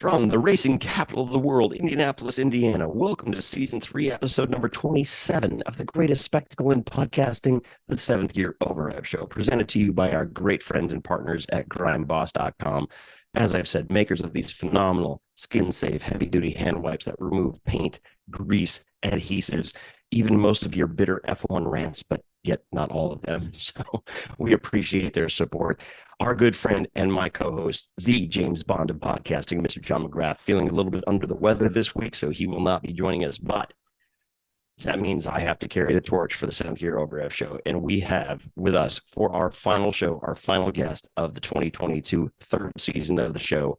From the racing capital of the world, Indianapolis, Indiana, welcome to season 3, episode number 27 of the greatest spectacle in podcasting, the Seventh Gear Over Rev show, presented to you by our great friends and partners at grimeboss.com. As I've said, makers of these phenomenal skin-safe, heavy-duty hand wipes that remove paint, grease, adhesives, even most of your bitter F1 rants, but yet not all of them. So we appreciate their support. Our good friend and my co-host, the James Bond of podcasting, Mr. John McGrath, feeling a little bit under the weather this week, so he will not be joining us. But that means I have to carry the torch for the Seventh Gear Over Rev show. And we have with us for our final show, our final guest of the 2022 third season of the show.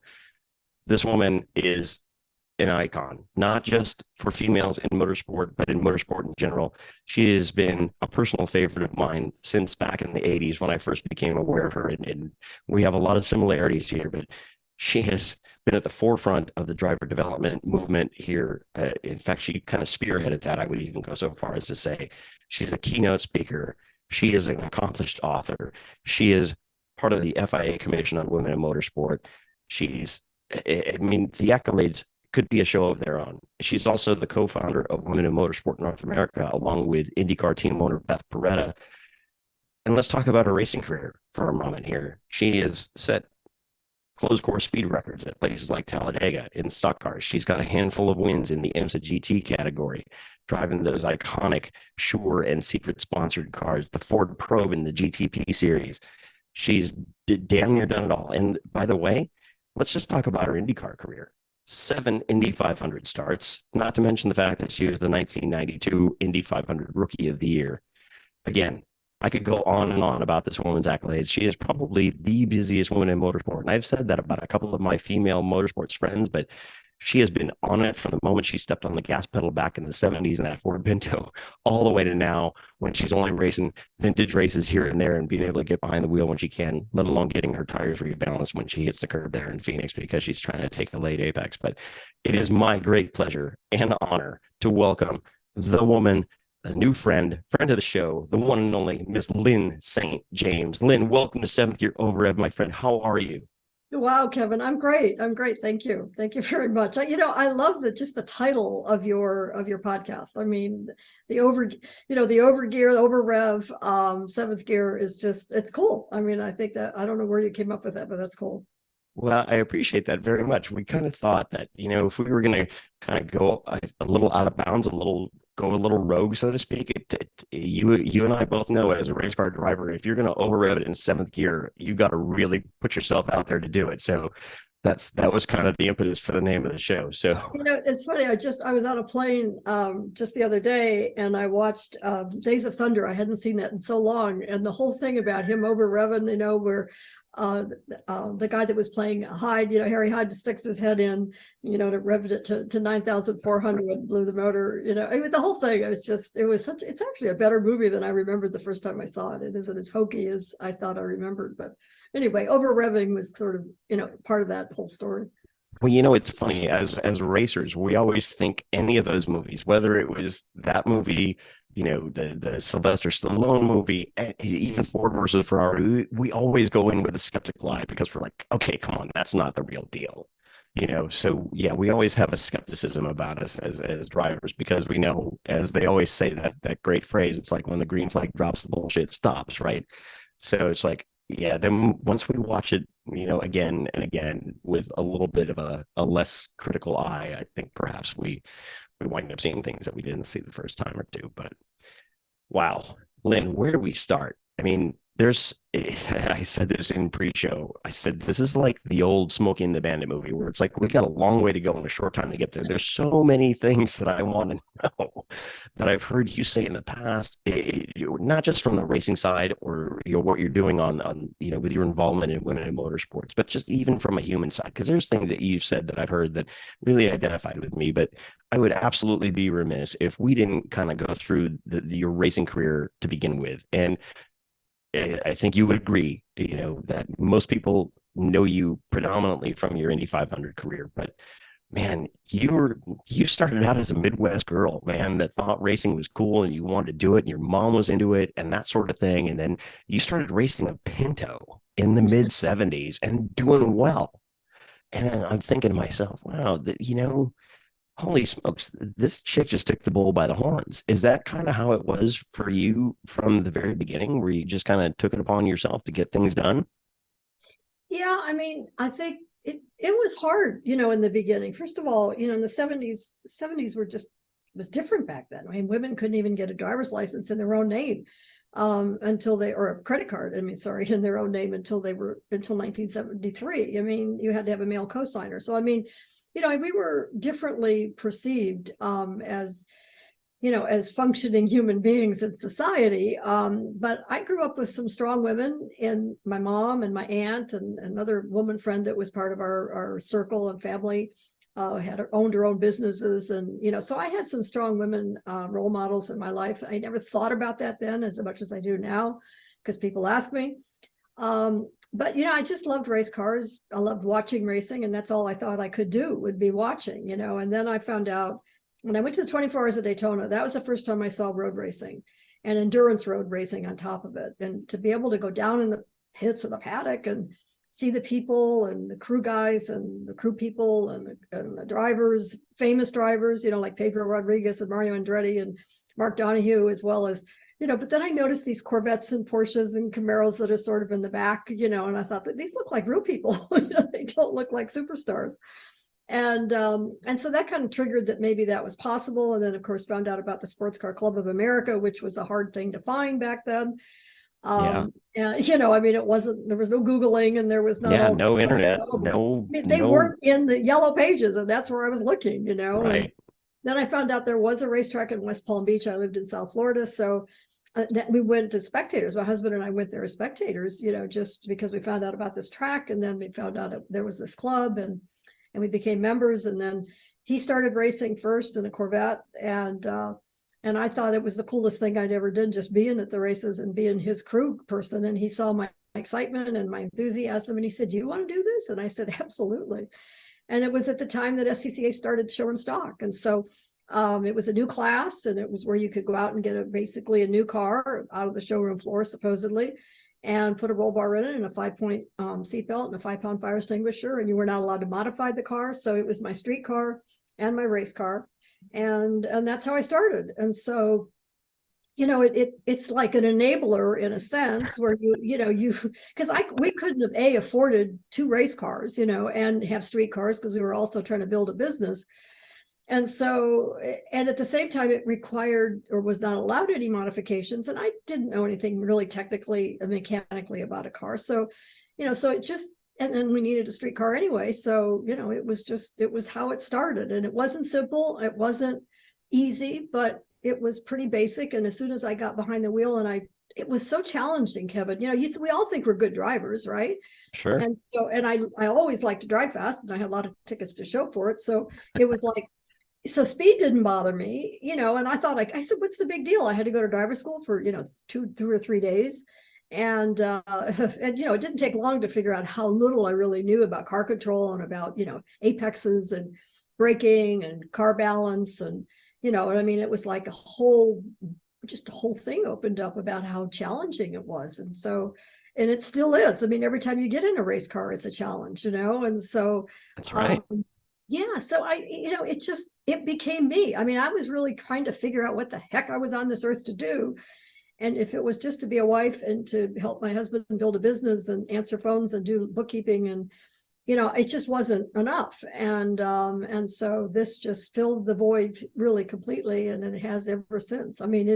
This woman is an icon, not just for females in motorsport, but in motorsport in general. She has been a personal favorite of mine since back in the 80s when I first became aware of her. And we have a lot of similarities here, but she has been at the forefront of the driver development movement here. In fact, she kind of spearheaded that. I would even go so far as to say she's a keynote speaker. She is an accomplished author. She is part of the FIA Commission on Women in Motorsport. I mean, the accolades could be a show of their own. She's also the co-founder of Women in Motorsport North America, along with IndyCar team owner Beth Peretta. And let's talk about her racing career for a moment here. She has set closed course speed records at places like Talladega in stock cars. She's got a handful of wins in the IMSA GT category, driving those iconic Shure and Secret sponsored cars, the Ford Probe in the GTP series. She's damn near done it all. And by the way, let's just talk about her IndyCar career. 7 Indy 500 starts, not to mention the fact that she was the 1992 Indy 500 Rookie of the Year. Again, I could go on and on about this woman's accolades. She is probably the busiest woman in motorsport. And I've said that about a couple of my female motorsports friends, but she has been on it from the moment she stepped on the gas pedal back in the 70s in that Ford Pinto, all the way to now when she's only racing vintage races here and there and being able to get behind the wheel when she can, let alone getting her tires rebalanced when she hits the curb there in Phoenix because she's trying to take a late apex. But it is my great pleasure and honor to welcome the woman, a new friend of the show, the one and only Miss Lyn St James. Lyn, welcome to Seventh Gear Over Rev, my friend. How are you? Wow, Kevin, I'm great. I'm great. Thank you. Thank you very much. I love just the title of your podcast. I mean, the over gear, the over rev, seventh gear is just, it's cool. I mean, I think that, I don't know where you came up with that, but that's cool. Well, I appreciate that very much. We kind of thought that, if we were going to kind of go a little out of bounds, go a little rogue, so to speak, you and I both know as a race car driver, if you're going to over rev it in seventh gear, you got to really put yourself out there to do it. So that was kind of the impetus for the name of the show. So, it's funny. I was on a plane just the other day and I watched Days of Thunder. I hadn't seen that in so long. And the whole thing about him over revving, where the guy that was playing Hyde, Harry Hyde sticks his head in, to rev it to 9,400, blew the motor, the whole thing. It's actually a better movie than I remembered the first time I saw it. It isn't as hokey as I thought I remembered, but anyway, over revving was sort of, part of that whole story. Well, it's funny, as racers, we always think any of those movies, whether it was that movie, the Sylvester Stallone movie, even Ford versus Ferrari, we always go in with a skeptical eye because we're like, okay, come on, that's not the real deal. So yeah, we always have a skepticism about us as drivers because we know, as they always say, that great phrase, it's like when the green flag drops, the bullshit stops, right? So it's like, yeah, then once we watch it, again and again with a little bit of a less critical eye, I think perhaps we wind up seeing things that we didn't see the first time or two. But wow, Lyn, where do we start? I mean, I said this in pre-show. I said, this is like the old Smokey and the Bandit movie where it's like, we got a long way to go in a short time to get there. There's so many things that I want to know that I've heard you say in the past, not just from the racing side or what you're doing on with your involvement in women in motorsports, but just even from a human side, because there's things that you've said that I've heard that really identified with me. But I would absolutely be remiss if we didn't kind of go through your racing career to begin with. And I think you would agree, that most people know you predominantly from your Indy 500 career, but man, you started out as a Midwest girl, man, that thought racing was cool and you wanted to do it and your mom was into it and that sort of thing. And then you started racing a Pinto in the mid 70s and doing well. And I'm thinking to myself, wow, holy smokes, this chick just took the bull by the horns. Is that kind of how it was for you from the very beginning, where you just kind of took it upon yourself to get things done? Yeah, I mean, I think it was hard, in the beginning. First of all, in the 70s were just was different back then. I mean, women couldn't even get a driver's license in their own name until they or a credit card, I mean, sorry, in their own name until 1973. I mean, you had to have a male cosigner. So I mean, we were differently perceived as functioning human beings in society. But I grew up with some strong women, and my mom and my aunt and another woman friend that was part of our circle and family owned her own businesses. And, so I had some strong women role models in my life. I never thought about that then as much as I do now, because people ask me. But, I just loved race cars. I loved watching racing, and that's all I thought I could do would be watching, and then I found out when I went to the 24 Hours of Daytona, that was the first time I saw road racing and endurance road racing on top of it. And to be able to go down in the pits of the paddock and see the people and the crew guys and the crew people and the drivers, famous drivers, like Pedro Rodriguez and Mario Andretti and Mark Donohue, as well as, but then I noticed these Corvettes and Porsches and Camaros that are sort of in the back, and I thought that these look like real people. They don't look like superstars. And so that kind of triggered that maybe that was possible. And then, of course, found out about the Sports Car Club of America, which was a hard thing to find back then. Yeah. And, I mean, there was no Googling, and there was not Yeah. all No internet. available. No, I mean, they no. weren't in the yellow pages, and that's where I was looking, and Right. then I found out there was a racetrack in West Palm Beach. I lived in South Florida. So that we went as spectators. My husband and I went there as spectators, just because we found out about this track. And then we found out there was this club, and we became members. And then he started racing first in a Corvette, and I thought it was the coolest thing I'd ever done, just being at the races and being his crew person. And he saw my excitement and my enthusiasm, and he said, "Do you want to do this?" And I said, "Absolutely." And it was at the time that SCCA started showing stock, and so it was a new class, and it was where you could go out and get basically a new car out of the showroom floor, supposedly, and put a roll bar in it and a 5-point seatbelt and a 5-pound fire extinguisher. And you were not allowed to modify the car. So it was my street car and my race car. And that's how I started. And so, it's like an enabler in a sense, where because we couldn't have afforded 2 race cars, and have street cars, because we were also trying to build a business. And so, and at the same time, it required or was not allowed any modifications. And I didn't know anything really technically, mechanically about a car. So, so it just, and then we needed a street car anyway. So, it was how it started. And it wasn't simple. It wasn't easy, but it was pretty basic. And as soon as I got behind the wheel, it was so challenging, Kevin. We all think we're good drivers, right? Sure. And so, and I always like to drive fast, and I had a lot of tickets to show for it. So it was like, so speed didn't bother me, and I thought, I said, what's the big deal? I had to go to driver school for, 2 or 3 days. And, and, it didn't take long to figure out how little I really knew about car control and about, apexes and braking and car balance. And, and I mean, it was like just a whole thing opened up about how challenging it was. And so, and it still is. I mean, every time you get in a race car, it's a challenge, and so, That's right. yeah, so it became me. I mean, I was really trying to figure out what the heck I was on this earth to do. And if it was just to be a wife and to help my husband build a business and answer phones and do bookkeeping, and it just wasn't enough. And so this just filled the void really completely, and it has ever since. I mean,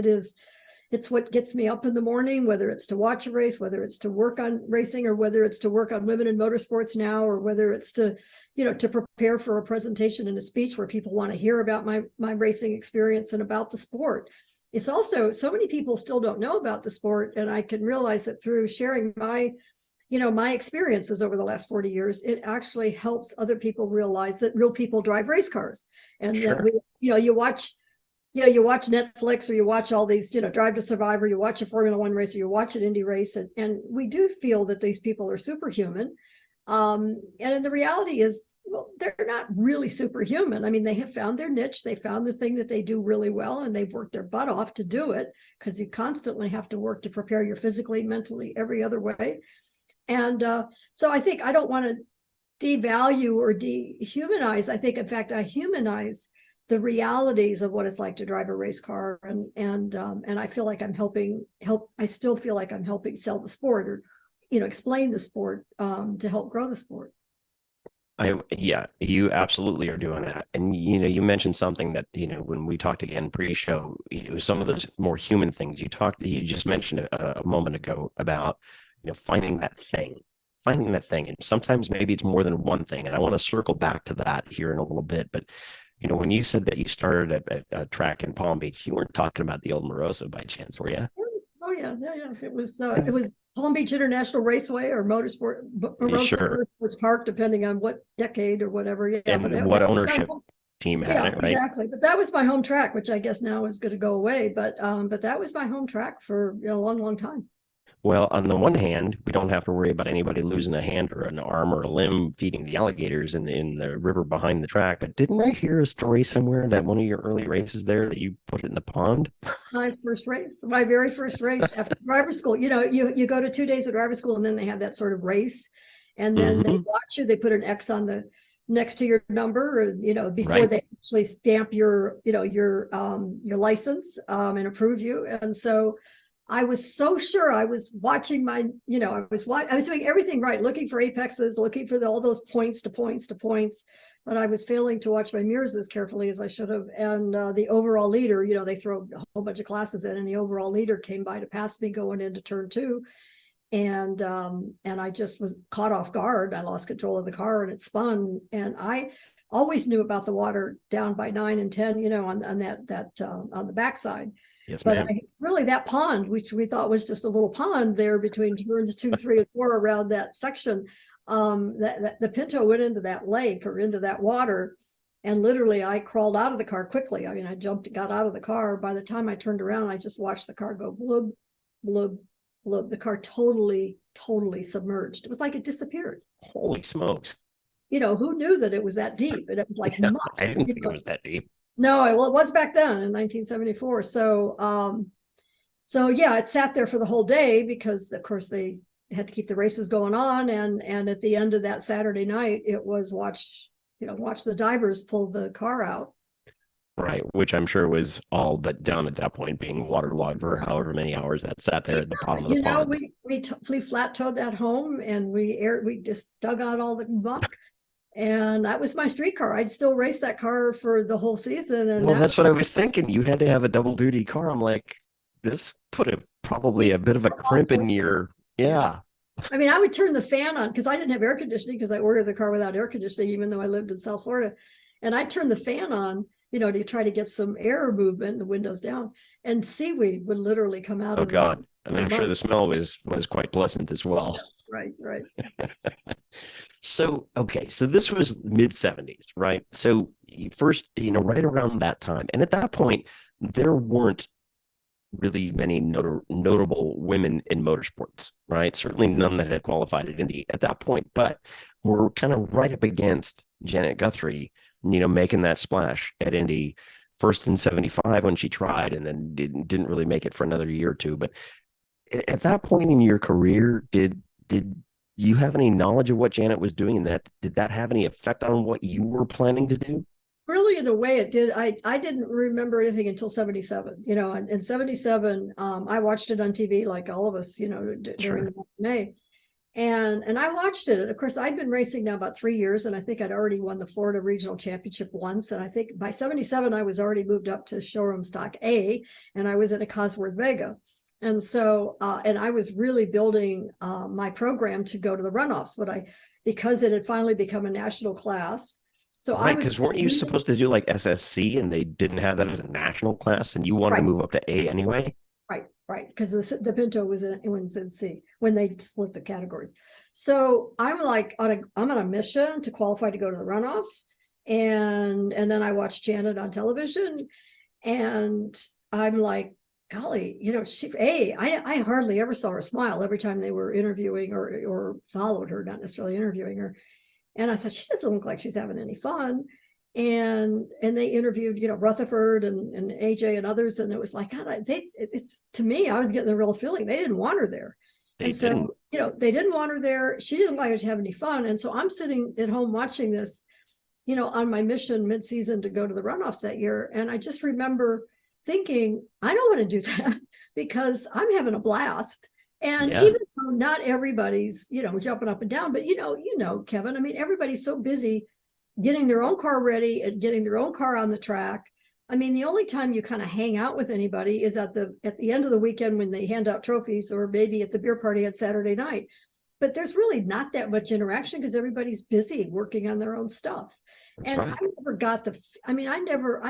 it's what gets me up in the morning, whether it's to watch a race, whether it's to work on racing, or whether it's to work on women in motorsports now, or whether it's to, to prepare for a presentation and a speech where people want to hear about my racing experience and about the sport. It's also, so many people still don't know about the sport. And I can realize that through sharing my experiences over the last 40 years, it actually helps other people realize that real people drive race cars. And that you watch Netflix, or you watch all these, Drive to Survive, or you watch a Formula One race, or you watch an Indy race, and we do feel that these people are superhuman. And the reality is, well, they're not really superhuman. I mean, they have found their niche. They found the thing that they do really well, and they've worked their butt off to do it, because you constantly have to work to prepare you physically, mentally, every other way. And so I think I don't want to devalue or dehumanize. I think, in fact, I humanize the realities of what it's like to drive a race car, and I feel like I'm helping. I still feel like I'm helping sell the sport, or explain the sport, to help grow the sport. Yeah, you absolutely are doing that. And you mentioned something that, when we talked again pre-show, some of those more human things you just mentioned a moment ago about, finding that thing. Finding that thing. And sometimes maybe it's more than one thing. And I want to circle back to that here in a little bit. But, when you said that you started at a track in Palm Beach, you weren't talking about the old Moroso by chance, were you? Oh yeah, yeah, yeah. It was Palm Beach International Raceway, or Moroso Sure. Motorsports Park, depending on what decade or whatever. Yeah, but And what that was my ownership home. team had Yeah, it, right? exactly. But that was my home track, which I guess now is going to go away. But that was my home track for a long, long time. Well, on the one hand, we don't have to worry about anybody losing a hand or an arm or a limb feeding the alligators in the river behind the track. But didn't I hear a story somewhere that one of your early races there that you put it in the pond? My very first race after driver school. You go to 2 days of driver school, and then they have that sort of race, and then they Hmm. watch you. They put an X on the next to your number, and before Right. they actually stamp your license, and approve you. And so I was so sure I was watching I was doing everything right, looking for apexes, looking for all those points to points to points, but I was failing to watch my mirrors as carefully as I should have. And the overall leader, they throw a whole bunch of classes in, and the overall leader came by to pass me going into turn two, and I just was caught off guard. I lost control of the car, and it spun, and I always knew about the water down by 9 and 10, on that on the backside. Yes, But ma'am. really, that pond, which we thought was just a little pond there between turns 2, 3, and 4 around that section, that the Pinto went into that lake, or into that water, and literally I crawled out of the car quickly. I mean, I got out of the car. By the time I turned around, I just watched the car go blub, blub, blub. The car totally, totally submerged. It was like it disappeared. Holy smokes. Who knew that it was that deep? And it was like Yeah, muck. I didn't think it was that deep. No, well, it was back then in 1974. So yeah, it sat there for the whole day, because of course they had to keep the races going on, and at the end of that Saturday night, it was watch the divers pull the car out. Right, which I'm sure was all but done at that point, being waterlogged for however many hours that sat there at the bottom of the pond. We flat towed that home, and we just dug out all the muck, and that was my street car. I'd still race that car for the whole season, and Well, that that's what I was thinking. You had to have a double duty car. I'm like, this put probably a bit of a crimp in your, yeah. yeah. I mean, I would turn the fan on, because I didn't have air conditioning, because I ordered the car without air conditioning, even though I lived in South Florida. And I'd turn the fan on, to try to get some air movement, the windows down, and seaweed would literally come out Oh of God. And the I'm sure mud. the smell was quite pleasant as well. Right, right. So, okay, so this was mid 70s, right? So first, right around that time. And at that point, there weren't really many notable women in motorsports, right? Certainly none that had qualified at Indy at that point, but we're kind of right up against Janet Guthrie, making that splash at Indy first in 75 when she tried, and then didn't really make it for another year or two. But at that point in your career, did you have any knowledge of what Janet was doing, and that did that have any effect on what you were planning to do? Really, in a way, it did. I didn't remember anything until 77. In 77, I watched it on TV, like all of us, during Sure. the month of May. And I watched it. And of course, I'd been racing now about 3 years, and I think I'd already won the Florida Regional Championship once. And I think by 77, I was already moved up to showroom stock A, and I was in a Cosworth Vega. And so, and I was really building my program to go to the runoffs, because it had finally become a national class. So I Right, was because weren't you really, supposed to do like SSC and they didn't have that as a national class and you wanted to right. move up to A anyway? Right, because the Pinto was in C when they split the categories. So I'm like I'm on a mission to qualify to go to the runoffs, and then I watched Janet on television, and I'm like, golly, I hardly ever saw her smile every time they were interviewing, or followed her, not necessarily interviewing her. And I thought, she doesn't look like she's having any fun. And they interviewed, Rutherford and AJ and others, and it was like, God, it's to me, I was getting the real feeling they didn't want her there. They And didn't. so, they didn't want her there. She didn't like to have any fun. And so I'm sitting at home watching this, on my mission mid-season to go to the runoffs that year. And I just remember thinking, I don't want to do that because I'm having a blast. And Yeah, even though not everybody's, jumping up and down, but Kevin, I mean, everybody's so busy getting their own car ready and getting their own car on the track. I mean, the only time you kind of hang out with anybody is at the end of the weekend when they hand out trophies, or maybe at the beer party on Saturday night. But there's really not that much interaction because everybody's busy working on their own stuff. that's And right. I never got I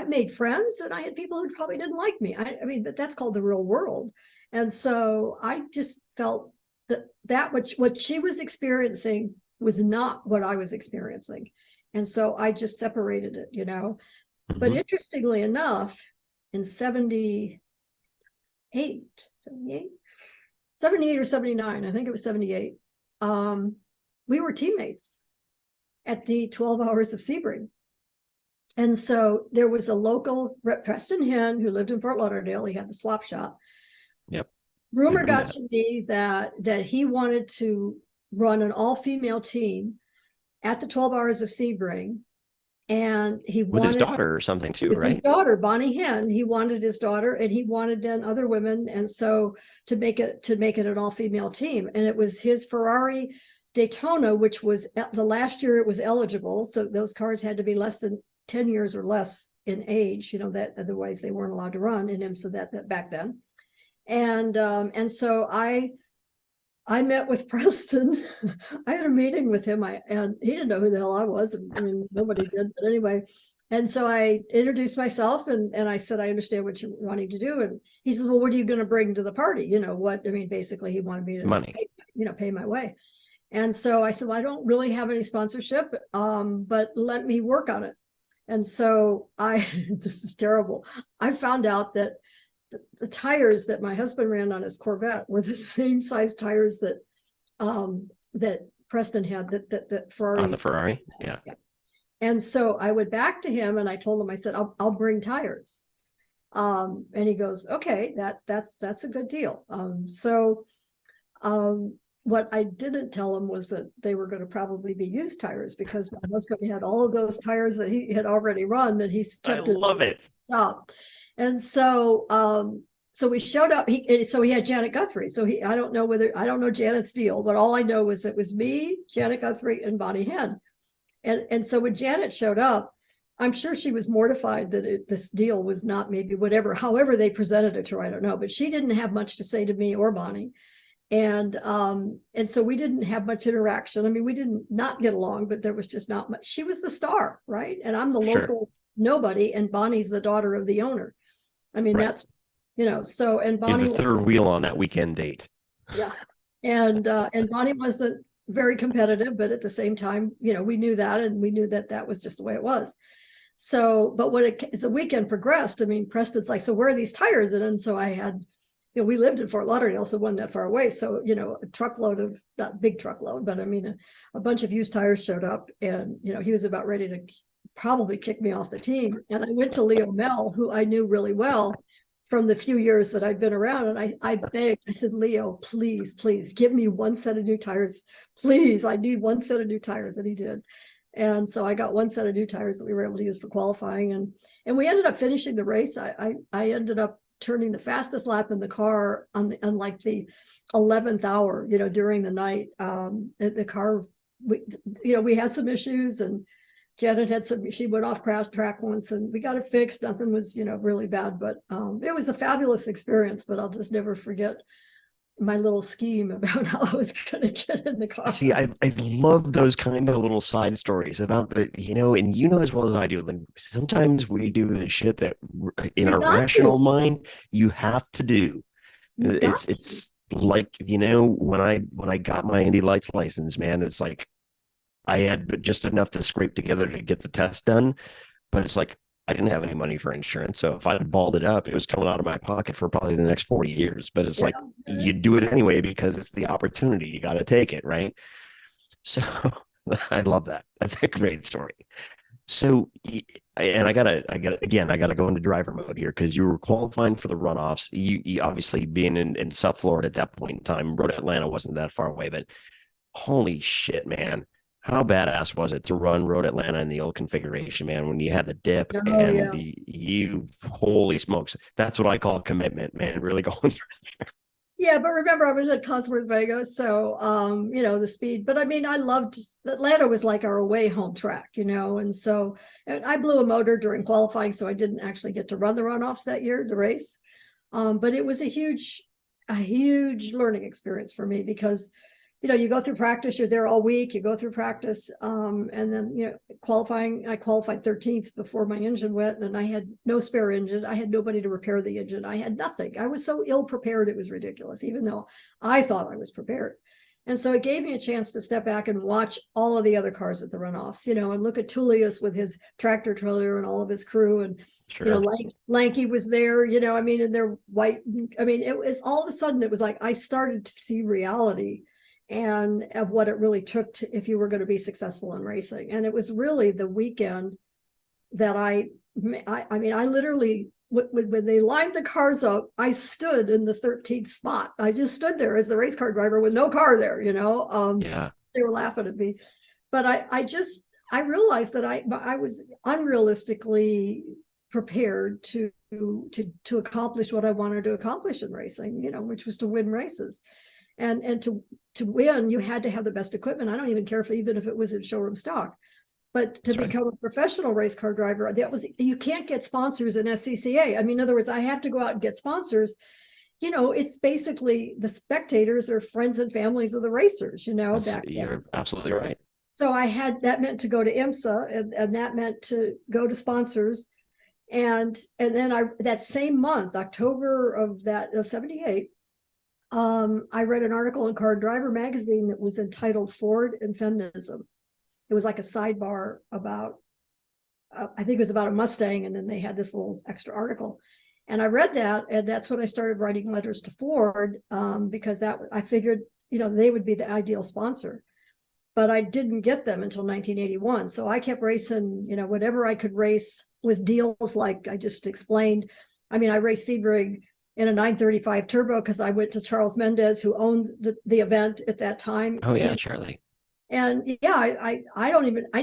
made friends, and I had people who probably didn't like me. I mean, but that's called the real world. And so I just felt that what she was experiencing was not what I was experiencing. And so I just separated it. But Mhm. interestingly enough, in 78 or 79, I think it was 78, we were teammates at the 12 Hours of Sebring. And so there was a local Preston Hen who lived in Fort Lauderdale. He had the swap shop. Yep. Rumor Remember got that. to me that he wanted to run an all-female team at the 12 Hours of Sebring. And he With his wanted daughter or something too, with his right? daughter, Bonnie Hen. He wanted his daughter, and he wanted then other women. And so to make it an all-female team. And it was his Ferrari Daytona, which was the last year it was eligible. So those cars had to be less than 10 years or less in age, that otherwise they weren't allowed to run in him. So that back then. And so I met with Preston. I had a meeting with him. And he didn't know who the hell I was. I mean, nobody did, but anyway. And so I introduced myself, and I said, I understand what you're wanting to do. And he says, well, what are you going to bring to the party? Basically he wanted me to Money. pay my way. And so I said, well, I don't really have any sponsorship, but let me work on it. And so this is terrible. I found out that the tires that my husband ran on his Corvette were the same size tires that Preston had, that Ferrari. On the Ferrari. Yeah. Yeah. And so I went back to him and I told him, I said, I'll bring tires. And he goes, okay, that's a good deal. What I didn't tell him was that they were going to probably be used tires, because my husband had all of those tires that he had already run that he's I kept in love the it. shop. And so we showed up. So he had Janet Guthrie. So I don't know Janet's deal, but all I know was it was me, Janet Guthrie, and Bonnie Hen. And so when Janet showed up, I'm sure she was mortified that this deal was not maybe however they presented it to her, I don't know, but she didn't have much to say to me or Bonnie. And so we didn't have much interaction. I mean, we didn't not get along, but there was just not much. She was the star, right? And I'm the Sure. local nobody, and Bonnie's the daughter of the owner. I mean, Right. that's, so, and You're Bonnie the third wheel on that weekend date. yeah. And Bonnie wasn't very competitive, but at the same time, we knew that, and we knew that was just the way it was. So, but as the weekend progressed, I mean, Preston's like, so where are these tires? And so I had, we lived in Fort Lauderdale, so it wasn't that far away. So, a truckload of, not big truckload, but I mean, a bunch of used tires showed up, and, he was about ready to probably kick me off the team. And I went to Leo Mel, who I knew really well from the few years that I'd been around. And I begged, I said, Leo, please give me one set of new tires. Please, I need one set of new tires. And he did. And so I got one set of new tires that we were able to use for qualifying. And we ended up finishing the race. I ended up turning the fastest lap in the car on like the 11th hour, during the night. The car, we had some issues, and Janet had she went off crash track once, and we got it fixed. Nothing was, really bad, but it was a fabulous experience. But I'll just never forget my little scheme about how I was going to get in the car. See, I love those kind of little side stories about the, and as well as I do, like sometimes we do the shit that in You our got rational to. mind, you have to do. You got to. It's like, when I got my Indy Lights license, man, it's like I had just enough to scrape together to get the test done. But it's like I didn't have any money for insurance. So if I had balled it up, it was coming out of my pocket for probably the next 40 years. But it's Yeah. like you do it anyway because it's the opportunity. You got to take it, right? So I love that. That's a great story. So I gotta go into driver mode here because you were qualifying for the runoffs. You obviously being in South Florida at that point in time, Road Atlanta wasn't that far away, but holy shit, man. How badass was it to run Road Atlanta in the old configuration, man, when you had the dip Oh and yeah. you, holy smokes. That's what I call commitment, man. Really going Yeah, but remember, I was at Cosworth Vegas, so the speed. But I mean, I loved Atlanta was like our away home track, and so and I blew a motor during qualifying, so I didn't actually get to run the runoffs that year, the race. But it was a huge learning experience for me because you go through practice, you're there all week, you go through practice, and then qualifying, I qualified 13th before my engine went, and I had no spare engine. I had nobody to repair the engine. I had nothing. I was so ill prepared, it was ridiculous, even though I thought I was prepared. And so it gave me a chance to step back and watch all of the other cars at the runoffs, and look at Tullius with his tractor trailer and all of his crew. And, sure. Lanky was there, I mean, and they're white. I mean, it was all of a sudden, it was like I started to see reality and of what it really took to, if you were going to be successful in racing. And it was really the weekend that I mean, I literally, when they lined the cars up, I stood in the 13th spot. I just stood there as the race car driver with no car there, Yeah. they were laughing at me. But I realized that I was unrealistically prepared to accomplish what I wanted to accomplish in racing, which was to win races. And to win, you had to have the best equipment. I don't even care even if it was in showroom stock. But to That's right. become a professional race car driver, you can't get sponsors in SCCA. I mean, in other words, I have to go out and get sponsors. It's basically the spectators or friends and families of the racers, back then. You're absolutely right. So that meant to go to IMSA, and that meant to go to sponsors. And then that same month, October of 78, I read an article in Car Driver magazine that was entitled Ford and Feminism. It was like a sidebar about, I think it was about a Mustang, and then they had this little extra article. And I read that, and that's when I started writing letters to Ford, because I figured, they would be the ideal sponsor. But I didn't get them until 1981. So I kept racing, whatever I could race with deals like I just explained. I mean, I raced Sebring in a 935 turbo because I went to Charles Mendez, who owned the event at that time. Oh yeah, Charlie. And yeah, I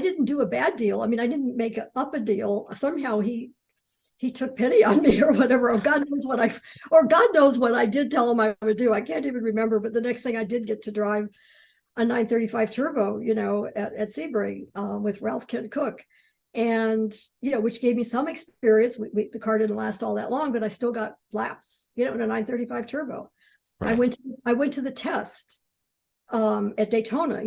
didn't do a bad deal. I mean, I didn't make up a deal. Somehow he took pity on me or whatever. God knows what I did tell him I would do. I can't even remember. But the next thing, I did get to drive a 935 turbo, at Sebring, with Ralph Kent Cook. And, which gave me some experience. The car didn't last all that long, but I still got laps, in a 935 turbo. Right. I went to the test at Daytona,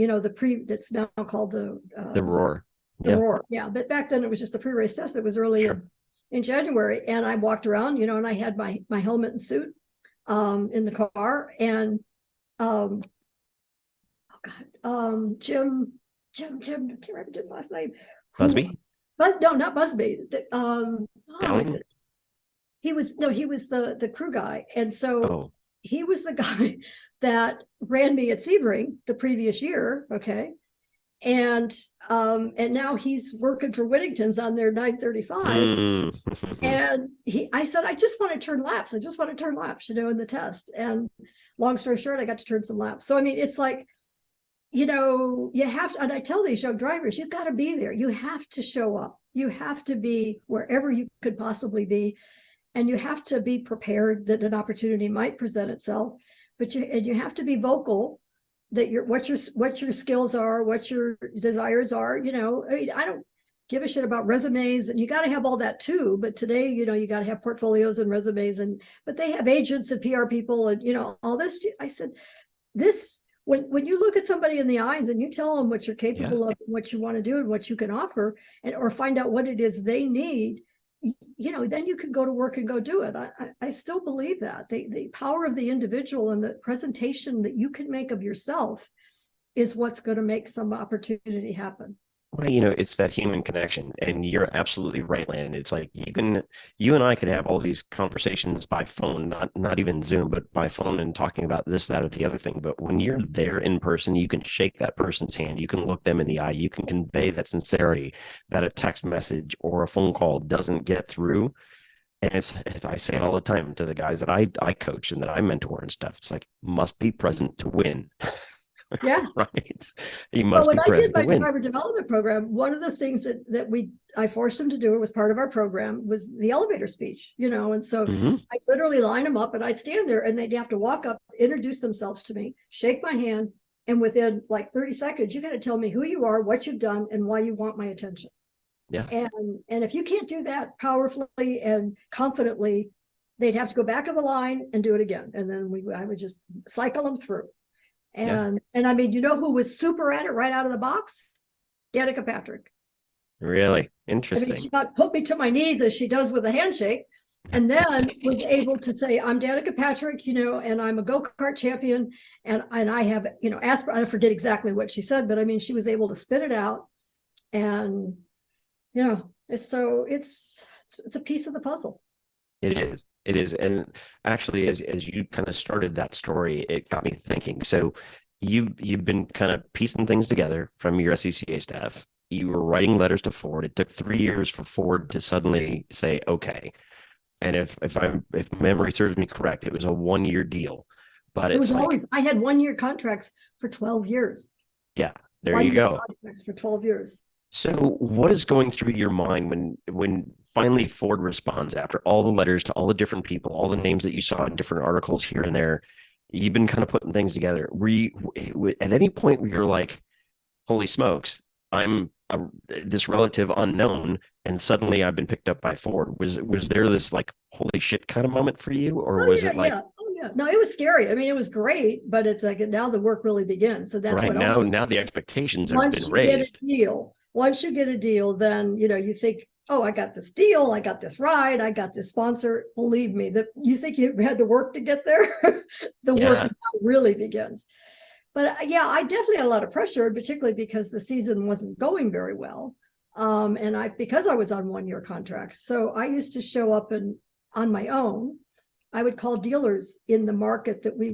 that's now called the Roar. The Roar. Yeah. But back then it was just a pre-race test. It was early in January. And I walked around, and I had my helmet and suit in the car. And Jim, I can't remember Jim's last name. Busby? No, not Busby. He was the crew guy. And so he was the guy that ran me at Sebring the previous year. Okay. And now he's working for Whittington's on their 935. And I said, I just want to turn laps. I just want to turn laps, in the test. And long story short, I got to turn some laps. So, I mean, it's like, you have to, and I tell these young drivers, you've got to be there. You have to show up. You have to be wherever you could possibly be. And you have to be prepared that an opportunity might present itself. But you have to be vocal that what your skills are, what your desires are. I mean, I don't give a shit about resumes, and you got to have all that too. But today, you got to have portfolios and resumes, but they have agents and PR people and, all this. I said, when you look at somebody in the eyes and you tell them what you're capable of, what you want to do and what you can offer, or find out what it is they need, then you can go to work and go do it. I still believe that the power of the individual and the presentation that you can make of yourself is what's going to make some opportunity happen. Well, it's that human connection, and you're absolutely right, Lynn. It's like you and I could have all these conversations by phone, not even Zoom, but by phone, and talking about this, that, or the other thing. But when you're there in person, you can shake that person's hand, you can look them in the eye, you can convey that sincerity that a text message or a phone call doesn't get through. And I say it all the time to the guys that I coach and that I mentor and stuff. It's like must be present to win, Yeah. right? You Well, must when be I did present to my win. driver development program, one of the things that I forced them to do, it was part of our program, was the elevator speech, and so Hmm. I literally line them up and I'd stand there and they'd have to walk up, introduce themselves to me, shake my hand, and within like 30 seconds, you got to tell me who you are, what you've done, and why you want my attention. Yeah, And if you can't do that powerfully and confidently, they'd have to go back of the line and do it again. And then I would just cycle them through. yeah, And I mean, who was super at it right out of the box? Danica Patrick. really I mean, she interesting. not put me to my knees as she does with a handshake, and then was able to say, "I'm Danica Patrick, and I'm a go-kart champion, and I have, I forget exactly what she said, but I mean, she was able to spit it out, and it's a piece of the puzzle. It is. It is. And actually, as you kind of started that story, it got me thinking. So you've been kind of piecing things together from your SCCA staff. You were writing letters to Ford. It took 3 years for Ford to suddenly say, okay. And if memory serves me correct, it was a 1 year deal. But It it's was like, always I had 1 year contracts for 12 years. yeah, there you 1 year go. contracts for 12 years. So what is going through your mind when finally Ford responds after all the letters to all the different people, all the names that you saw in different articles here and there? You've been kind of putting things together. Were you at any point where you're like, "Holy smokes, this relative unknown, and suddenly I've been picked up by Ford"? Was there this like holy shit kind of moment for you, or Oh was yeah, it like yeah. Oh yeah. No, it was scary. I mean, it was great, but it's like now the work really begins. So that's right what now always now the expectations have once been you get a raised? deal, then you think, oh, I got this deal, I got this ride, I got this sponsor. Believe me, that you think you had to work to get there, the work Yeah, now really begins. But yeah, I definitely had a lot of pressure, particularly because the season wasn't going very well. And because I was on 1 year contracts, so I used to show up and on my own. I would call dealers in the market that we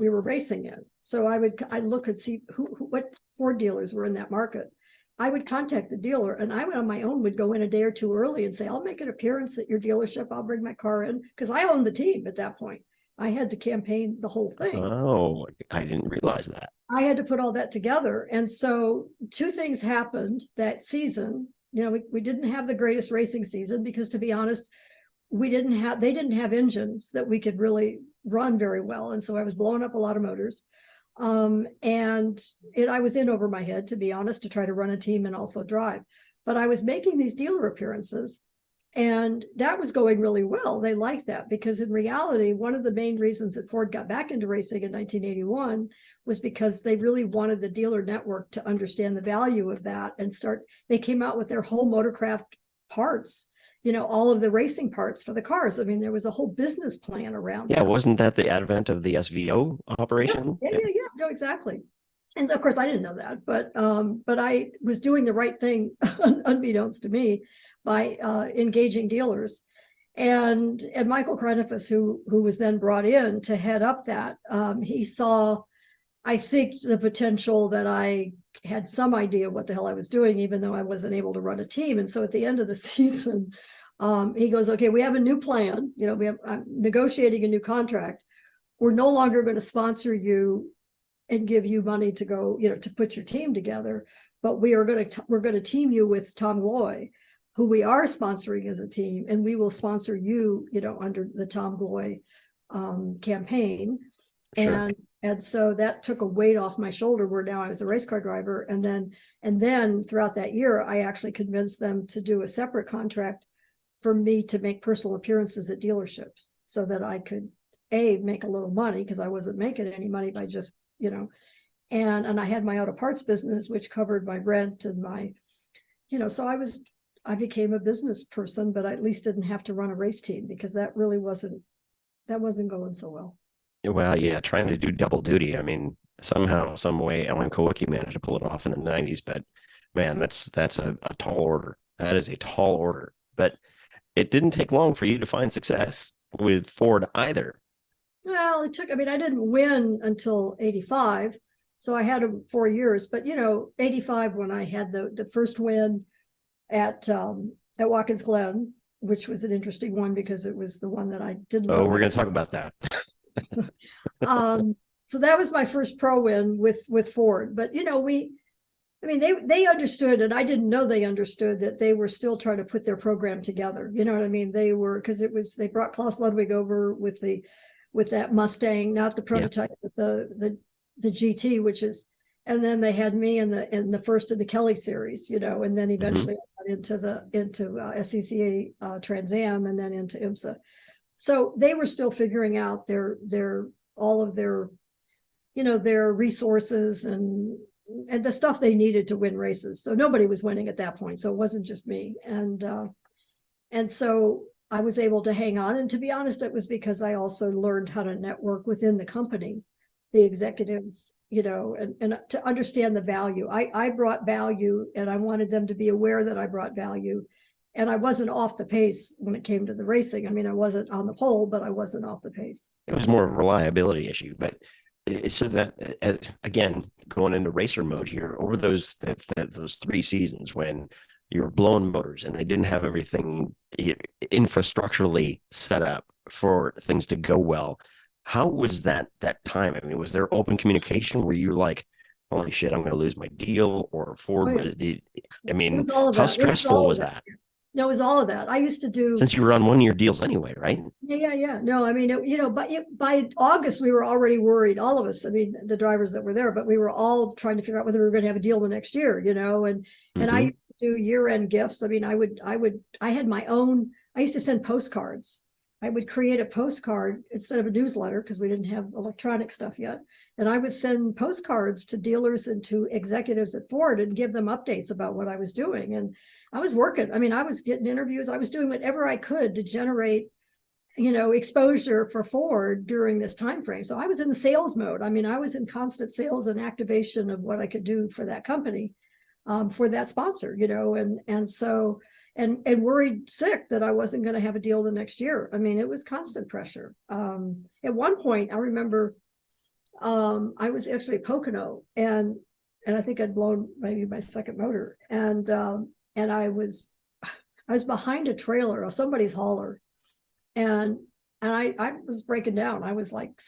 were racing in. So I look and see what Ford dealers were in that market. I would contact the dealer, and I would on my own would go in a day or two early and say, "I'll make an appearance at your dealership. I'll bring my car in," because I owned the team at that point. I had to campaign the whole thing. oh, I didn't realize that. I had to put all that together. And so two things happened that season. We didn't have the greatest racing season because, to be honest, they didn't have engines that we could really run very well. And so I was blowing up a lot of motors. And I was in over my head, to be honest, to try to run a team and also drive. But I was making these dealer appearances, and that was going really well. They liked that because in reality, one of the main reasons that Ford got back into racing in 1981 was because they really wanted the dealer network to understand the value of that and they came out with their whole motorcraft parts, all of the racing parts for the cars. I mean, there was a whole business plan around Yeah, that. wasn't that the advent of the SVO Yeah, operation? yeah, Yeah. yeah, yeah. No, exactly. And of course, I didn't know that, but I was doing the right thing, unbeknownst to me, by engaging dealers. And Michael Krenifus, who was then brought in to head up that, he saw, I think, the potential that I had some idea what the hell I was doing, even though I wasn't able to run a team. And so at the end of the season, he goes, "Okay, we have a new plan. I'm negotiating a new contract. We're no longer going to sponsor you and give you money to go, to put your team together. But we're going to team you with Tom Gloy, who we are sponsoring as a team, and we will sponsor you, under the Tom Gloy campaign." Sure. And so that took a weight off my shoulder, where now I was a race car driver. And then throughout that year, I actually convinced them to do a separate contract for me to make personal appearances at dealerships so that I could make a little money, because I wasn't making any money by just, and I had my auto parts business, which covered my rent and so I became a business person, but I at least didn't have to run a race team, because that wasn't going so well. Well, yeah, trying to do double duty. I mean, somehow, some way, Ellen Kowicki managed to pull it off in the '90s, but Man, that's a tall order. That is a tall order. But it didn't take long for you to find success with Ford either. Well, it took, I mean, I didn't win until 85. So I had them 4 years, but 85 when I had the first win at Watkins Glen, which was an interesting one because it was the one that I didn't Oh, love we're my going to talk about that. so that was my first pro win with Ford. But I mean, they understood, and I didn't know they understood that they were still trying to put their program together. You know what I mean? They were, because they brought Klaus Ludwig over with that Mustang, not the Yeah. prototype, but the GT, which is, and then they had me in the first of the Kelly series, and then Hmm. eventually I got into SCCA Trans Am, and then into IMSA. So they were still figuring out their all of their resources and the stuff they needed to win races. So nobody was winning at that point. So it wasn't just me. And so I was able to hang on. And to be honest, it was because I also learned how to network within the company, the executives, and to understand the value. I brought value, and I wanted them to be aware that I brought value. And I wasn't off the pace when it came to the racing. I mean, I wasn't on the pole, but I wasn't off the pace. It was more of a reliability issue, but so that again, going into racer mode here over those 3 seasons when you were blowing motors and they didn't have everything infrastructurally set up for things to go well. How was that time? I mean, was there open communication? Were you like, holy shit, I'm going to lose my deal? Or Oh, Ford yeah. was, I It mean, was all of how that. It was stressful all of was that. that? No, it was all of that. I used to do. Since you were on 1 year deals anyway, right? Yeah. No, I mean, by August, we were already worried, all of us. I mean, the drivers that were there, but we were all trying to figure out whether we were going to have a deal the next year, and I Mm-hmm. used to do year-end gifts. I mean, I had my own, I used to send postcards. I would create a postcard instead of a newsletter because we didn't have electronic stuff yet. And I would send postcards to dealers and to executives at Ford and give them updates about what I was doing. And I was working. I mean, I was getting interviews. I was doing whatever I could to generate exposure for Ford during this time frame. So I was in the sales mode. I mean, I was in constant sales and activation of what I could do for that company, for that sponsor, and so and worried sick that I wasn't going to have a deal the next year. I mean, it was constant pressure. At one point, I remember I was actually at Pocono, and I think I'd blown maybe my second motor, and I was behind a trailer of somebody's hauler, and I was breaking down. I was like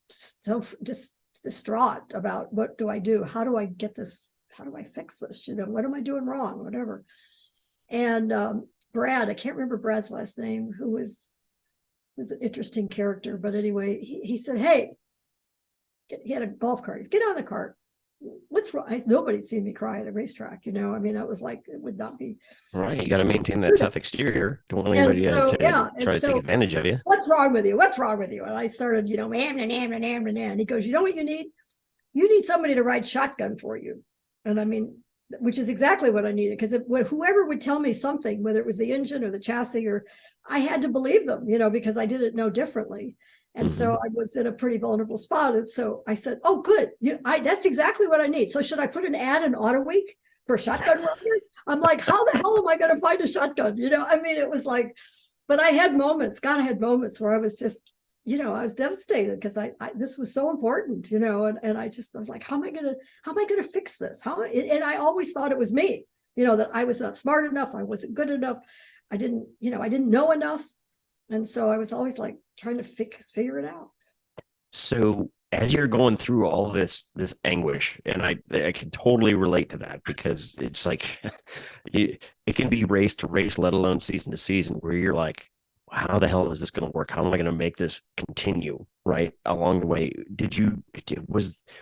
just distraught about, what do I do? How do I get this? How do I fix this? What am I doing wrong? Whatever. And Brad, I can't remember Brad's last name, who was an interesting character, but anyway, he said, "Hey," he had a golf cart. He said, "Get on the cart. What's wrong?" Nobody's seen me cry at a racetrack. I mean, I was like, it would not be. Right. You got to maintain that tough exterior. Don't want And anybody so, to yeah. And try to take so, advantage of you. "What's wrong with you? What's wrong with you?" And I started, and he goes, "You know what you need? You need somebody to ride shotgun for you." And I mean, which is exactly what I needed, because whoever would tell me something, whether it was the engine or the chassis, or I had to believe them, because I didn't know differently. And so Hmm. I was in a pretty vulnerable spot. And so I said, "Oh, good. That's exactly what I need. So should I put an ad in Auto Week for shotgun rider?" I'm like, how the hell am I going to find a shotgun? I mean, it was like, but I had moments, God, I had moments where I was just, I was devastated because this was so important, and I was like, how am I gonna fix this? And I always thought it was me, that I was not smart enough, I wasn't good enough, I didn't know enough. And so I was always like trying to figure it out. So as you're going through all of this anguish, and I can totally relate to that because it's like it can be race to race, let alone season to season, where you're like, how the hell is this going to work? How am I going to make this continue right along the way?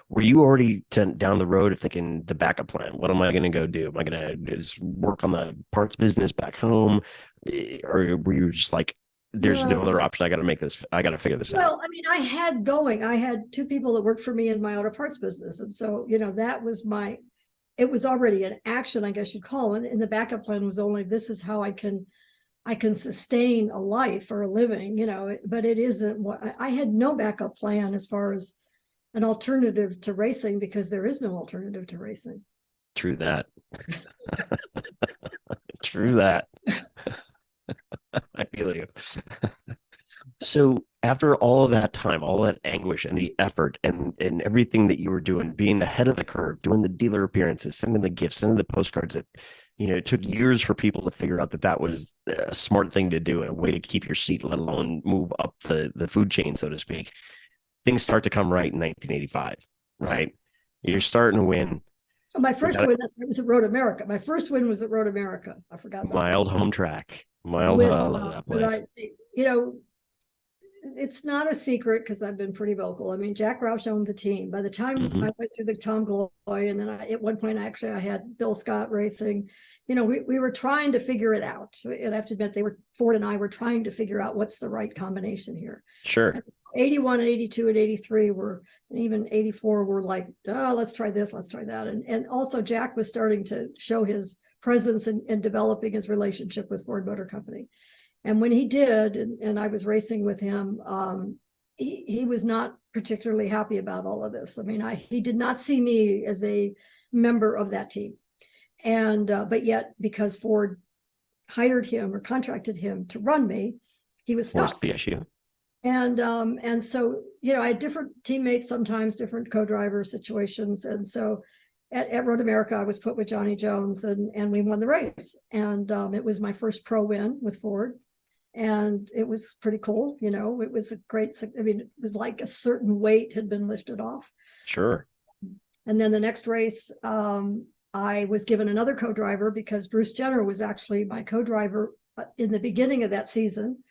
Were you already down the road of thinking the backup plan? What am I going to go do? Am I going to just work on the parts business back home, or were you just like, there's no No. other option? I got to figure this out. Well, I mean, I had two people that worked for me in my auto parts business. And so, that was it was already an action, I guess you'd call it. And the backup plan was only, this is how I can sustain a life or a living, but it isn't what I had no backup plan as far as an alternative to racing, because there is no alternative to racing. True that. True that. I feel you. So after all of that time, all that anguish and the effort and everything that you were doing, being ahead of the curve, doing the dealer appearances, sending the gifts, sending the postcards, that it took years for people to figure out that that was a smart thing to do and a way to keep your seat, let alone move up the food chain, so to speak. Things start to come right in 1985, right? You're starting to win. So my You first got win was at Road America. My first win was at Road America. I forgot a about that. mild home track. Mild, With I love that place. you know, it's not a secret because I've been pretty vocal. I mean, Jack Roush owned the team. By the time Hmm. I went through the Tom Gloy, and then at one point, I had Bill Scott racing. We were trying to figure it out. And I have to admit, Ford and I were trying to figure out what's the right combination here. Sure. 81 and 82 and 83 were, and even 84 were like, oh, let's try this, let's try that. And also Jack was starting to show his presence in developing his relationship with Ford Motor Company. And when he did, and I was racing with him, he was not particularly happy about all of this. I mean, he did not see me as a member of that team. And but yet, because Ford hired him or contracted him to run me, he was Forced stuck. the issue. And so I had different teammates, sometimes different co-driver situations. And so at Road America, I was put with Johnny Jones, and we won the race. And it was my first pro win with Ford. And it was pretty cool. It was a great, I mean, it was like a certain weight had been lifted off. Sure. And then the next race, I was given another co-driver because Bruce Jenner was actually my co-driver in the beginning of that season,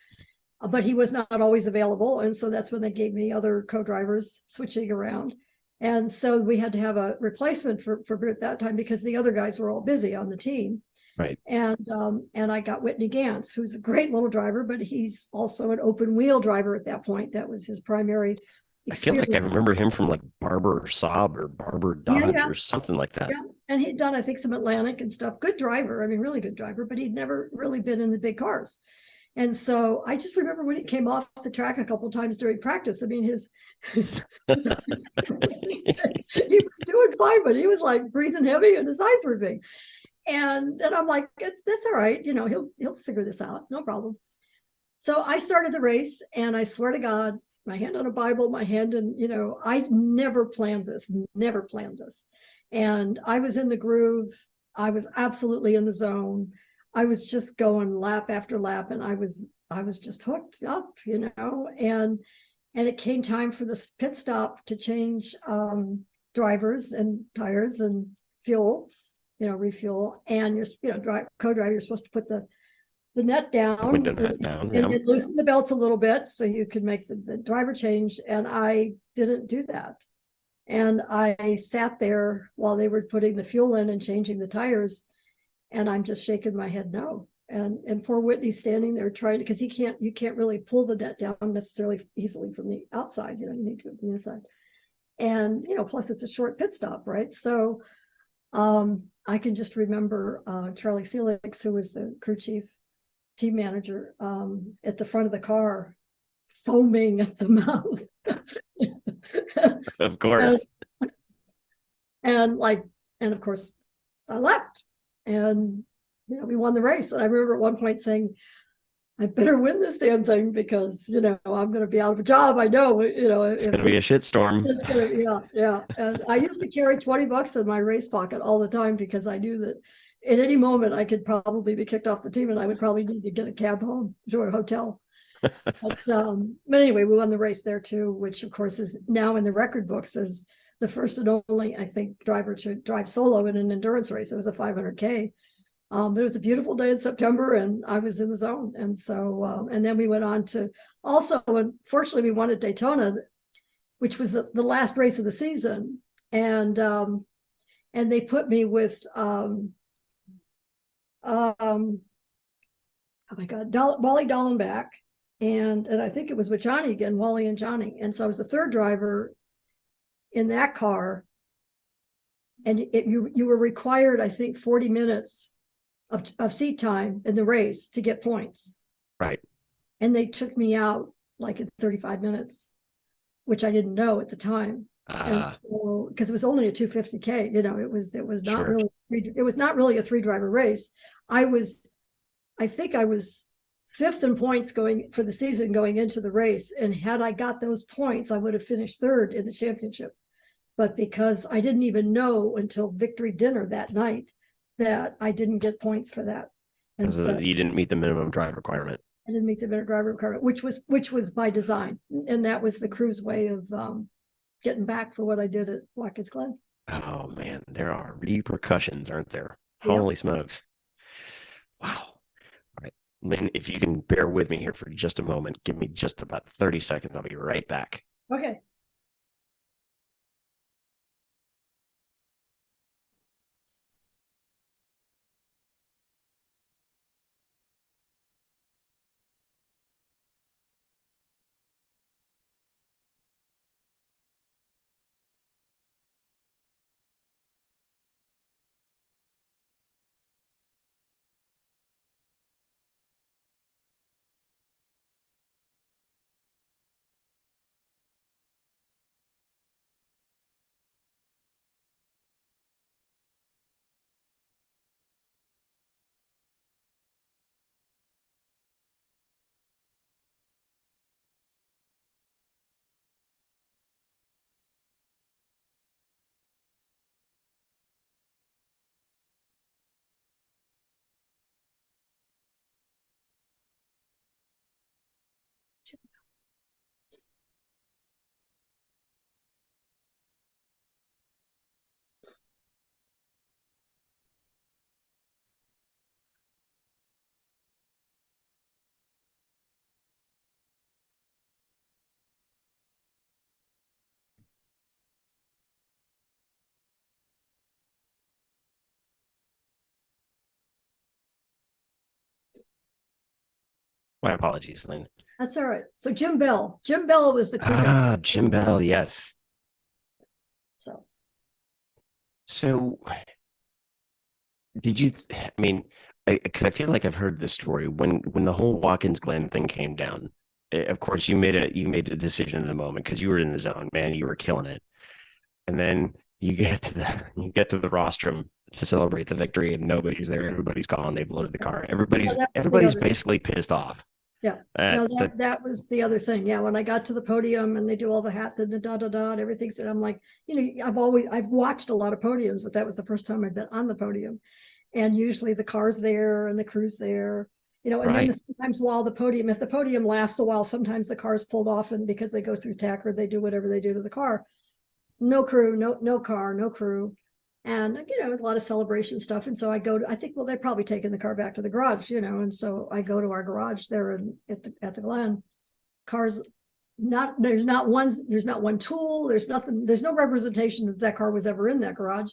but he was not always available. And so that's when they gave me other co-drivers switching around. And so we had to have a replacement for Bruce at that time because the other guys were all busy on the team. Right. And I got Whitney Gantz, who's a great little driver, but he's also an open wheel driver at that point. That was his primary I feel experience. like I remember him from like Barber Saab or Barber Dodge or something like that. Yeah. And he'd done, I think, some Atlantic and stuff. Good driver. I mean, really good driver, but he'd never really been in the big cars. And so I just remember when he came off the track a couple of times during practice. I mean, he was doing fine, but he was like breathing heavy and his eyes were big. And I'm like, that's all right. He'll figure this out. No problem. So I started the race, and I swear to God, my hand on a Bible, my hand in, I never planned this. And I was in the groove. I was absolutely in the zone. I was just going lap after lap, and I was just hooked up, and it came time for the pit stop to change drivers and tires and fuel, refuel. And you're, co-driver, you're supposed to put the net down, Window net down, and yeah. loosen the belts a little bit so you could make the driver change. And I didn't do that. And I sat there while they were putting the fuel in and changing the tires. And I'm just shaking my head no. And poor Whitney's standing there trying to, because you can't really pull the net down necessarily easily from the outside. You need to from the inside. And plus it's a short pit stop, right? So I can just remember Charlie Seelix, who was the crew chief team manager, at the front of the car, foaming at the mouth. Of course. And of course I left, and we won the race. And I remember at one point saying, I better win this damn thing because I'm going to be out of a job. I know, it's going to be a shitstorm. It's gonna, yeah. And I used to carry $20 in my race pocket all the time because I knew that at any moment I could probably be kicked off the team, and I would probably need to get a cab home to a hotel. But anyway, we won the race there too, which of course is now in the record books as the first and only, I think, driver to drive solo in an endurance race. It was a 500K. But it was a beautiful day in September, and I was in the zone. And so, and then we went on to also, unfortunately, we won at Daytona, which was the last race of the season. And they put me with, oh my God, Wally Dallenbach. And I think it was with Johnny again, Wally and Johnny. And so I was the third driver in that car. And you were required, I think, 40 minutes of seat time in the race to get points. Right. And they took me out like in 35 minutes, which I didn't know at the time. And Uh, so, because it was only a 250K, it was not sure. really, it was not really a 3-driver race. I was, I think I was fifth in points going for the season going into the race. And had I got those points, I would have finished third in the championship. But because I didn't even know until victory dinner that night that I didn't get points for that. And Because so you didn't meet the minimum drive requirement. I didn't meet the minute driver requirement, which was by design. And that was the crew's way of getting back for what I did at Watkins Glen. Oh man, there are repercussions, aren't there? Yep. Holy smokes. Wow. All right. Lynn, if you can bear with me here for just a moment, give me just about 30 seconds. I'll be right back. Okay. My apologies, Lynn. That's all right. So Jim Bell. Jim Bell was the crew guy. Ah, Jim Bell, yes. So So, did you? I mean, because I feel like I've heard this story when the whole Watkins Glen thing came down. Of course, you made a decision in the moment because you were in the zone, man. You were killing it, and then you get to the rostrum to celebrate the victory, and nobody's there. Everybody's gone. They've loaded the car. yeah, Everybody's that was the everybody's other. basically pissed off. Yeah. At No, the that was the other thing. Yeah, when I got to the podium and they do all the hat, the da da da, and everything, so I'm like, I've watched a lot of podiums, but that was the first time I've been on the podium. And usually the car's there and the crew's there, and then right, sometimes while if the podium lasts a while, sometimes the car's pulled off and because they go through tack or they do whatever they do to the car. No crew, no car, no crew. And a lot of celebration stuff. And so I think, well, they're probably taking the car back to the garage, and so I go to our garage there at the Glen. Cars there's not one tool, there's nothing, there's no representation that car was ever in that garage.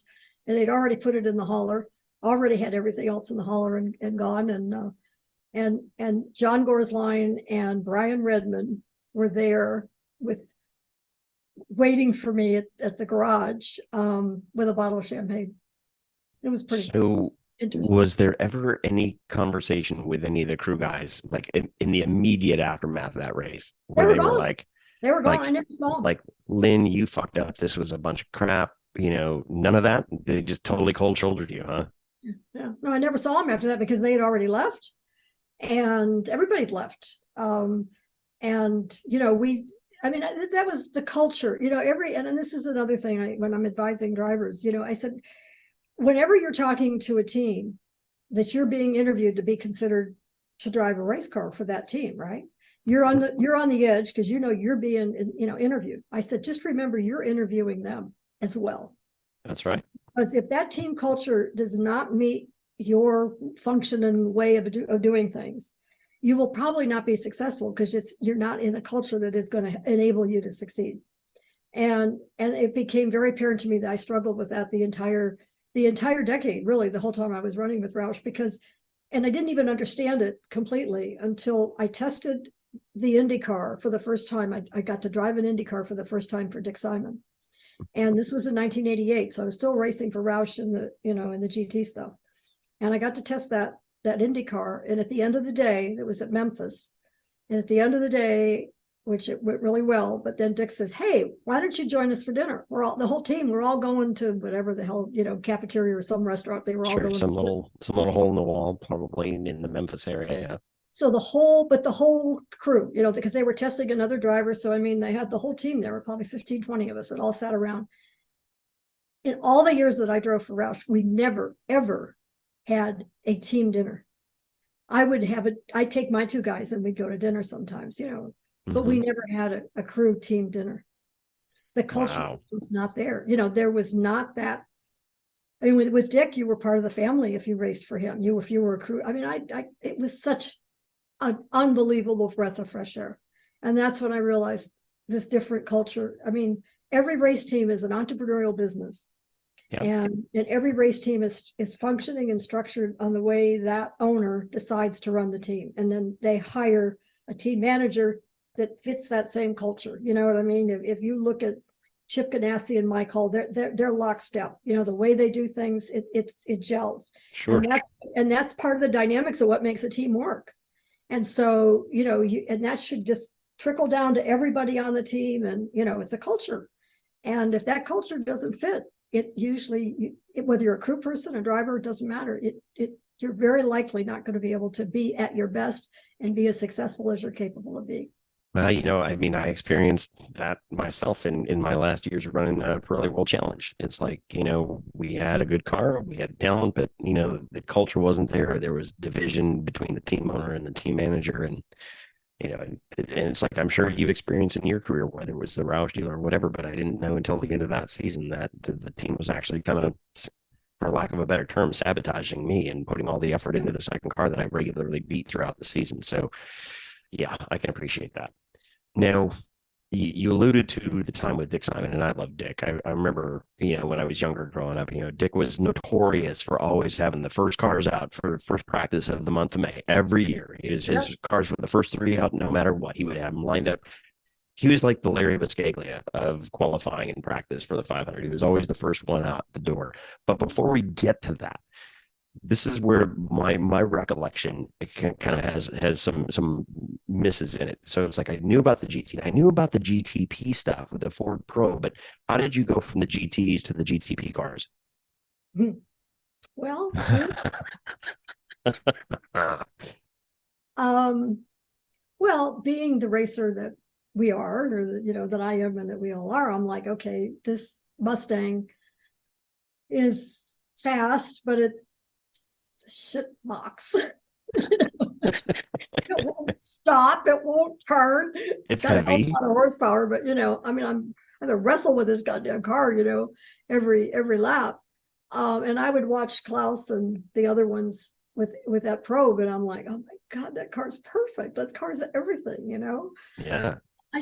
And they'd already put it in the hauler, already had everything else in the hauler and gone. And John Gorsline and Brian Redmond were there with waiting for me at the garage with a bottle of champagne. It was pretty so interesting. was there ever any conversation with any of the crew guys, like in the immediate aftermath of that race, They where were they were gone. They were gone. I like, never saw them. like, Lynn, you fucked up. This was a bunch of crap. None of that. They just totally cold shouldered you, huh? Yeah. No, I never saw them after that because they had already left and everybody'd left. And I mean, that was the culture, and this is another thing when I'm advising drivers, I said, whenever you're talking to a team that you're being interviewed to be considered to drive a race car for that team, right? You're on the edge because you're being interviewed. I said, just remember you're interviewing them as well. That's right. Because if that team culture does not meet your function and way of doing things, you will probably not be successful because you're not in a culture that is going to enable you to succeed. And it became very apparent to me that I struggled with that the entire decade, really, the whole time I was running with Roush, and I didn't even understand it completely until I tested the IndyCar for the first time. I got to drive an IndyCar for the first time for Dick Simon. And this was in 1988. So I was still racing for Roush in the GT stuff. And I got to test that IndyCar. And at the end of the day, it was at Memphis. And at the end of the day, which it went really well. But then Dick says, "Hey, why don't you join us for dinner? The whole team, we're all going to whatever the hell, cafeteria or some restaurant. They were all Sure, going some to." little hole in the wall, probably in the Memphis area. Yeah. So the whole crew, because they were testing another driver. So, I mean, they had the whole team. There were probably 15, 20 of us that all sat around. In all the years that I drove for Roush, we never, ever had a team dinner. I'd take my two guys and we'd go to dinner sometimes, but we never had a crew team dinner. The culture Wow. was not there. There was not that. I mean, with Dick, you were part of the family if you raced for him. If you were a crew. I mean, it was such an unbelievable breath of fresh air. And that's when I realized this different culture. I mean, every race team is an entrepreneurial business. Yeah. And every race team is functioning and structured on the way that owner decides to run the team. And then they hire a team manager that fits that same culture. You know what I mean? If you look at Chip Ganassi and Mike Hull, they're lockstep. The way they do things, it gels. Sure. And that's part of the dynamics of what makes a team work. And so, and that should just trickle down to everybody on the team. And, it's a culture. And if that culture doesn't fit, it usually, whether you're a crew person, a driver, it doesn't matter. You're very likely not going to be able to be at your best and be as successful as you're capable of being. Well, I mean, I experienced that myself in my last years of running a Pirelli World Challenge. It's like, we had a good car, we had talent, but, the culture wasn't there. There was division between the team owner and the team manager. And it's like, I'm sure you've experienced in your career, whether it was the Roush deal or whatever, but I didn't know until the end of that season that the team was actually kind of, for lack of a better term, sabotaging me and putting all the effort into the second car that I regularly beat throughout the season. So yeah, I can appreciate that. Now, you alluded to the time with Dick Simon, and I love Dick. I remember, when I was younger growing up, Dick was notorious for always having the first cars out for the first practice of the month of May every year. His cars were the first three out, no matter what. He would have them lined up. He was like the Larry Biscaglia of qualifying and practice for the 500. He was always the first one out the door. But before we get to that, this is where my recollection kind of has some misses in it. So it's like I knew about the GT, I knew about the GTP stuff with the Ford Pro, but how did you go from the GTs to the GTP cars? Well, being the racer that we are, or that I am and that we all are, I'm like, okay, this Mustang is fast, but it's a shit box. It won't stop, it won't turn. It's got heavy. a lot of horsepower, but I mean, I'm going to wrestle with this goddamn car, every lap. And I would watch Klaus and the other ones with that probe, and I'm like, oh my God, that car's perfect. That car's everything, Yeah. I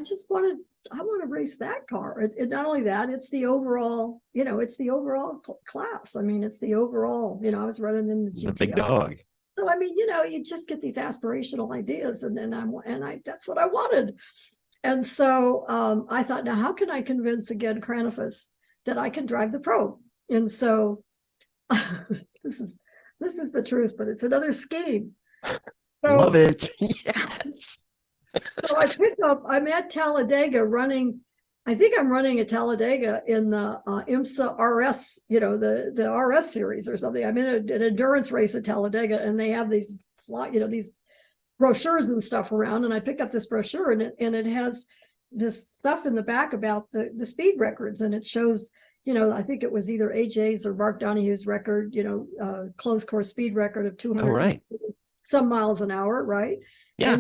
want to race that car. Not only that, it's the overall, it's the overall class. I mean, it's the overall, I was running in the GTI. The big dog. So, I mean, you just get these aspirational ideas, and then that's what I wanted. And so I thought, now how can I convince again Kranifus that I can drive the Probe? And so this is the truth, but it's another scheme. So, love it. Yes. So I'm at Talladega running. I think I'm running at Talladega in the IMSA RS, the RS series or something. I'm in an endurance race at Talladega, and they have these brochures and stuff around. And I pick up this brochure, and it has this stuff in the back about the speed records, and it shows, I think it was either AJ's or Mark Donohue's record, closed course speed record of 200 some miles an hour, right? Yeah.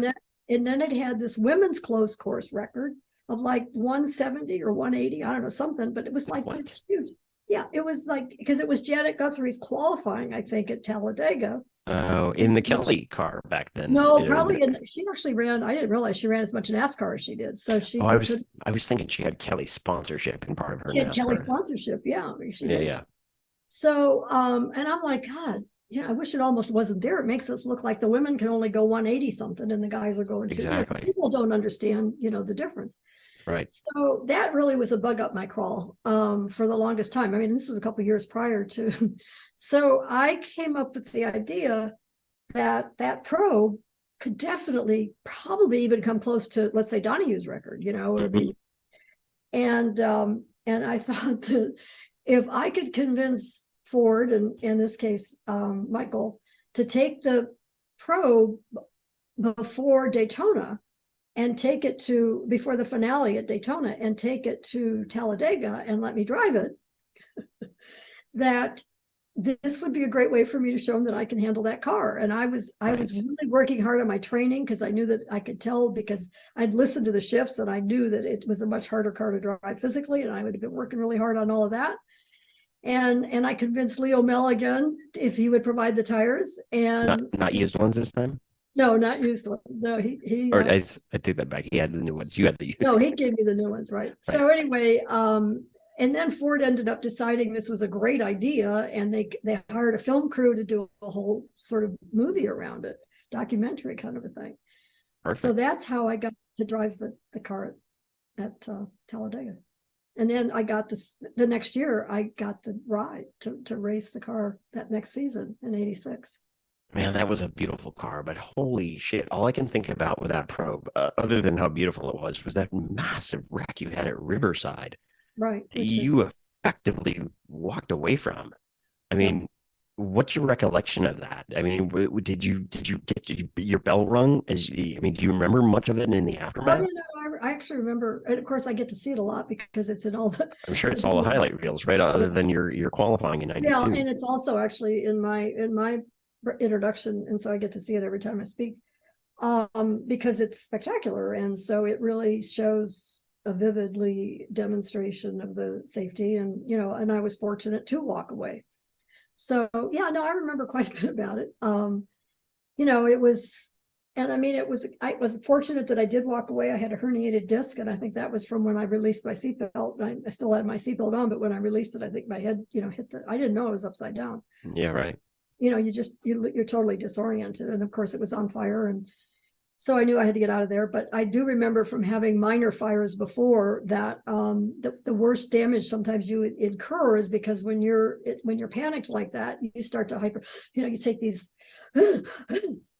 And then it had this women's closed course record of like 170 or 180, I don't know, something, but it was like this huge. Yeah, it was like, because it was Janet Guthrie's qualifying, I think, at Talladega. Oh, in the Kelly car back then. No, probably. She actually ran, I didn't realize she ran as much NASCAR as she did. So she. Oh, I was thinking she had Kelly sponsorship in part of her. She had Kelly sponsorship, yeah. She did. Yeah. So, and I'm like, God, I wish it almost wasn't there. It makes us look like the women can only go 180 something and the guys are going to. Exactly. People don't understand, the difference. Right. So that really was a bug up my crawl for the longest time. I mean, this was a couple of years prior to. So I came up with the idea that Probe could definitely probably even come close to, let's say, Donahue's record, you know, I mean, and I thought that if I could convince Ford, and in this case, Michael, to take the probe before Daytona and take it to before the finale at Daytona and take it to Talladega and let me drive it, that this would be a great way for me to show them that I can handle that car. And I was really working hard on my training because I knew that I could tell, because I'd listened to the shifts and I knew that it was a much harder car to drive physically, and I would have been working really hard on all of that. And I convinced Leo Milligan if he would provide the tires, and not used ones this time. no, not used ones. No, he Or I take that back. He had the new ones. You had the no, he gave me the new ones, right? So anyway, and then Ford ended up deciding this was a great idea, and they hired a film crew to do a whole sort of movie around it, documentary kind of a thing. Perfect. So that's how I got to drive the car at Talladega. And then I got the next year, I got the ride to race the car that next season in '86. Man, that was a beautiful car, but holy shit, all I can think about with that probe, other than how beautiful it was that massive wreck you had at Riverside. Right. You effectively walked away from. I mean, what's your recollection of that? I mean, did you get your bell rung? Do you remember much of it in the aftermath? Oh, I actually remember, and of course I get to see it a lot because it's in all the. I'm sure it's all the highlight reels, right? Other than your qualifying in '92. Yeah, and it's also actually in my introduction, and so I get to see it every time I speak, because it's spectacular, and so it really shows a vividly demonstration of the safety, and and I was fortunate to walk away. So yeah, no, I remember quite a bit about it. It was, and I mean, I was fortunate that I did walk away. I had a herniated disc, and I think that was from when I released my seatbelt. I still had my seatbelt on, but when I released it, I think my head, hit I didn't know I was upside down. Yeah, right. You're totally disoriented. And of course it was on fire. And so I knew I had to get out of there. But I do remember from having minor fires before that the worst damage sometimes you incur is because when you're panicked like that, you start to you take these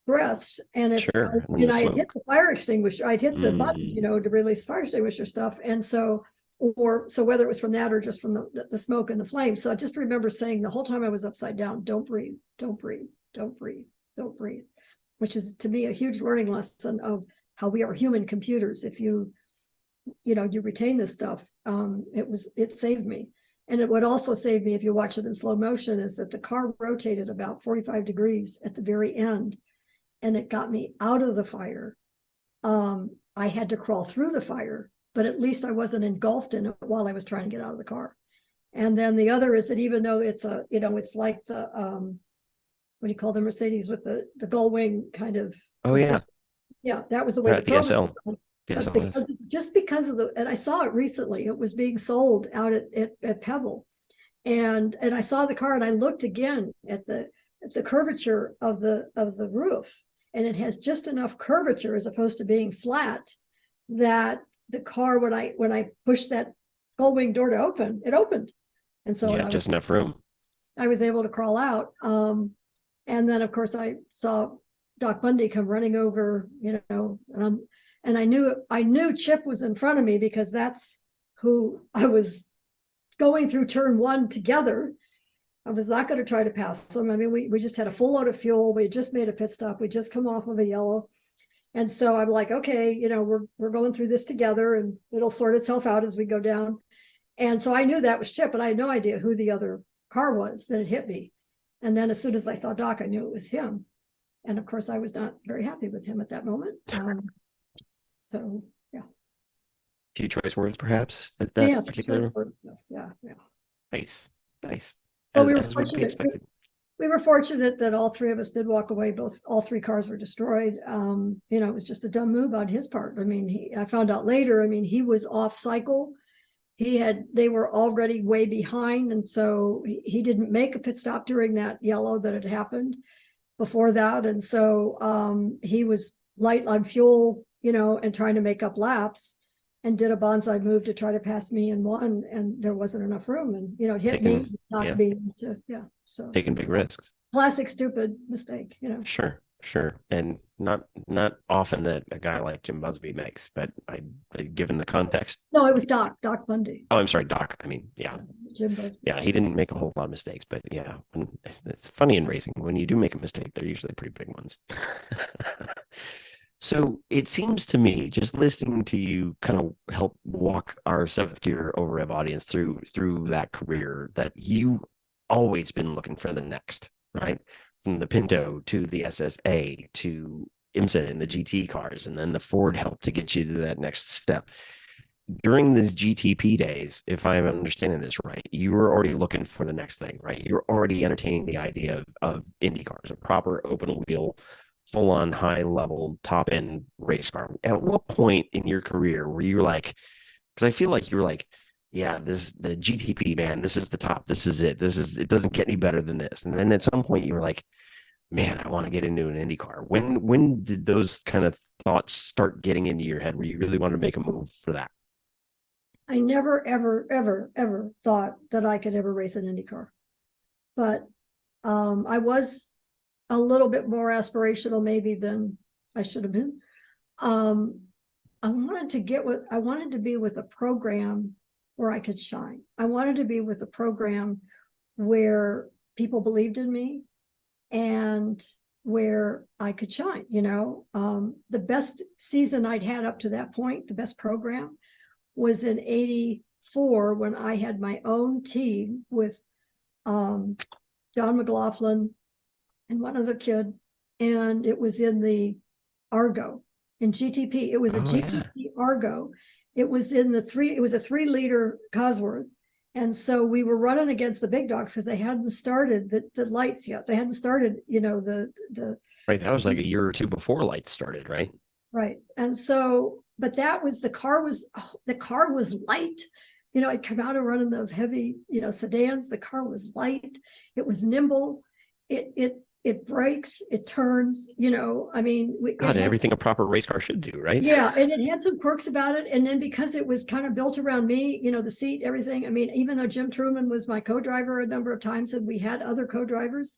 breaths. And if sure. I had hit the fire extinguisher, I'd hit the button, to release fire extinguisher stuff. And so whether it was from that or just from the smoke and the flames. So I just remember saying the whole time I was upside down, don't breathe, don't breathe, don't breathe, don't breathe, which is to me a huge learning lesson of how we are human computers. If you retain this stuff, it saved me. And it would also save me, if you watch it in slow motion, is that the car rotated about 45 degrees at the very end, and it got me out of the fire. I had to crawl through the fire, but at least I wasn't engulfed in it while I was trying to get out of the car. And then the other is that even though it's it's like the, what do you call the Mercedes with the gull wing kind of. Oh yeah. Yeah, that was the way the SL. Because of and I saw it recently, it was being sold out at Pebble. And I saw the car and I looked again at the curvature of the roof, and it has just enough curvature as opposed to being flat that the car, when I pushed that gull wing door to open, it opened. And so just enough room. I was able to crawl out. And then of course I saw Doc Bundy come running over, and I knew Chip was in front of me because that's who I was going through turn one together. I was not going to try to pass him. I mean, we just had a full load of fuel. We had just made a pit stop. We just come off of a yellow. And so I'm like, okay, we're going through this together, and it'll sort itself out as we go down. And so I knew that was Chip, but I had no idea who the other car was that had hit me. And then as soon as I saw Doc, I knew it was him. And of course, I was not very happy with him at that moment. So, yeah. Few choice words, perhaps, at that particular. Choice words, yes, yeah. Nice. Well, we were fortunate that all three of us did walk away. All three cars were destroyed. It was just a dumb move on his part. I mean, I found out later, he was off cycle. They were already way behind. And so he didn't make a pit stop during that yellow that had happened before that. And so he was light on fuel, and trying to make up laps, and did a bonsai move to try to pass me in one, and there wasn't enough room, and it hit me, not being so taking big risks. Classic stupid mistake, Sure. Sure. And not often that a guy like Jim Busby makes, but given the context. No, it was Doc Bundy. Oh, I'm sorry, Doc. I mean, yeah. Jim Busby. Yeah, he didn't make a whole lot of mistakes, but yeah, it's funny in racing. When you do make a mistake, they're usually pretty big ones. So it seems to me, just listening to you kind of help walk our seventh gear over rev audience through that career, that you always been looking for the next, right? From the Pinto to the SSA to IMSA and the GT cars, and then the Ford helped to get you to that next step. During these GTP days, if I'm understanding this right, you were already looking for the next thing, right? You're already entertaining the idea of Indy cars, a proper open wheel, full on high level, top end race car. At what point in your career were you like, because I feel like you were like, yeah, this the GTP, man, this is the top. This is it. It doesn't get any better than this. And then at some point you were like, man, I want to get into an Indy car. When did those kind of thoughts start getting into your head where you really wanted to make a move for that? I never, ever, ever, ever thought that I could ever race an IndyCar. But I was a little bit more aspirational maybe than I should have been. I wanted to be with a program where I could shine. I wanted to be with a program where people believed in me and where I could shine. The best season I'd had up to that point, the best program, was in 84 when I had my own team with John McLaughlin and one other kid, and it was in the Argo in GTP. It was a GTP Argo. It was a 3-liter Cosworth. And so we were running against the big dogs because they hadn't started the lights yet. They hadn't started, the right. That was like a year or two before lights started, right? Right. And so, but the car was light. I'd come out of running those heavy, sedans. The car was light. It was nimble. It brakes, it turns, Everything a proper race car should do, right? Yeah. And it had some quirks about it. And then because it was kind of built around me, the seat, everything. I mean, even though Jim Truman was my co-driver a number of times and we had other co-drivers,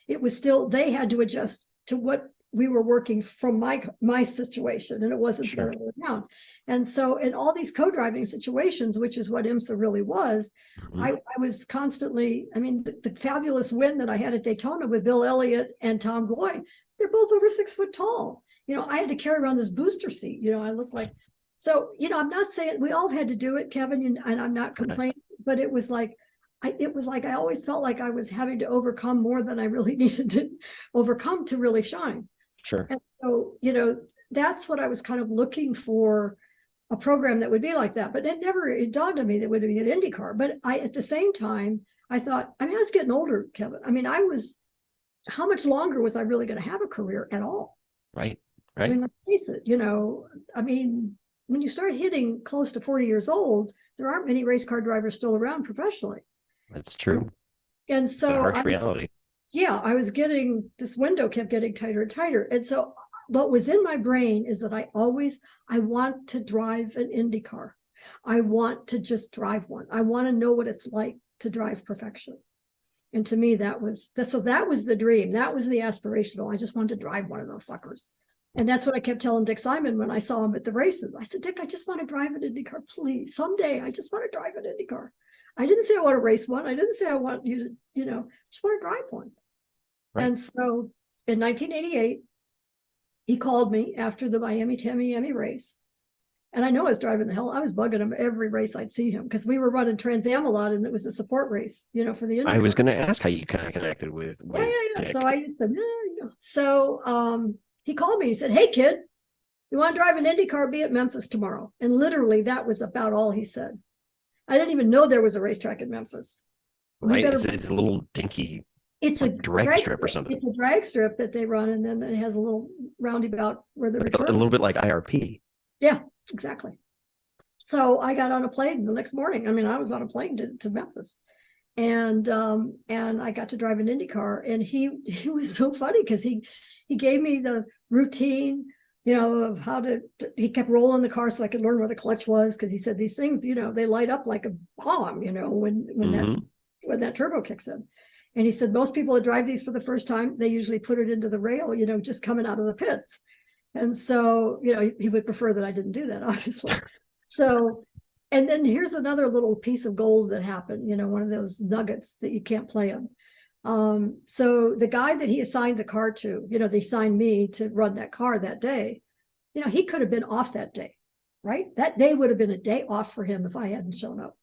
it was still, they had to adjust to what we were working from my situation, and it wasn't the other way around. And so in all these co-driving situations, which is what IMSA really was, I was constantly, the fabulous win that I had at Daytona with Bill Elliott and Tom Gloy, they're both over 6 foot tall. I had to carry around this booster seat. I look like, so, I'm not saying we all had to do it, Kevin, and I'm not complaining, but it was like I always felt like I was having to overcome more than I really needed to overcome to really shine. Sure. And so, that's what I was kind of looking for, a program that would be like that. But it dawned on me that it would be an IndyCar. But at the same time, I thought, I was getting older, Kevin. How much longer was I really going to have a career at all? Right. Let's face it, when you start hitting close to 40 years old, there aren't many race car drivers still around professionally. That's true. And so it's a harsh reality. Yeah, I was this window kept getting tighter and tighter. And so what was in my brain is that I want to drive an Indy car. I want to just drive one. I want to know what it's like to drive perfection. And to me, that was the dream. That was the aspirational. I just wanted to drive one of those suckers. And that's what I kept telling Dick Simon when I saw him at the races. I said, Dick, I just want to drive an Indy car, please. Someday, I just want to drive an Indy car. I didn't say I want to race one. I didn't say I want you to, just want to drive one. Right. And so in 1988, he called me after the Miami race. And I know I was driving the hell. I was bugging him every race I'd see him because we were running Trans Am a lot and it was a support race, for the IndyCar. I was going to ask how you kind of connected with Dick. So I used to, So he called me. He said, hey, kid, you want to drive an IndyCar? Be at Memphis tomorrow. And literally that was about all he said. I didn't even know there was a racetrack in Memphis. Right. It's a little dinky. It's a drag strip or something. It's a drag strip that they run, and then it has a little roundabout where they're a little bit like IRP. Yeah, exactly. So I got on a plane the next morning. I was on a plane to Memphis, and I got to drive an Indy car, and he was so funny because he gave me the routine, of how he kept rolling the car so I could learn where the clutch was, because he said these things, they light up like a bomb, when that turbo kicks in. And he said, most people that drive these for the first time, they usually put it into the rail, just coming out of the pits. And so, he would prefer that I didn't do that, obviously. So, and then here's another little piece of gold that happened, one of those nuggets that you can't play in. So the guy that he assigned the car to, they signed me to run that car that day. He could have been off that day, right? That day would have been a day off for him if I hadn't shown up.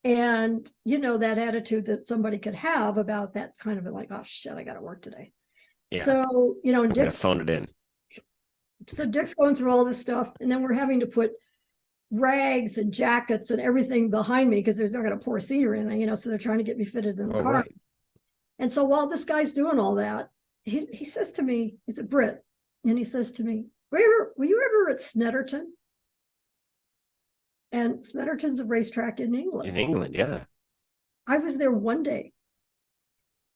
And, that attitude that somebody could have about that kind of like, oh shit, I got to work today. Yeah. So, and Dick's phoned it in. So Dick's going through all this stuff, and then we're having to put rags and jackets and everything behind me because there's not going to pour seat or anything, so they're trying to get me fitted in the car. Right. And so while this guy's doing all that, he says to me, he's a Brit, and he says to me, were you ever at Snetterton? And Snetterton's a racetrack in England. In England, yeah. I was there one day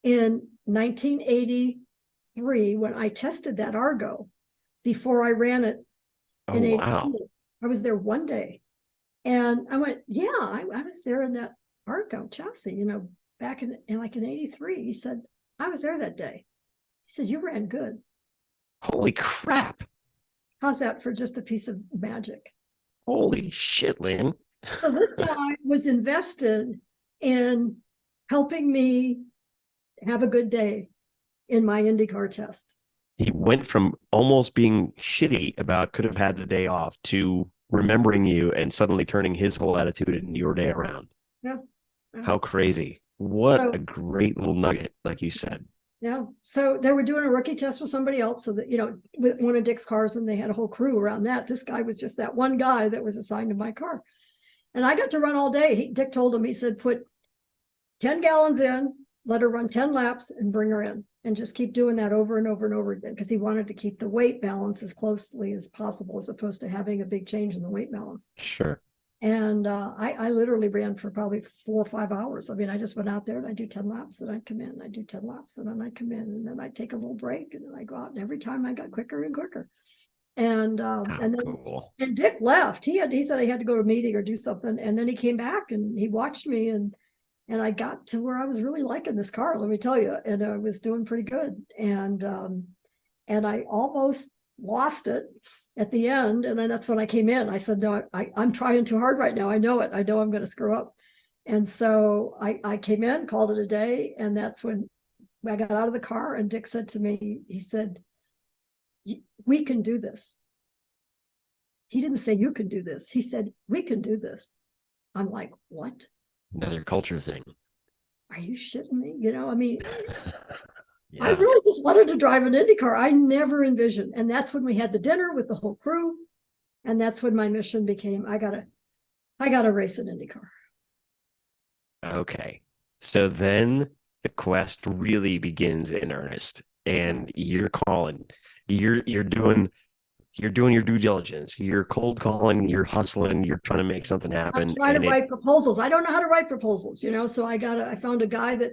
in 1983 when I tested that Argo before I ran it in 82. Wow. I was there one day. And I went, yeah, I was there in that Argo chassis, back in 83. He said, I was there that day. He said, you ran good. Holy crap. How's that for just a piece of magic? Holy shit, Lyn. So this guy was invested in helping me have a good day in my IndyCar test. He went from almost being shitty about could have had the day off to remembering you and suddenly turning his whole attitude and your day around. Yeah. How crazy. What a great little nugget, like you said. Yeah. So they were doing a rookie test with somebody else. So that, with one of Dick's cars, and they had a whole crew around that. This guy was just that one guy that was assigned to my car. And I got to run all day. Dick told him, he said, put 10 gallons in, let her run 10 laps and bring her in. And just keep doing that over and over and over again, because he wanted to keep the weight balance as closely as possible, as opposed to having a big change in the weight balance. Sure. And I literally ran for probably 4 or 5 hours. I mean, I just went out there and I do 10 laps, and I'd come in, I do 10 laps, and then I come in, and then I take a little break, and then I go out, and every time I got quicker and quicker. And and then cool. And Dick left. He said he had to go to a meeting or do something, and then he came back and he watched me, and I got to where I was really liking this car, let me tell you, and I was doing pretty good. And I almost lost it at the end. And then that's when I came in. I said, no, I'm trying too hard right now. I know it. I know I'm going to screw up. And so I came in, called it a day. And that's when I got out of the car, and Dick said to me, he said, we can do this. He didn't say you can do this. He said, we can do this. I'm like, what? Another culture thing. Are you shitting me? I mean, yeah. I really just wanted to drive an IndyCar. I never envisioned. And that's when we had the dinner with the whole crew. And that's when my mission became, I gotta race an IndyCar. Okay. So then the quest really begins in earnest, and you're calling, you're doing your due diligence, you're cold calling, you're hustling, you're trying to make something happen. I'm trying to write proposals. I don't know how to write proposals, so I found a guy that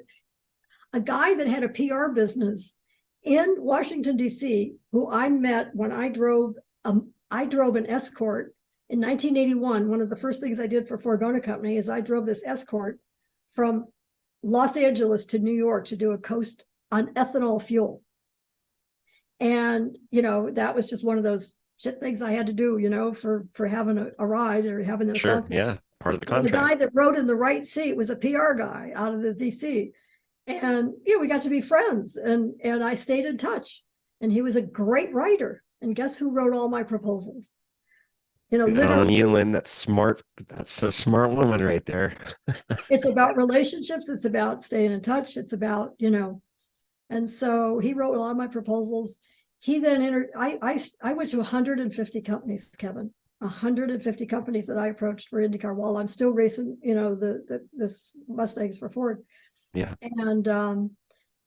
had a PR business in Washington, D.C., who I met when I drove an Escort in 1981. One of the first things I did for Ford Motor Company is I drove this Escort from Los Angeles to New York to do a coast on ethanol fuel. And, that was just one of those shit things I had to do, for having a ride or having the sure, yeah, part of the contract. The guy that rode in the right seat was a PR guy out of the DC. And, we got to be friends, and I stayed in touch. And he was a great writer. And guess who wrote all my proposals? Literally. Lyn, that's smart. That's a smart woman right there. It's about relationships. It's about staying in touch. It's about, and so he wrote a lot of my proposals. He then I went to 150 companies, Kevin, 150 companies that I approached for IndyCar while I'm still racing, this Mustangs for Ford. Yeah. And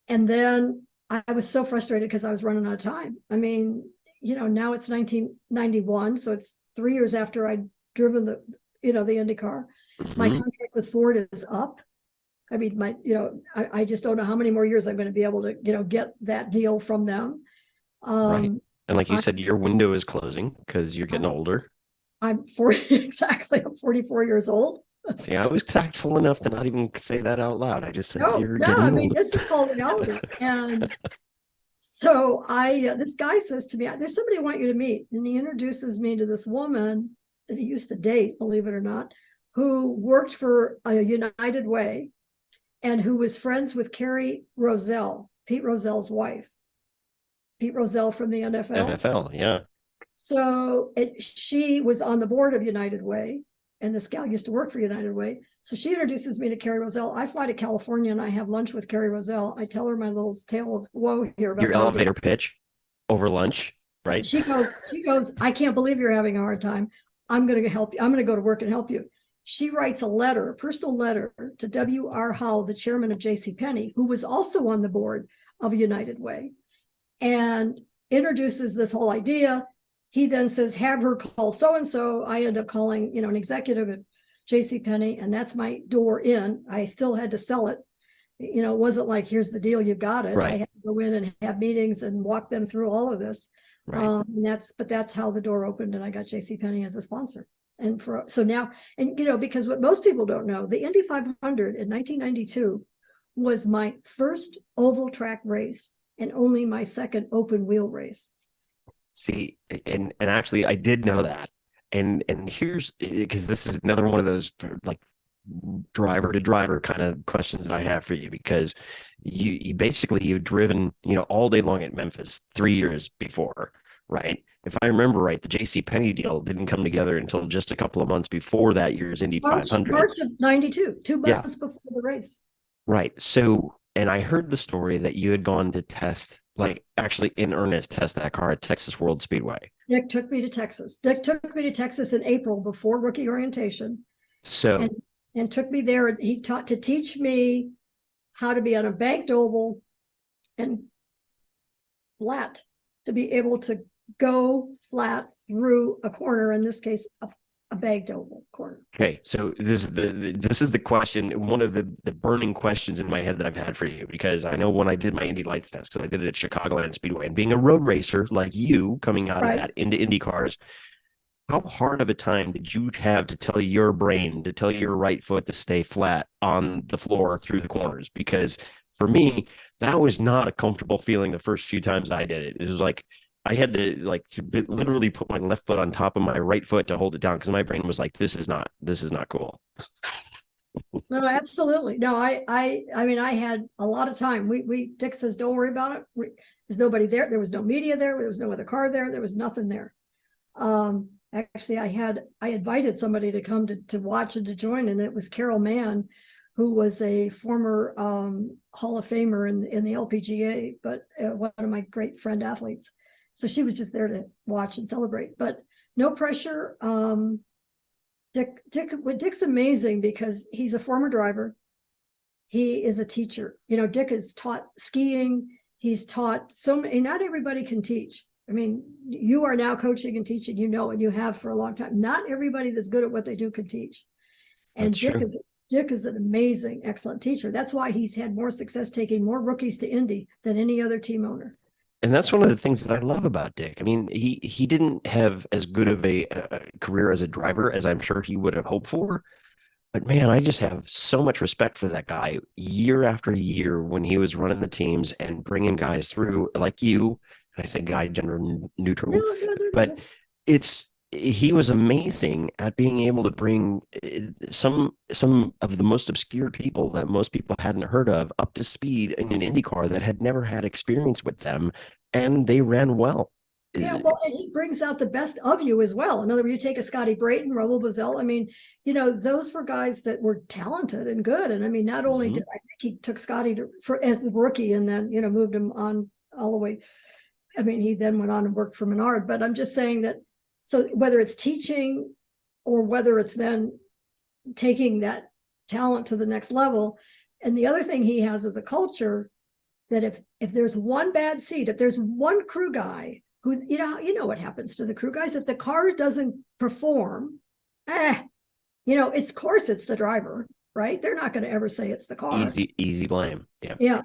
then I was so frustrated because I was running out of time. I mean, now it's 1991, so it's 3 years after I'd driven the IndyCar. Mm-hmm. My contract with Ford is up. I mean, I just don't know how many more years I'm going to be able to, get that deal from them. Right. And like you said, your window is closing because you're getting older. I'm 40, exactly. I'm 44 years old. See, I was tactful enough to not even say that out loud. I just said No, you're no, I getting mean, old. this is called reality. And so this guy says to me, there's somebody I want you to meet. And he introduces me to this woman that he used to date, believe it or not, who worked for a United Way and who was friends with Carrie Roselle, Pete Roselle's wife, Pete Roselle from the NFL. NFL, yeah. So she was on the board of United Way, and this gal used to work for United Way. So she introduces me to Carrie Roselle. I fly to California and I have lunch with Carrie Roselle. I tell her my little tale of woe here about Your elevator pitch over lunch, right? she goes, I can't believe you're having a hard time. I'm going to help you. I'm going to go to work and help you. She writes a letter, a personal letter to W.R. Howell, the chairman of J.C. Penney, who was also on the board of United Way, and introduces this whole idea. He then says, have her call so-and-so. I end up calling, an executive at J.C. Penney, and that's my door in. I still had to sell it. It wasn't like, here's the deal, you got it. Right. I had to go in and have meetings and walk them through all of this. Right. That's how the door opened, and I got J.C. Penney as a sponsor. And so now, because what most people don't know, the Indy 500 in 1992 was my first oval track race and only my second open wheel race. See, and actually I did know that. And here's, because this is another one of those like driver to driver kind of questions that I have for you, because you basically you've driven, all day long at Memphis 3 years before, right? If I remember right, the J.C. Penney deal didn't come together until just a couple of months before that year's Indy 500. March of 92, 2 months before the race. Right. So, and I heard the story that you had gone to test, like actually in earnest, test that car at Texas World Speedway. Dick took me to Texas. Dick took me to Texas in April before rookie orientation. So, and took me there. He taught to teach me how to be on a banked oval and flat, to be able to go flat through a corner, in this case, a banked oval corner. okay, so this is the question, one of the burning questions in my head that I've had for you, because I know when I did my Indy Lights test, because I did it at Chicagoland Speedway, and being a road racer like you, coming out of that into Indy cars, how hard of a time did you have to tell your brain, to tell your right foot to stay flat on the floor through the corners? Because for me, that was not a comfortable feeling the first few times I did it. It was like I had to literally put my left foot on top of my right foot to hold it down, because my brain was like, this is not cool. No, absolutely. No, I mean, I had a lot of time. Dick says, don't worry about it. There's nobody there. There was no media there. There was no other car there. There was nothing there. Actually, I invited somebody to come to watch and to join, and it was Carol Mann, who was a former Hall of Famer in the LPGA, but one of my great friend athletes. So she was just there to watch and celebrate, but no pressure. Dick's amazing because he's a former driver. He is a teacher. Dick has taught skiing. He's taught so many. Not everybody can teach. I mean, you are now coaching and teaching, and you have for a long time. Not everybody that's good at what they do can teach. And Dick is an amazing, excellent teacher. That's why he's had more success taking more rookies to Indy than any other team owner. And that's one of the things that I love about Dick. I mean, he didn't have as good of a career as a driver as I'm sure he would have hoped for. But man, I just have so much respect for that guy year after year when he was running the teams and bringing guys through like you. And I say guy, gender neutral, but he was amazing at being able to bring some of the most obscure people that most people hadn't heard of up to speed in an IndyCar that had never had experience with them, and they ran well. Yeah, well, and he brings out the best of you as well. In other words, you take a Scotty Brayton, Raul Boesel. I mean, those were guys that were talented and good. And I mean, not only did I think he took Scotty as the rookie and then, moved him on all the way. I mean, he then went on and worked for Menard. But I'm just saying that, so whether it's teaching or whether it's then taking that talent to the next level. And the other thing he has is a culture that if there's one bad seat, if there's one crew guy who, what happens to the crew guys, if the car doesn't perform, it's the driver, right? They're not going to ever say it's the car. Easy blame. Yeah.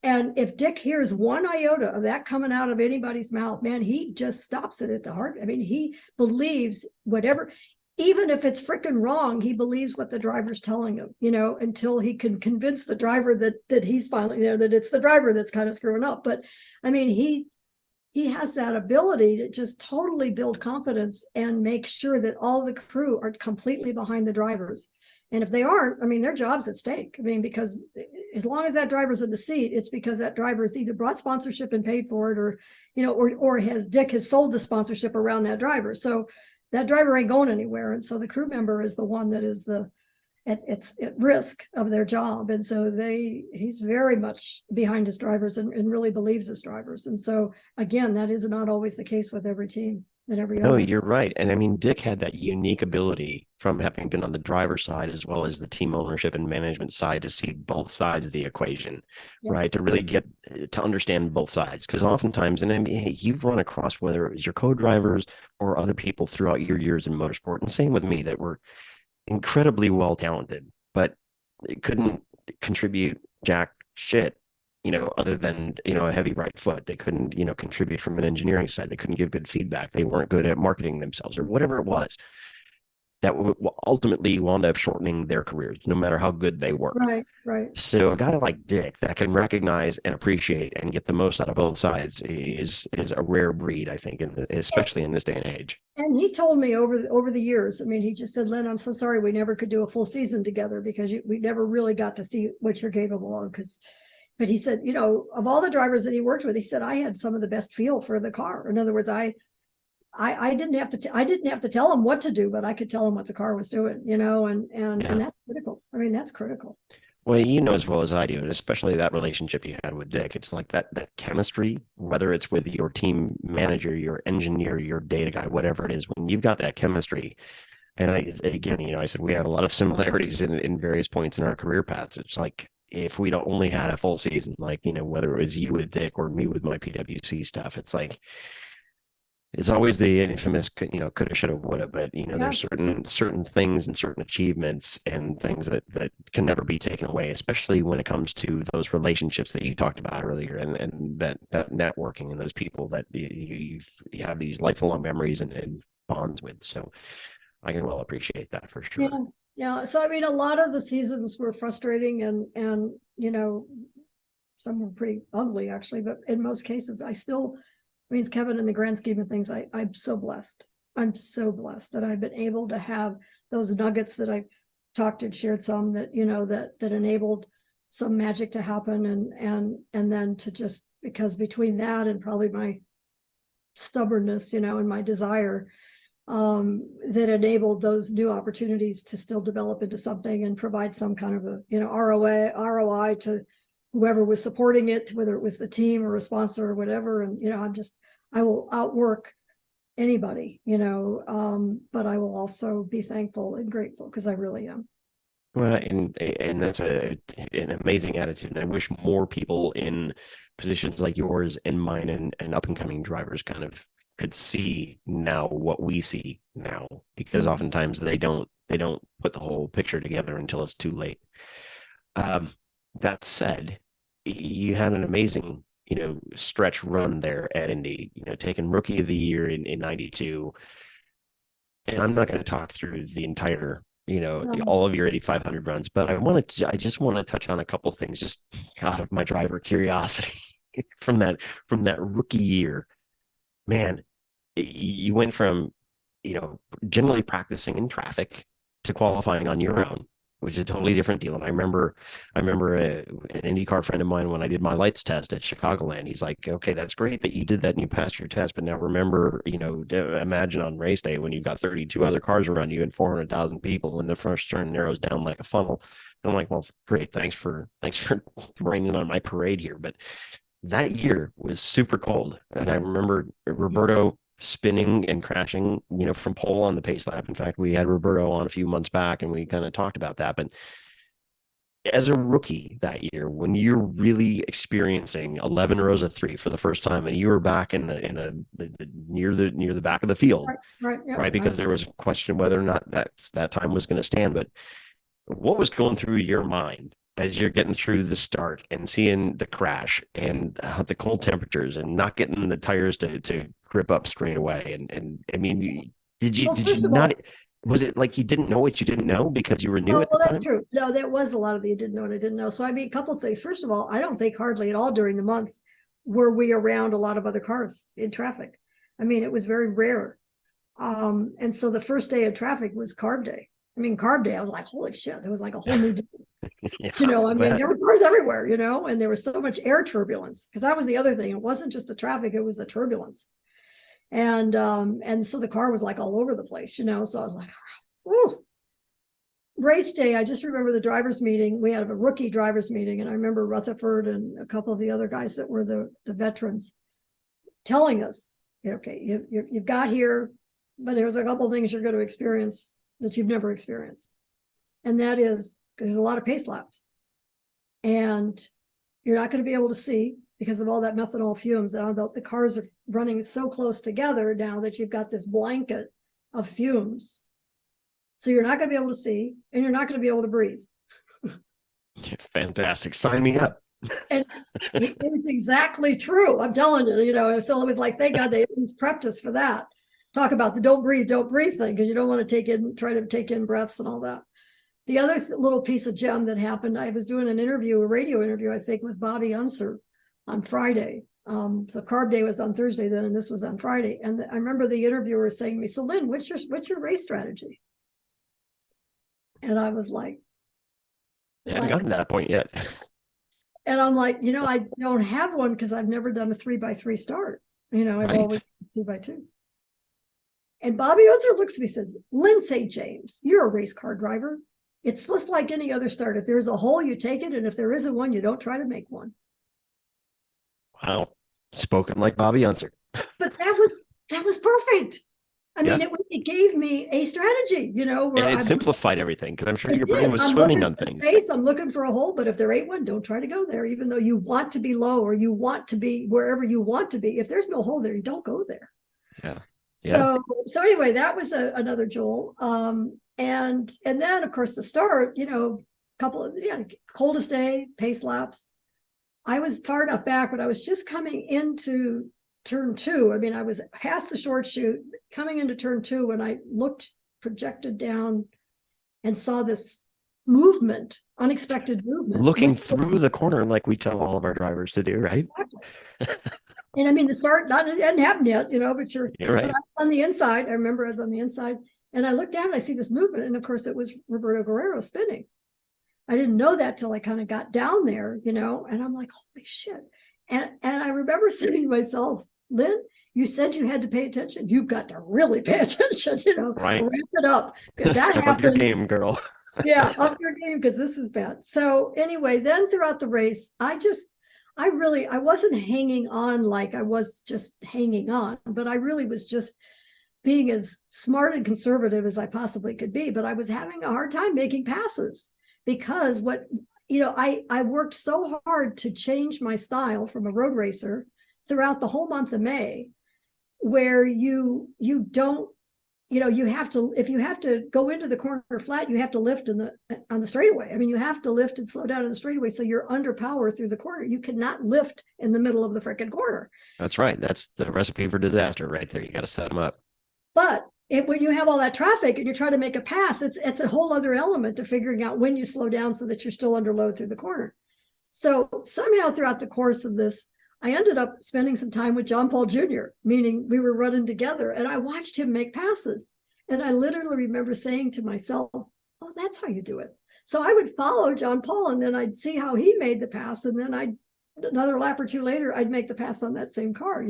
And if Dick hears one iota of that coming out of anybody's mouth, man, he just stops it at the heart. I mean, he believes whatever. even if it's freaking wrong, he believes what the driver's telling him, you know, until he can convince the driver that he's finally, you know, that it's the driver that's kind of screwing up. But I mean, he has that ability to just totally build confidence and make sure that all the crew are completely behind the drivers. And if they aren't, I mean, their job's at stake. I mean, because as long as that driver's in the seat, it's because that driver has either brought sponsorship and paid for it, or, you know, or Dick has sold the sponsorship around that driver. So that driver ain't going anywhere. And so the crew member is the one that is it's at risk of their job. And so he's very much behind his drivers and really believes his drivers. And so again, that is not always the case with every team and every No, owner. you're right. And I mean, Dick had that unique ability from having been on the driver's side as well as the team ownership and management side to see both sides of the equation, Yeah. right? To really get to understand both sides. Because oftentimes, and I mean, hey, you've run across whether it was your co-drivers or other people throughout your years in motorsport, and same with me, that were incredibly well talented, but it couldn't contribute jack shit, other than, a heavy right foot. They couldn't, contribute from an engineering side. They couldn't give good feedback. They weren't good at marketing themselves or whatever it was that ultimately wound up shortening their careers, no matter how good they were. Right, right. So a guy like Dick that can recognize and appreciate and get the most out of both sides is a rare breed, I think, especially in this day and age. And he told me over the years, I mean, he just said, Lyn, I'm so sorry we never could do a full season together because we never really got to see what you're capable of. But he said, of all the drivers that he worked with, he said, I had some of the best feel for the car. In other words, I didn't have to I didn't have to tell him what to do, but I could tell him what the car was doing, and that's critical. I mean, that's critical. Well, you know as well as I do, and especially that relationship you had with Dick. It's like that chemistry, whether it's with your team manager, your engineer, your data guy, whatever it is, when you've got that chemistry. And I said we had a lot of similarities in various points in our career paths. It's like if we'd only had a full season, like, whether it was you with Dick or me with my PWC stuff, it's like it's always the infamous, coulda, shoulda, woulda. But there's certain things and certain achievements and things that can never be taken away, especially when it comes to those relationships that you talked about earlier, and that networking and those people that you have these lifelong memories and bonds with. So I can well appreciate that for sure. Yeah, yeah. So I mean, a lot of the seasons were frustrating, and some were pretty ugly actually. But in most cases, means Kevin, in the grand scheme of things, I'm so blessed. I'm so blessed that I've been able to have those nuggets that I've talked and shared some that, that enabled some magic to happen. And then to just, because between that and probably my stubbornness, and my desire, that enabled those new opportunities to still develop into something and provide some kind of a, ROI to whoever was supporting it, whether it was the team or a sponsor or whatever. And, I will outwork anybody, but I will also be thankful and grateful because I really am. Well, and that's an amazing attitude. And I wish more people in positions like yours and mine and up and coming drivers kind of could see now what we see now, because oftentimes they don't put the whole picture together until it's too late. That said, you had an amazing, stretch run there at Indy, taking rookie of the year in 92. And I'm not going to talk through the entire, all of your 8,500 runs, but I just want to touch on a couple things just out of my driver curiosity from that rookie year. Man, you went from, generally practicing in traffic to qualifying on your own, which is a totally different deal. And I remember an IndyCar friend of mine, when I did my lights test at Chicagoland, he's like, okay, that's great that you did that and you passed your test. But now remember, imagine on race day when you've got 32 other cars around you and 400,000 people and the first turn narrows down like a funnel. And I'm like, well, great. Thanks for raining on my parade here. But that year was super cold. And I remember Roberto spinning and crashing, from pole on the pace lap. In fact, we had Roberto on a few months back and we kind of talked about that. But as a rookie that year, when you're really experiencing 11 rows of three for the first time, and you were back in the near the back of the field, right? Because there was a question whether or not that time was going to stand. But what was going through your mind as you're getting through the start and seeing the crash and the cold temperatures and not getting the tires to grip up straight away? And I mean, did you not? Was it like you didn't know what you didn't know because you were new Oh, at the well, that's time? true. No, that was a lot of the you didn't know what I didn't know. So I mean, a couple of things. First of all, I don't think hardly at all during the months were we around a lot of other cars in traffic. I mean, it was very rare. And so the first day of traffic was carb day. I mean, carb day, I was like, holy shit, there was like a whole new, Yeah, I mean, but there were cars everywhere, and there was so much air turbulence because that was the other thing. It wasn't just the traffic, it was the turbulence. And so the car was like all over the place, so I was like, whew. Race day, I just remember the drivers meeting. We had a rookie drivers meeting, and I remember Rutherford and a couple of the other guys that were the veterans telling us, okay, you've got here, but there's a couple of things you're going to experience that you've never experienced. And that is, there's a lot of pace laps. And you're not going to be able to see because of all that methanol fumes. And the cars are running so close together now that you've got this blanket of fumes. So you're not going to be able to see, and you're not going to be able to breathe. fantastic. Sign me up. And it's exactly true. I'm telling you, so it was like, thank God they prepped us for that. Talk about the don't breathe thing, because you don't want to try to take in breaths and all that. The other little piece of gem that happened, I was doing a radio interview, I think, with Bobby Unser on Friday. So carb day was on Thursday then, and this was on Friday. And I remember the interviewer saying to me, so Lyn, what's your race strategy? And I was like, I haven't gotten to that point yet. and I'm like, I don't have one because I've never done a 3x3 start. I've Right. always 2x2. And Bobby Unser looks at me and says, Lyn St James, you're a race car driver. It's just like any other start. If there's a hole, you take it. And if there isn't one, you don't try to make one. Wow. Spoken like Bobby Unser. But that was perfect. I mean, Yeah. it gave me a strategy, where And it simplified everything because I'm sure your brain was I'm swimming looking on for things. space. I'm looking for a hole, but if there ain't one, don't try to go there, even though you want to be low or you want to be wherever you want to be. If there's no hole there, you don't go there. Yeah. Yeah. So anyway, that was another jewel. And then of course the start, couple of coldest day, pace laps. I was far enough back, but I was just coming into turn two. I mean, I was past the short chute, coming into turn two when I projected down and saw this movement, unexpected movement. Looking through the corner like we tell all of our drivers to do, right? And I mean, the start it hadn't happened yet, but You're right. but I was on the inside. I remember I was on the inside, and I looked down and I see this movement, and of course it was Roberto Guerrero spinning. I didn't know that till I kind of got down there, and I'm like, holy shit. And I remember saying to myself, Lyn, you said you had to pay attention. You've got to really pay attention, Right. Ramp it up. If that Step happened, up your game, girl. yeah, up your game, because this is bad. So anyway, then throughout the race, I wasn't hanging on like I was just hanging on, but I really was just being as smart and conservative as I possibly could be. But I was having a hard time making passes because I worked so hard to change my style from a road racer throughout the whole month of May, where you don't, you have to, if you have to go into the corner flat, you have to lift on the straightaway. I mean, you have to lift and slow down in the straightaway, so you're under power through the corner. You cannot lift in the middle of the freaking corner. That's right. That's the recipe for disaster right there. You got to set them up. But when you have all that traffic and you're trying to make a pass, it's a whole other element to figuring out when you slow down so that you're still under load through the corner. So somehow throughout the course of this, I ended up spending some time with John Paul Jr., meaning we were running together, and I watched him make passes. And I literally remember saying to myself, oh, that's how you do it. So I would follow John Paul, and then I'd see how he made the pass. And then another lap or two later, I'd make the pass on that same car,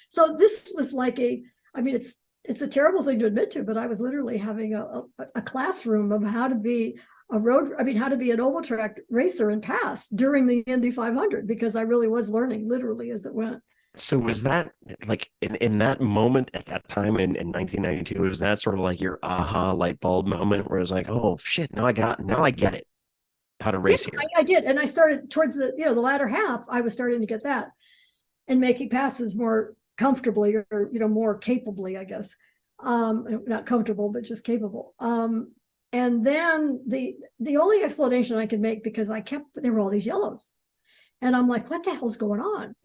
So this was like it's a terrible thing to admit to, but I was literally having a classroom of how to be how to be an oval track racer and pass during the Indy 500, because I really was learning literally as it went. So was that like in that moment at that time in 1992, was that sort of like your aha light bulb moment where it was like, oh shit, now I get it, how to race here. I did. And I started towards the latter half, I was starting to get that and making passes more comfortably or, more capably, I guess. Not comfortable, but just capable. And then the only explanation I could make, because there were all these yellows, and I'm like, what the hell's going on?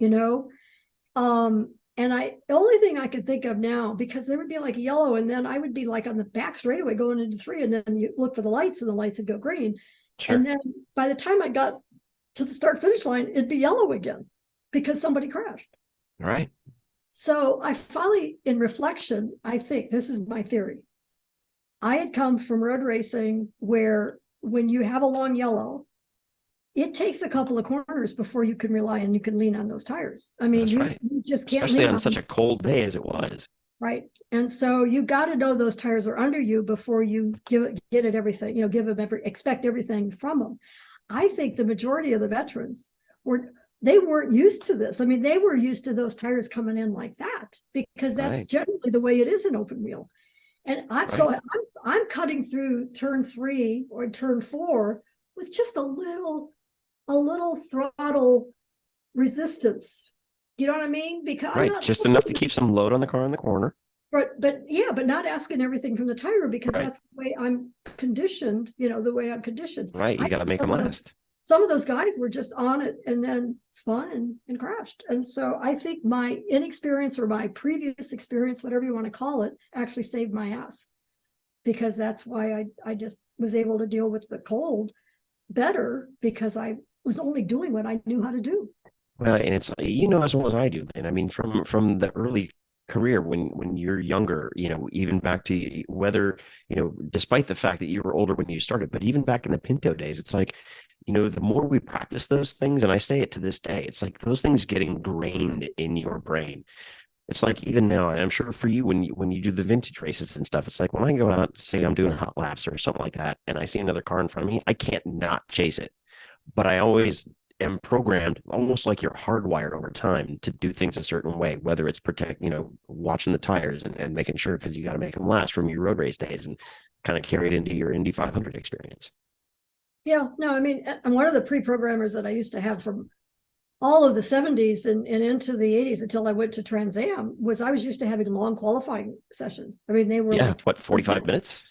And the only thing I could think of now, because there would be like yellow, and then I would be like on the back straightaway going into 3, and then you look for the lights, and the lights would go green. Sure. And then by the time I got to the start finish line, it'd be yellow again because somebody crashed. All right. So I finally, in reflection, I think this is my theory. I had come from road racing where when you have a long yellow, it takes a couple of corners before you can rely and you can lean on those tires. I mean, you just can't Especially lean on on such a cold day as it was. right. And so you got to know those tires are under you before you get it everything, give them expect everything from them. I think the majority of the veterans they weren't used to this. I mean, they were used to those tires coming in like that because that's Right. generally the way it is in open wheel. And I'm cutting through turn 3 or turn 4 with just a little throttle resistance. Do you know what I mean? Because I'm Right. not Just enough to keep some load on the car in the corner. but not asking everything from the tire because Right. that's the way I'm conditioned, the way I'm conditioned. Right. You got to make them last. Some of those guys were just on it and then spun and crashed. And so I think my inexperience or my previous experience, whatever you want to call it, actually saved my ass. Because that's why I just was able to deal with the cold better because I was only doing what I knew how to do. Well, and it's as well as I do. And I mean, from the early career when you're younger, even back to whether, despite the fact that you were older when you started, but even back in the Pinto days, it's like, the more we practice those things, and I say it to this day, it's like those things get ingrained in your brain. It's like even now, and I'm sure for you when you do the vintage races and stuff, it's like when I go out, say I'm doing hot laps or something like that, and I see another car in front of me, I can't not chase it. But I always am programmed almost like you're hardwired over time to do things a certain way, whether it's watching the tires and making sure because you got to make them last from your road race days and kind of carry it into your Indy 500 experience. Yeah, no, I mean, and one of the pre-programmers that I used to have from all of the 70s and into the 80s until I went to Trans Am was I was used to having long qualifying sessions. I mean, they were Yeah, like what, 45 minutes?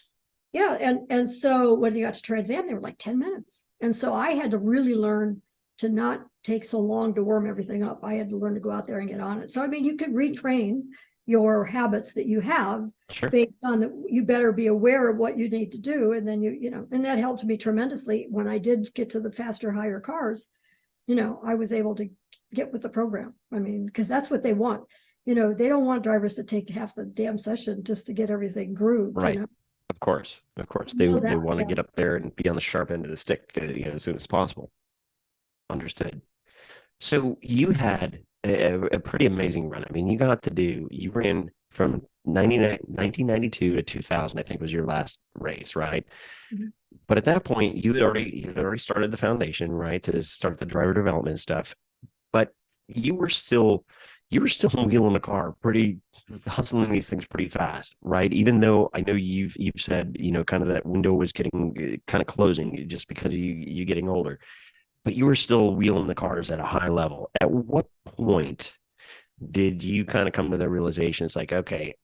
Yeah, and so when you got to Trans Am, they were like 10 minutes. And so I had to really learn to not take so long to warm everything up. I had to learn to go out there and get on it. So I mean, you could retrain your habits that you have Sure. based on that. You better be aware of what you need to do. And then and that helped me tremendously when I did get to the faster, higher cars. I was able to get with the program. I mean, because that's what they want. They don't want drivers to take half the damn session just to get everything grooved. Right. Of course. They want to get up there and be on the sharp end of the stick, as soon as possible. Understood. So you had a pretty amazing run. I mean, you ran from 1992 to 2000, I think was your last race, right? Mhm. But at that point, you had already started the foundation, right, to start the driver development stuff. But you were still you were still wheeling the car pretty, hustling these things pretty fast, right? Even though I know you've said, kind of that window was getting kind of closing just because of you getting older, but you were still wheeling the cars at a high level. At what point did you kind of come to the realization it's like, okay,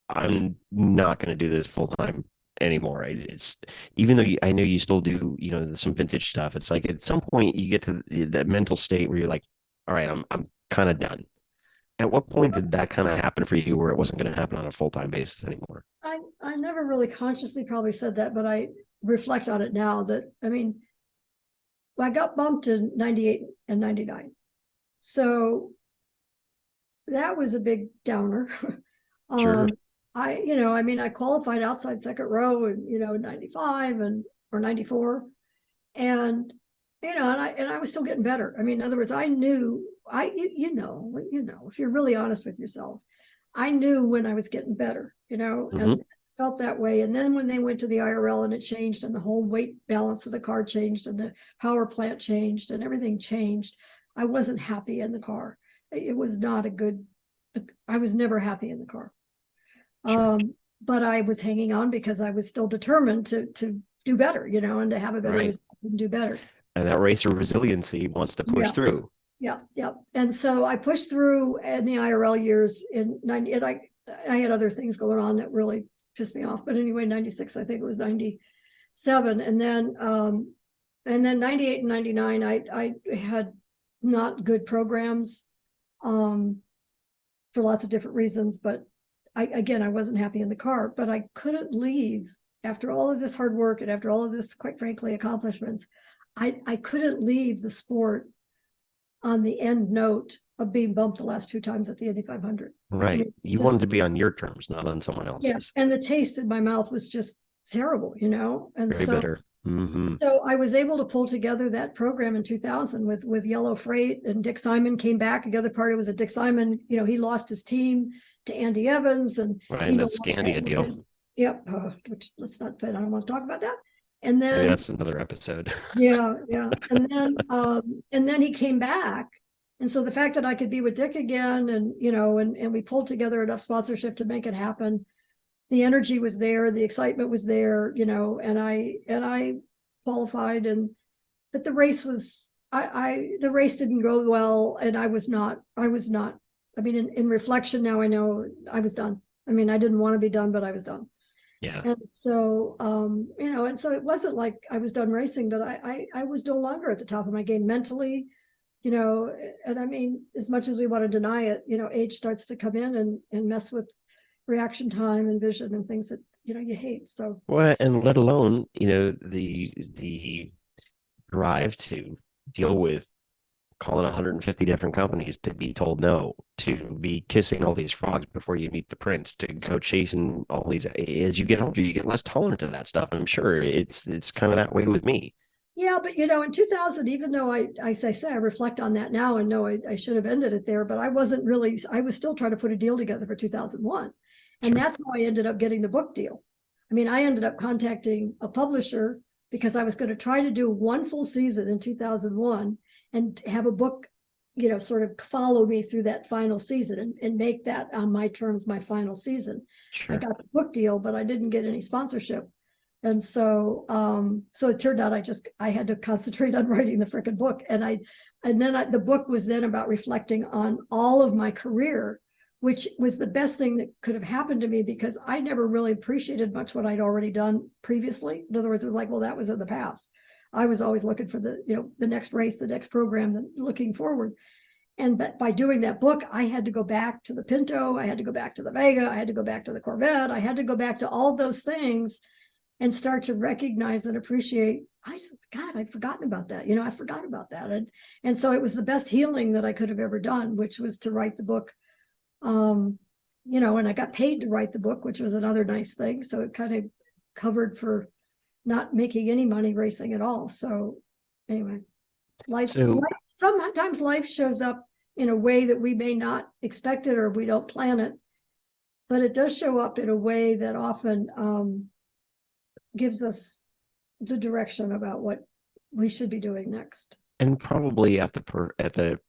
I'm not going to do this full time anymore? It's even though I know you still do, some vintage stuff. It's like at some point you get to that mental state where you're like, all right, I'm kind of done. At what point did that kind of happen for you where it wasn't going to happen on a full time basis anymore? I never really consciously probably said that, but I reflect on it now that, I mean, I got bumped in 98 and 99. So that was a big downer. Sure. I qualified outside second row and, 95 or 94. And, and I was still getting better. I mean, in other words, I knew if you're really honest with yourself, I knew when I was getting better, and felt that way. And then when they went to the IRL and it changed and the whole weight balance of the car changed and the power plant changed and everything changed, I wasn't happy in the car. It was not I was never happy in the car. Sure. But I was hanging on because I was still determined to do better, and to have a better result and do better. And that racer resiliency wants to push through. Yeah. And so I pushed through in the IRL years in 90, and I had other things going on that really pissed me off. But anyway, 96, I think it was 97. And then 98 and 99, I had not good programs. for lots of different reasons. But I wasn't happy in the car, but I couldn't leave after all of this hard work and after all of this, quite frankly, accomplishments. I couldn't leave the sport on the end note of being bumped the last 2 times at the Indy 500. Right. I mean, You wanted to be on your terms, not on someone yeah, else's. and the taste in my mouth was just terrible, and Very bitter. Mm-hmm. so I was able to pull together that program in 2000 with Yellow Freight, and Dick Simon came back. The other part was that Dick Simon, he lost his team to Andy Evans, and Right, he and no that Scandia longer. deal. Yep, which let's not. I don't want to talk about that. And Maybe then that's another episode. yeah, and then he came back, and so the fact that I could be with Dick again, and we pulled together enough sponsorship to make it happen. The energy was there, the excitement was there, and I qualified, but the race was the race didn't go well, and I was not. I mean, in reflection now, I know I was done. I mean, I didn't want to be done, but I was done. Yeah. And so, and so it wasn't like I was done racing, but I was no longer at the top of my game mentally, and I mean, as much as we want to deny it, age starts to come in and mess with reaction time and vision and things that, you hate. So, Well, and let alone, the drive to deal with calling 150 different companies to be told no, to be kissing all these frogs before you meet the prince, to go chasing all these. As you get older, you get less tolerant to that stuff. I'm sure it's kind of that way with me. yeah, but in 2000, even though I say I reflect on that now and know I should have ended it there, but I was still trying to put a deal together for 2001. And Sure. that's how I ended up getting the book deal. I mean, I ended up contacting a publisher because I was going to try to do one full season in 2001 and have a book, sort of follow me through that final season and make that on my terms, my final season. Sure. I got the book deal, but I didn't get any sponsorship. And so, so it turned out I had to concentrate on writing the freaking book. And then the book was then about reflecting on all of my career, which was the best thing that could have happened to me because I never really appreciated much what I'd already done previously. In other words, it was like, well, that was in the past. I was always looking for the next race, the next program, looking forward. And by doing that book, I had to go back to the Pinto, I had to go back to the Vega, I had to go back to the Corvette, I had to go back to all those things and start to recognize and appreciate, I'd forgotten about that. I forgot about that. And so it was the best healing that I could have ever done, which was to write the book. And I got paid to write the book, which was another nice thing. So it kind of covered for not making any money racing at all. So anyway, sometimes life shows up in a way that we may not expect it or we don't plan it, but it does show up in a way that often gives us the direction about what we should be doing next. And probably at the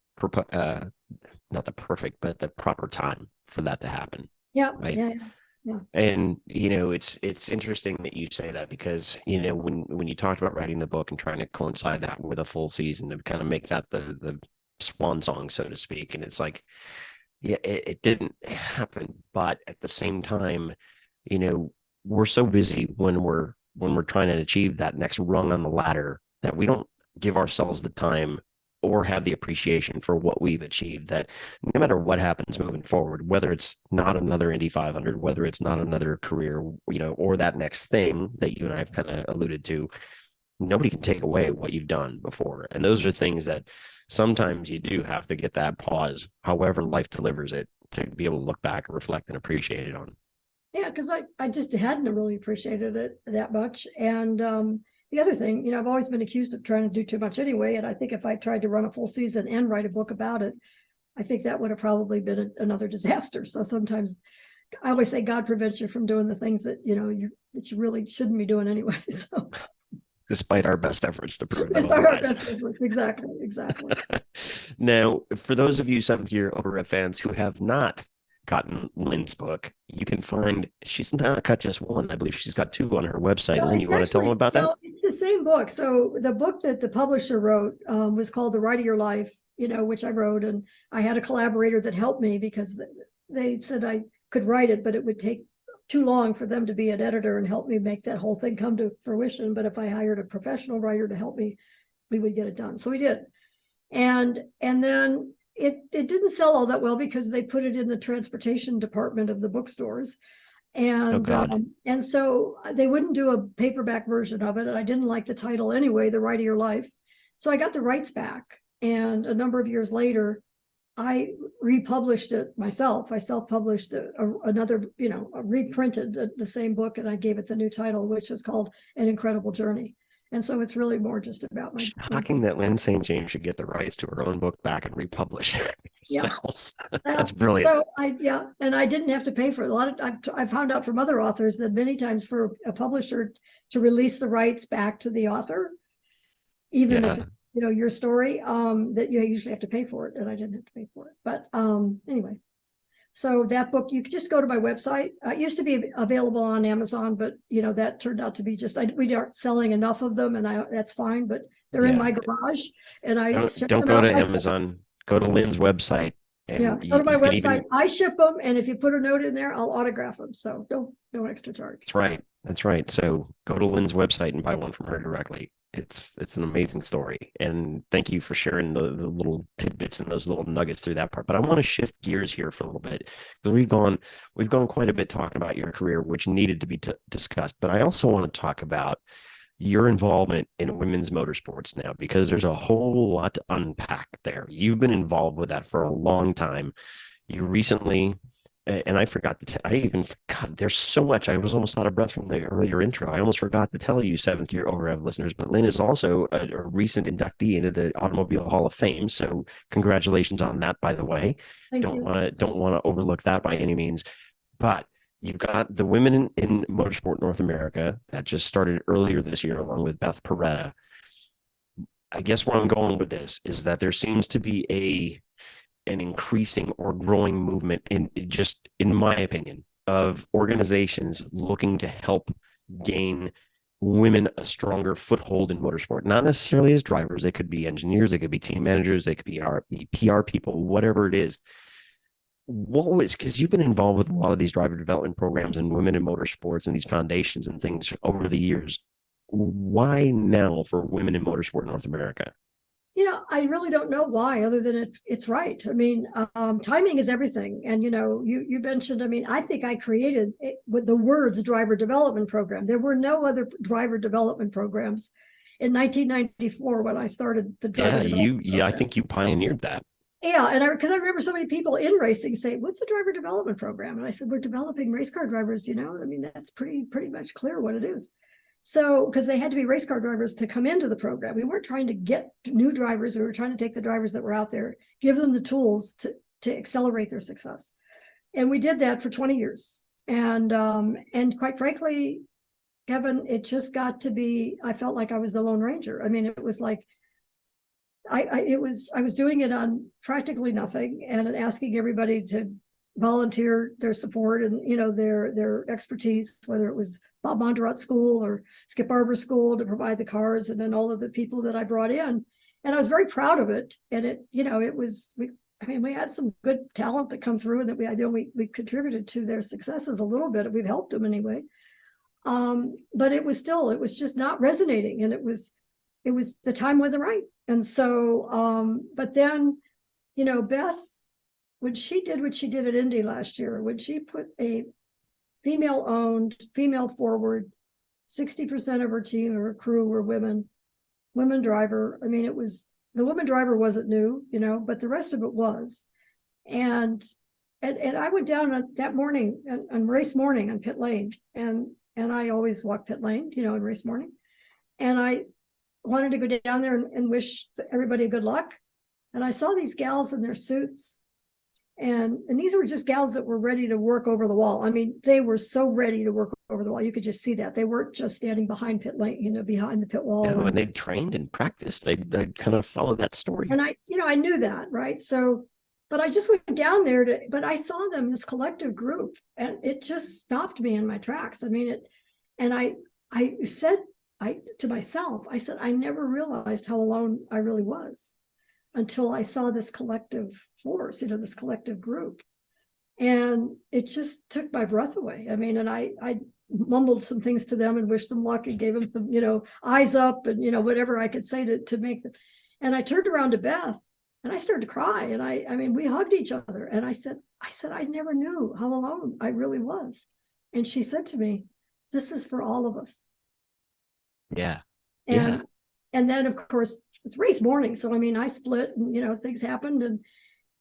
not the perfect, but the proper time for that to happen. Yeah. Right. Yeah. And it's interesting that you say that because when you talked about writing the book and trying to coincide that with a full season to kind of make that the swan song, so to speak, and it's like, yeah, it didn't happen, but at the same time, we're so busy when we're trying to achieve that next rung on the ladder that we don't give ourselves the time or have the appreciation for what we've achieved, that no matter what happens moving forward, whether it's not another Indy 500, whether it's not another career, or that next thing that you and I have kind of alluded to, nobody can take away what you've done before. And those are things that sometimes you do have to get that pause, however life delivers it, to be able to look back and reflect and appreciate it on. Yeah, because I just hadn't really appreciated it that much. And the other thing, I've always been accused of trying to do too much anyway. And I think if I tried to run a full season and write a book about it, I think that would have probably been another disaster. So sometimes I always say God prevents you from doing the things that, that you really shouldn't be doing anyway. So despite our best efforts to prove that otherwise. Exactly. Now, for those of you 7th Gear Over Rev fans who have not gotten Lyn's book, you can find, she's not got just one, I believe she's got 2 on her website. Lyn, you want to tell them about that? It's the same book. So the book that the publisher wrote was called The Ride of Your Life, which I wrote, and I had a collaborator that helped me because they said I could write it, but it would take too long for them to be an editor and help me make that whole thing come to fruition. But if I hired a professional writer to help me, we would get it done. So we did. And then it didn't sell all that well because they put it in the transportation department of the bookstores. Oh God. And so they wouldn't do a paperback version of it. And I didn't like the title anyway, The Ride of Your Life. So I got the rights back. And a number of years later, I republished it myself. I self-published another, reprinted the same book, and I gave it the new title, which is called An Incredible Journey. And so it's really more just about my Shocking that Lyn St James should get the rights to her own book back and republish it yeah. herself. That's brilliant. So and I didn't have to pay for it. A lot of I found out from other authors that many times for a publisher to release the rights back to the author, even if it's your story, that you usually have to pay for it, and I didn't have to pay for it. But anyway, so that book, you could just go to my website. It used to be available on Amazon, but that turned out to be just we aren't selling enough of them, and that's fine. But they're in my garage, and I don't go to Amazon. Go to Lyn's website. And go to my website. I ship them, and if you put a note in there, I'll autograph them. So no extra charge. That's right. So go to Lyn's website and buy one from her directly. It's an amazing story, and thank you for sharing the little tidbits and those little nuggets through that part. But I want to shift gears here for a little bit, because we've gone quite a bit talking about your career, which needed to be discussed. But I also want to talk about your involvement in women's motorsports now, because there's a whole lot to unpack there. You've been involved with that for a long time. You recently, and I forgot to God, there's so much. I was almost out of breath from the earlier intro. I almost forgot to tell you, seventh year Over Rev listeners, but Lyn is also a recent inductee into the Automobile Hall of Fame. So congratulations on that, by the way. Don't want to overlook that by any means. But you've got the Women in Motorsport North America that just started earlier this year, along with Beth Peretta. I guess where I'm going with this is that there seems to be an increasing or growing movement, in my opinion, of organizations looking to help gain women a stronger foothold in motorsport. Not necessarily as drivers. They could be engineers, they could be team managers, they could be PR people, whatever it is. Because you've been involved with a lot of these driver development programs and women in motorsports and these foundations and things over the years. Why now for women in motorsport in North America? I really don't know why, other than it's right. I mean, timing is everything. And, you mentioned, I think I created it with the words driver development program. There were no other driver development programs in 1994 when I started the driver development program. I think you pioneered that. Yeah, and because I remember so many people in racing say, "What's the driver development program?" And I said, "We're developing race car drivers." That's pretty much clear what it is. So, because they had to be race car drivers to come into the program, we weren't trying to get new drivers. We were trying to take the drivers that were out there, give them the tools to accelerate their success, and we did that for 20 years. And quite frankly, Kevin, it just got to be. I felt like I was the Lone Ranger. It was like. I was doing it on practically nothing and asking everybody to volunteer their support and their expertise, whether it was Bob Bondurant School or Skip Barber School to provide the cars, and then all of the people that I brought in, and I was very proud of it. And it was we had some good talent that come through, and that we contributed to their successes a little bit. We've helped them anyway, but it was just not resonating, and it was the time wasn't right. And so, but then, Beth, when she did what she did at Indy last year, when she put a female-owned, female-forward, 60% of her team, of her crew were women driver. It was, the woman driver wasn't new, but the rest of it was. And I went down that morning, on race morning on pit lane, and I always walk pit lane, in race morning. And I wanted to go down there and wish everybody good luck. And I saw these gals in their suits. And these were just gals that were ready to work over the wall. They were so ready to work over the wall. You could just see that. They weren't just standing behind pit lane, behind the pit wall. Yeah, when they trained and practiced, they kind of followed that story. And I knew that, right? So, but I just went down there but I saw them, this collective group, and it just stopped me in my tracks. And I said, to myself, I said, I never realized how alone I really was until I saw this collective force, this collective group. And it just took my breath away. And I mumbled some things to them and wished them luck and gave them some, eyes up and, whatever I could say to make them. And I turned around to Beth And I started to cry. And I mean, we hugged each other. And I said, I never knew how alone I really was. And she said to me, this is for all of us. Yeah. Yeah. And and then of course it's race morning. So I mean, I split and things happened. And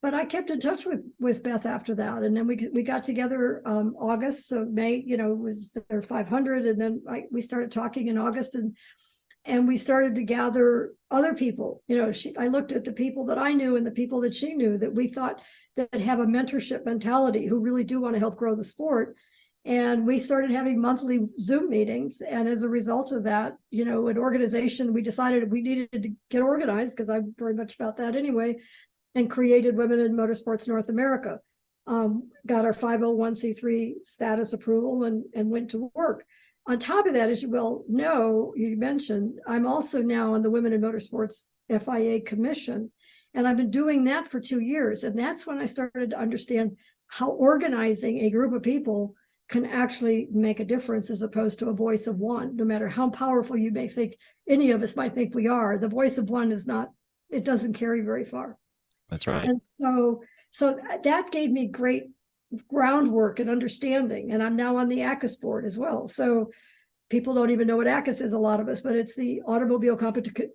but I kept in touch with Beth after that. And then we got together August. So May, was their 500. And then we started talking in August, and we started to gather other people. I looked at the people that I knew and the people that she knew that we thought that have a mentorship mentality, who really do want to help grow the sport. And we started having monthly Zoom meetings. And as a result of that, an organization, we decided we needed to get organized, because I'm very much about that anyway, and created Women in Motorsports North America. Got our 501c3 status approval and went to work. On top of that, as you well know, you mentioned, I'm also now on the Women in Motorsports FIA Commission. And I've been doing that for 2 years. And that's when I started to understand how organizing a group of people can actually make a difference, as opposed to a voice of one. No matter how powerful you may think, any of us might think we are, the voice of one is not, it doesn't carry very far. That's right. And so that gave me great groundwork and understanding. And I'm now on the ACUS board as well. So people don't even know what ACUS is, a lot of us, but it's the Automobile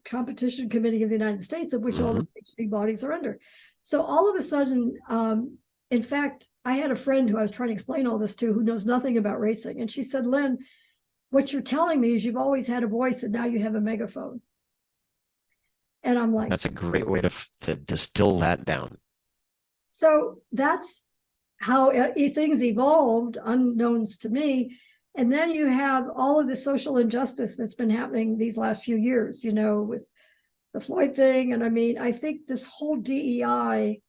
Competition Committee of the United States, of which all the big bodies are under. So all of a sudden, in fact, I had a friend who I was trying to explain all this to, who knows nothing about racing. And she said, Lyn, what you're telling me is you've always had a voice and now you have a megaphone. And I'm like, that's a great way to distill that down. So that's how things evolved, unknowns to me. And then you have all of the social injustice that's been happening these last few years, with the Floyd thing. And I mean, I think this whole DEI,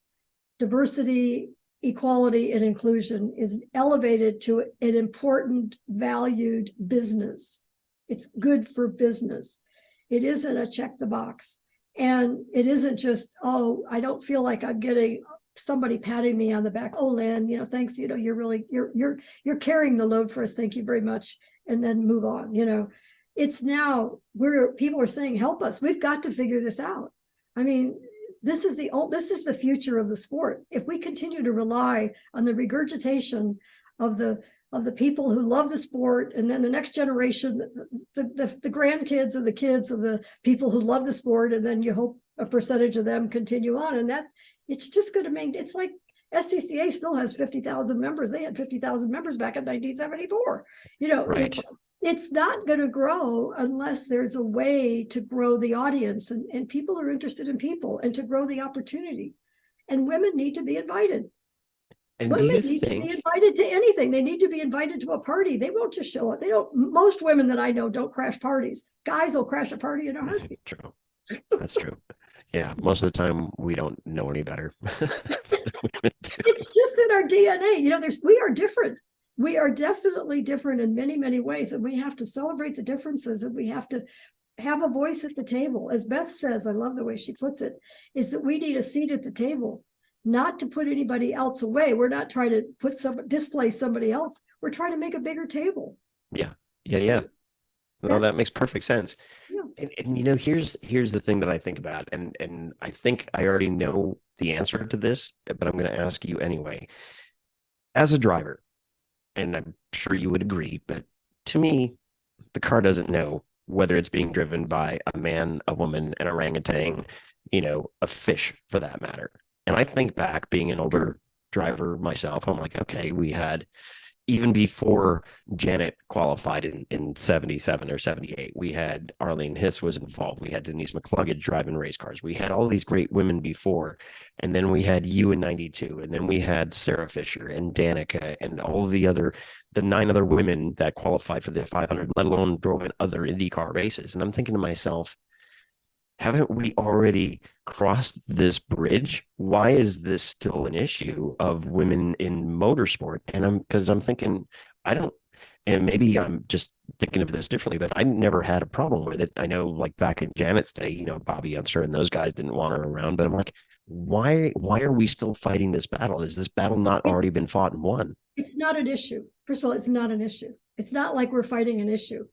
diversity, equality, and inclusion, is elevated to an important, valued business. It's good for business. It isn't a check the box. And it isn't just, oh, I don't feel like I'm getting somebody patting me on the back. Oh, Lyn, thanks. You're really, you're carrying the load for us. Thank you very much. And then move on. It's now where people are saying, help us. We've got to figure this out. I mean, this is the future of the sport. If we continue to rely on the regurgitation of the people who love the sport, and then the next generation, the grandkids and the kids of the people who love the sport, and then you hope a percentage of them continue on, and that it's just going to make, it's like SCCA still has 50,000 members. They had 50,000 members back in 1974. Right. It's not going to grow unless there's a way to grow the audience, and people are interested in people, and to grow the opportunity. And women need to be invited. And Women do you need to think be invited to anything. They need to be invited to a party. They won't just show up. Most women that I know don't crash parties. Guys will crash a party in a heartbeat. True. That's true. Yeah, most of the time we don't know any better. It's just in our DNA. We are different. We are definitely different in many, many ways, and we have to celebrate the differences, and we have to have a voice at the table. As Beth says, I love the way she puts it, is that we need a seat at the table, not to put anybody else away. We're not trying to displace somebody else. We're trying to make a bigger table. Yeah. No, that makes perfect sense. Yeah. And here's the thing that I think about, and I think I already know the answer to this, but I'm going to ask you anyway. As a driver, and I'm sure you would agree, but to me, the car doesn't know whether it's being driven by a man, a woman, an orangutan, a fish for that matter. And I think back, being an older driver myself, I'm like, okay, we had, even before Janet qualified in 77 or 78, we had Arlene Hiss was involved. We had Denise McCluggage driving race cars. We had all these great women before. And then we had you in 92. And then we had Sarah Fisher and Danica and all the 9 other women that qualified for the 500, let alone drove in other IndyCar races. And I'm thinking to myself, haven't we already crossed this bridge? Why is this still an issue of women in motorsport? And I'm thinking, and maybe I'm just thinking of this differently, but I never had a problem with it. I know, like back in Janet's day, Bobby Unser and those guys didn't want her around, but I'm like, why are we still fighting this battle? Is this battle not already been fought and won? It's not an issue. First of all, it's not an issue. It's not like we're fighting an issue.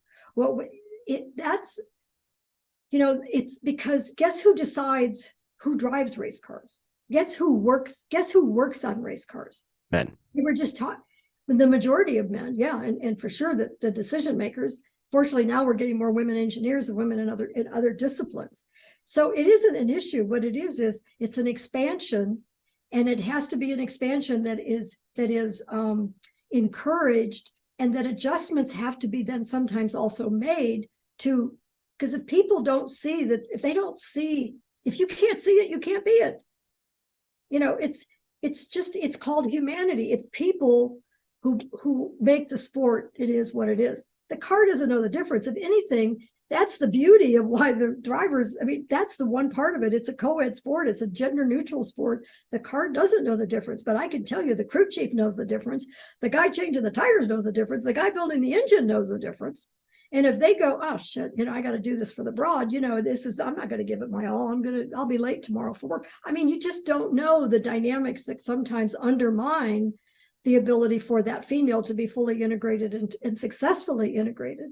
It's because guess who decides who drives race cars? Guess who works on race cars? Men. We were just taught the majority of men, yeah, and for sure the decision makers. Fortunately, now we're getting more women engineers and women in other disciplines. So it isn't an issue. What it is it's an expansion, and it has to be an expansion that is encouraged, and that adjustments have to be then sometimes also made to, because if people don't see that, if you can't see it, you can't be it. It's called humanity. It's people who make the sport. It is what it is. The car doesn't know the difference. If anything, that's the beauty of why the drivers, that's the one part of it. It's a co-ed sport. It's a gender neutral sport. The car doesn't know the difference, but I can tell you the crew chief knows the difference. The guy changing the tires knows the difference. The guy building the engine knows the difference. And if they go, oh shit, I got to do this for the broad, I'm not going to give it my all. I'll be late tomorrow for work. You just don't know the dynamics that sometimes undermine the ability for that female to be fully integrated and successfully integrated.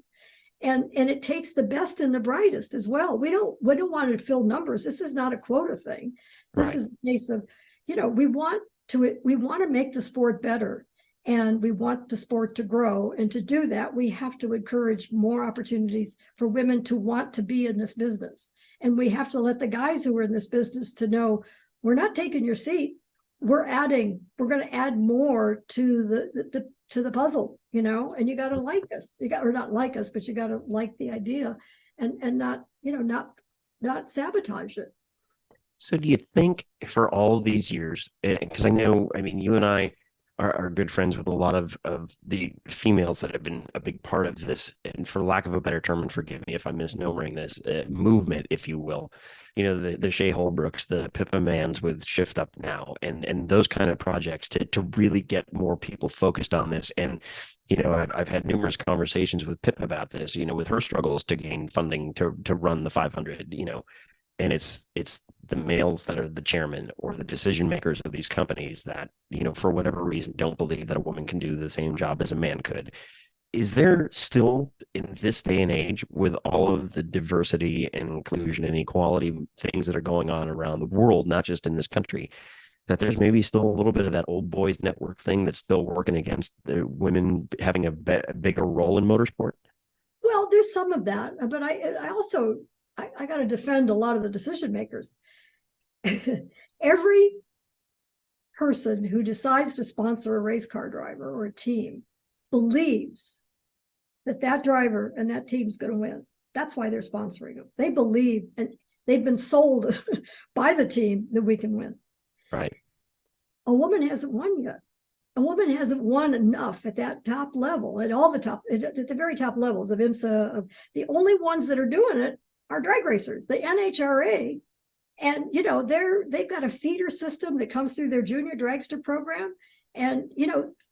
And it takes the best and the brightest as well. We don't want to fill numbers. This is not a quota thing. This is a case of, we want to make the sport better, and we want the sport to grow. And to do that, we have to encourage more opportunities for women to want to be in this business. And we have to let the guys who are in this business to know, we're not taking your seat. We're going to add more to the puzzle, and you got to like us. Or not like us, but you got to like the idea, and not sabotage it. So do you think for all these years, because I know, you and I are good friends with a lot of the females that have been a big part of this, and for lack of a better term, and forgive me if I'm misnomering this, movement, if you will, the Shea Holbrooks, the Pippa Manns with Shift Up Now, and those kind of projects to really get more people focused on this. And I've had numerous conversations with Pippa about this, with her struggles to gain funding to run the 500, and it's the males that are the chairman or the decision makers of these companies that, for whatever reason, don't believe that a woman can do the same job as a man could. Is there still, in this day and age, with all of the diversity and inclusion and equality things that are going on around the world, not just in this country, that there's maybe still a little bit of that old boys network thing that's still working against the women having a bigger role in motorsport? Well, there's some of that, but I also got to defend a lot of the decision makers. Every person who decides to sponsor a race car driver or a team believes that driver and that team's going to win. That's why they're sponsoring them. They believe, and they've been sold by the team that we can win. Right. A woman hasn't won yet. A woman hasn't won enough at that top level, at the very top levels of IMSA. The only ones that are doing it are drag racers, the NHRA. And, they've got a feeder system that comes through their junior dragster program. And,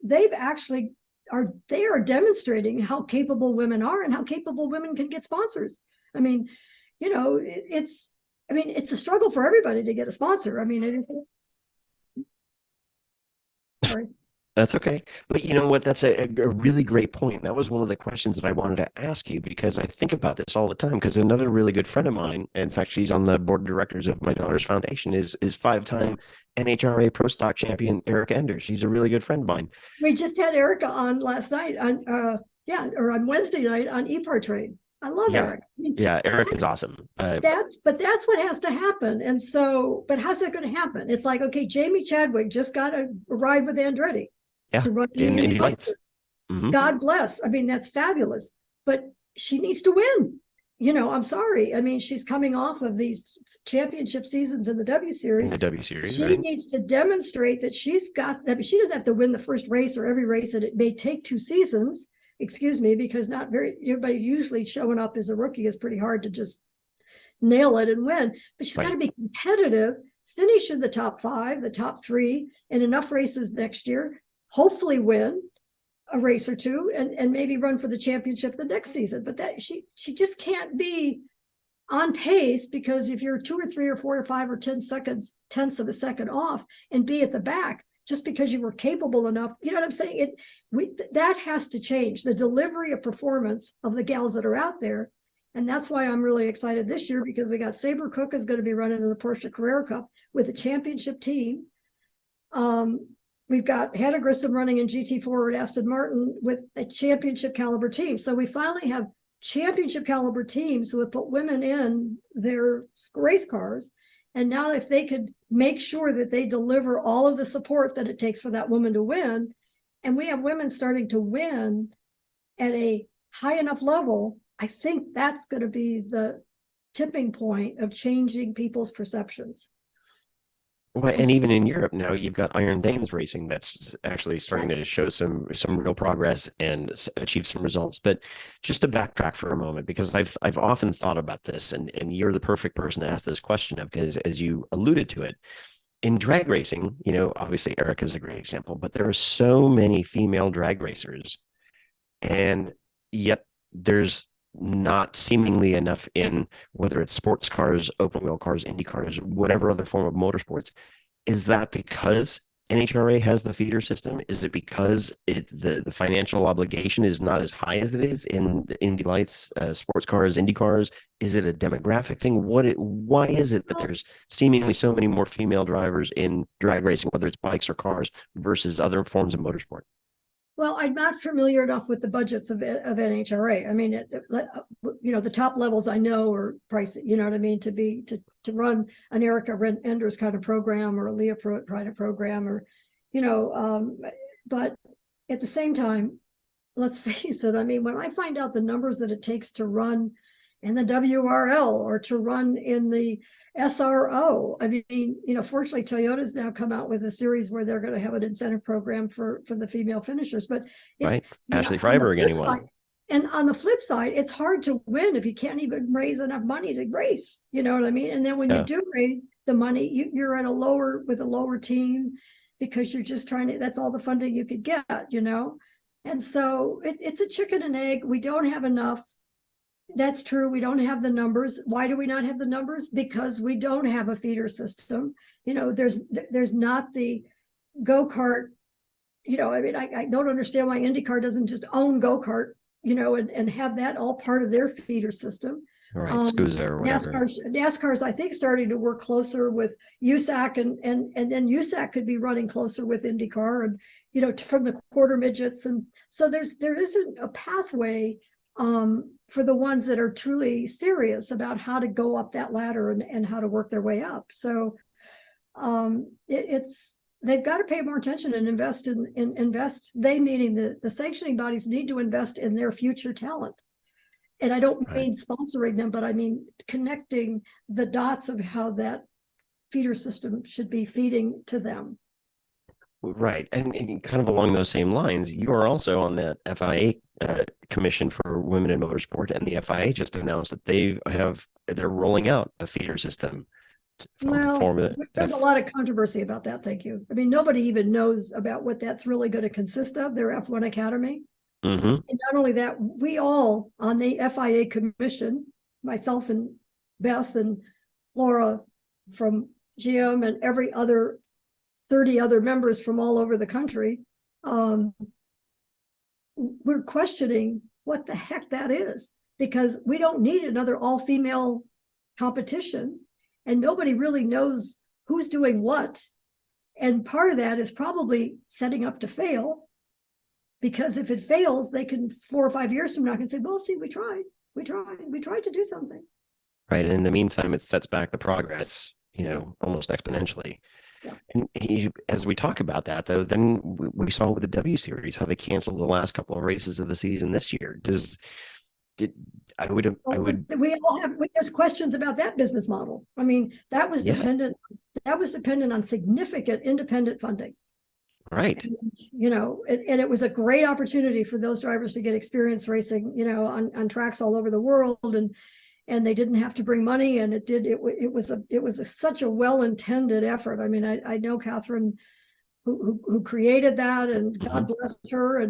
they are demonstrating how capable women are and how capable women can get sponsors. It's a struggle for everybody to get a sponsor. Sorry. That's okay. But you know what? That's a really great point. That was one of the questions that I wanted to ask you, because I think about this all the time. Because another really good friend of mine, in fact, she's on the board of directors of my daughter's foundation, is 5-time NHRA Pro Stock champion Erica Enders. She's a really good friend of mine. We just had Erica on last night on Wednesday night on ePart Trade. I love Eric. Eric is awesome. That's what has to happen. And so, but how's that going to happen? It's like, okay, Jamie Chadwick just got a ride with Andretti. To run in Indy Lights. Mm-hmm. God bless. That's fabulous. But she needs to win. I'm sorry. She's coming off of these championship seasons in the W Series. She needs to demonstrate that she's got. She doesn't have to win the first race or every race, and it may take 2 seasons. Excuse me, because not everybody usually showing up as a rookie is pretty hard to just nail it and win. But she's got to be competitive, finish in the top 5, the top 3, in enough races next year. Hopefully win a race or 2 and maybe run for the championship the next season. But that she just can't be on pace, because if you're 2 or 3 or 4 or 5 or 10ths of a second off and be at the back just because you were capable enough, you know what I'm saying? That has to change. The delivery of performance of the gals that are out there And that's why I'm really excited this year, because we got Sabre Cook is going to be running in the Porsche Carrera Cup with a championship team. We've got Hannah Grissom running in GT4 at Aston Martin with a championship caliber team. So we finally have championship caliber teams who have put women in their race cars. And now if they could make sure that they deliver all of the support that it takes for that woman to win, and we have women starting to win at a high enough level, I think that's going to be the tipping point of changing people's perceptions. Well, and even in Europe now, you've got Iron Dames racing that's actually starting to show some real progress and achieve some results. But just to backtrack for a moment, because I've often thought about this, and you're the perfect person to ask this question of, because as you alluded to it, in drag racing, obviously Erica is a great example, but there are so many female drag racers, and yet there's not seemingly enough in, whether it's sports cars, open wheel cars, Indy cars, whatever other form of motorsports. Is that because NHRA has the feeder system? Is it because the financial obligation is not as high as it is in the Indy Lights, sports cars, Indy cars? Is it a demographic thing? Why is it that there's seemingly so many more female drivers in drag racing, whether it's bikes or cars, versus other forms of motorsport? Well, I'm not familiar enough with the budgets of NHRA. I mean, the top levels I know are pricey. You know what I mean? To run an Erica Enders kind of program, or a Leah kind of program, or but at the same time, let's face it. I mean, when I find out the numbers that it takes to run in the WRL or to run in the SRO. I mean, fortunately, Toyota's now come out with a series where they're going to have an incentive program for the female finishers. But right, Ashley Freiberg, anyone. And on the flip side, it's hard to win if you can't even raise enough money to race. You know what I mean? And then when you do raise the money, you're at with a lower team, because you're just trying to. That's all the funding you could get. And so it's a chicken and egg. We don't have enough. That's true. We don't have the numbers. Why do we not have the numbers? Because we don't have a feeder system. There's not the go-kart. I mean, I don't understand why IndyCar doesn't just own go-kart, and have that all part of their feeder system. Right, SCUSA or whatever. NASCAR's, I think, starting to work closer with USAC, and then USAC could be running closer with IndyCar, and from the quarter midgets, and so there isn't a pathway for the ones that are truly serious about how to go up that ladder and how to work their way up. So they've got to pay more attention and invest They, meaning the sanctioning bodies, need to invest in their future talent. And I don't mean sponsoring them, but I mean connecting the dots of how that feeder system should be feeding to them. Right. And kind of along those same lines, you are also on the FIA Commission for Women in Motorsport, and the FIA just announced that they're rolling out a feeder system. There's a lot of controversy about that. Thank you. I mean, nobody even knows about what that's really going to consist of, their F1 Academy. Mm-hmm. And not only that, we all on the FIA Commission, myself and Beth and Laura from GM and every other 30 other members from all over the country, we're questioning what the heck that is, because we don't need another all-female competition, and nobody really knows who's doing what. And part of that is probably setting up to fail, because if it fails, they can 4 or 5 years from now can say, well, see, we tried to do something. Right. And in the meantime, it sets back the progress, almost exponentially. Yeah. And as we talk about that, though, then we saw with the W Series how they canceled the last couple of races of the season this year. There's questions about that business model. I mean, that was dependent on significant independent funding. Right. And, it was a great opportunity for those drivers to get experience racing, on tracks all over the world, and they didn't have to bring money, and it was such a well-intended effort. I mean, I know Catherine who created that, and God bless her,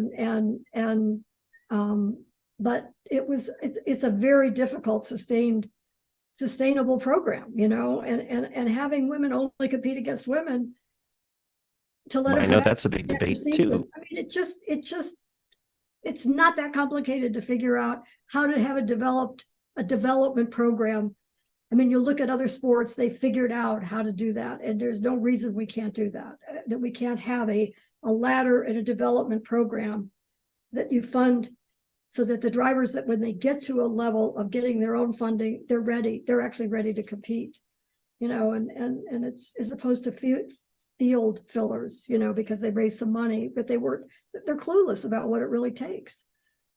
but it's a very difficult sustainable program, and having women only compete against women to let I know that's a big debate too. I mean, it's not that complicated to figure out how to have a developed a development program. I mean, you look at other sports, they figured out how to do that. And there's no reason we can't do that, that we can't have a ladder and a development program that you fund so that the drivers, that when they get to a level of getting their own funding, they're actually ready to compete, and it's as opposed to field fillers, because they raised some money, but they're clueless about what it really takes.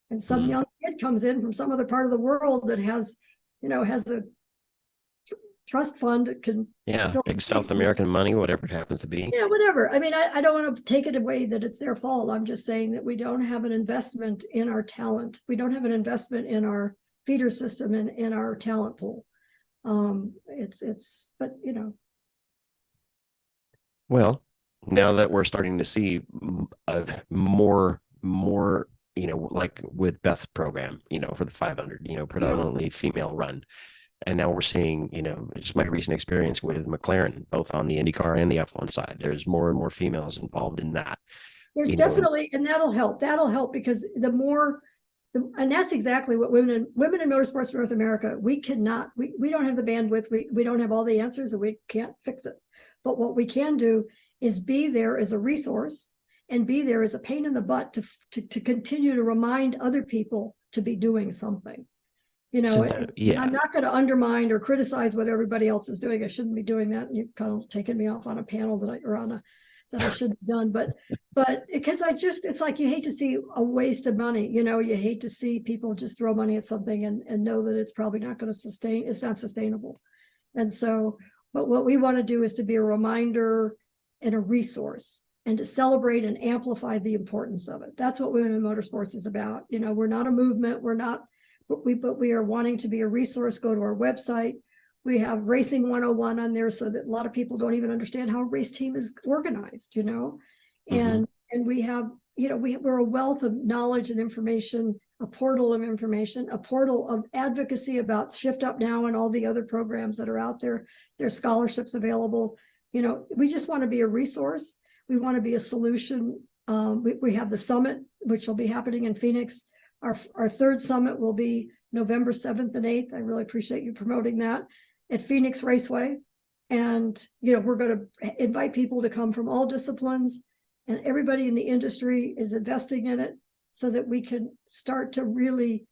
And some young kid comes in from some other part of the world that has a trust fund that can big South American money, whatever it happens to be. Yeah, whatever. I mean, I don't want to take it away that it's their fault. I'm just saying that we don't have an investment in our talent. We don't have an investment in our feeder system and in our talent pool. But Well, now that we're starting to see more, like with Beth's program, for the 500, predominantly female run. And now we're seeing, just my recent experience with McLaren, both on the IndyCar and the F1 side, there's more and more females involved in that. There's definitely, and that'll help. That'll help because and that's exactly what women in motorsports North America, we don't have the bandwidth. We don't have all the answers and we can't fix it. But what we can do is be there as a resource and be there as a pain in the butt to continue to remind other people to be doing something. I'm not going to undermine or criticize what everybody else is doing. I shouldn't be doing that. You've kind of taken me off on a panel that I should have done, but because it's like you hate to see a waste of money. You hate to see people just throw money at something and know that it's probably not going to sustain. It's not sustainable. And so, but what we want to do is to be a reminder and a resource and to celebrate and amplify the importance of it. That's what Women in Motorsports is about. We're not a movement. But we are wanting to be a resource. Go to our website. We have Racing 101 on there so that a lot of people don't even understand how a race team is organized, and we have, we're a wealth of knowledge and information, a portal of information, a portal of advocacy about Shift Up Now and all the other programs that are out there. There's scholarships available. We just want to be a resource. We want to be a solution. We have the summit, which will be happening in Phoenix. Our third summit will be November 7th and 8th. I really appreciate you promoting that at Phoenix Raceway. And, we're going to invite people to come from all disciplines, and everybody in the industry is investing in it so that we can start to really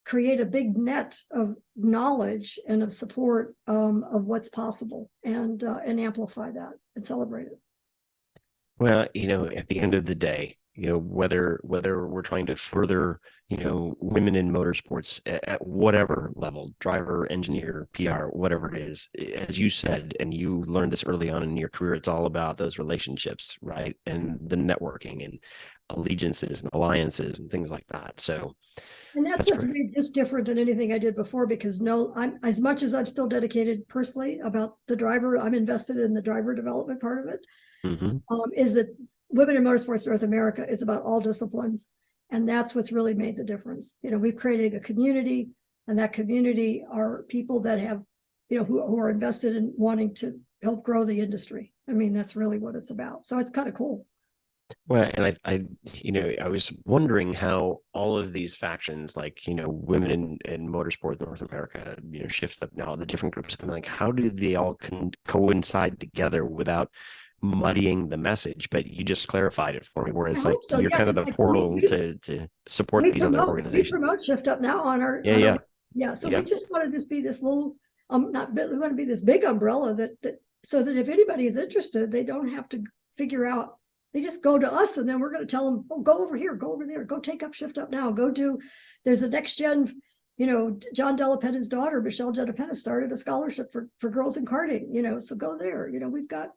create a big net of knowledge and of support of what's possible and amplify that and celebrate it. Well, at the end of the day, whether we're trying to further, women in motorsports at whatever level, driver, engineer, PR, whatever it is, as you said, and you learned this early on in your career, it's all about those relationships, right? And the networking and allegiances and alliances and things like that. So, and that's what's made this different than anything I did before, because I'm, as much as I'm still dedicated personally about the driver, I'm invested in the driver development part of it. Is that Women in Motorsports North America is about all disciplines. And that's what's really made the difference. We've created a community, and that community are people that have, who are invested in wanting to help grow the industry. I mean, that's really what it's about. So it's kind of cool. Well, and I was wondering how all of these factions, like, Women in Motorsport North America, Shift Up Now, the different groups, I'm like, how do they all coincide together without muddying the message? But you just clarified it for me, where it's like so. You're kind of the portal to support these other organizations. We promote Shift Up Now on our So we just wanted this be this little we want to be this big umbrella that so that if anybody is interested, they don't have to figure out. They just go to us, and then we're going to tell them, oh, go over here, go over there, go take up Shift Up Now, there's a next gen. John Della Penna's daughter, Michelle Della Penna, started a scholarship for girls in karting. So go there. We've got.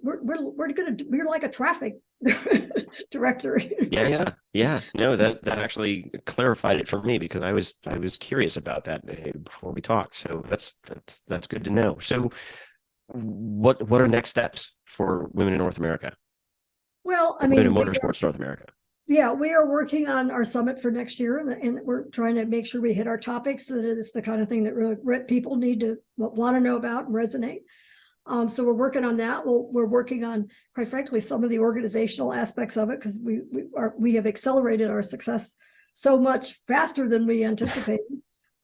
We're like a traffic director. Yeah. No, that actually clarified it for me, because I was curious about that before we talked. So that's good to know. So what are next steps for Women in North America? Well, Women in Motorsports North America. Yeah, we are working on our summit for next year, and we're trying to make sure we hit our topics, so that it's the kind of thing that really people need to want to know about and resonate. So we're working on that. We're working on, quite frankly, some of the organizational aspects of it, because we have accelerated our success so much faster than we anticipated.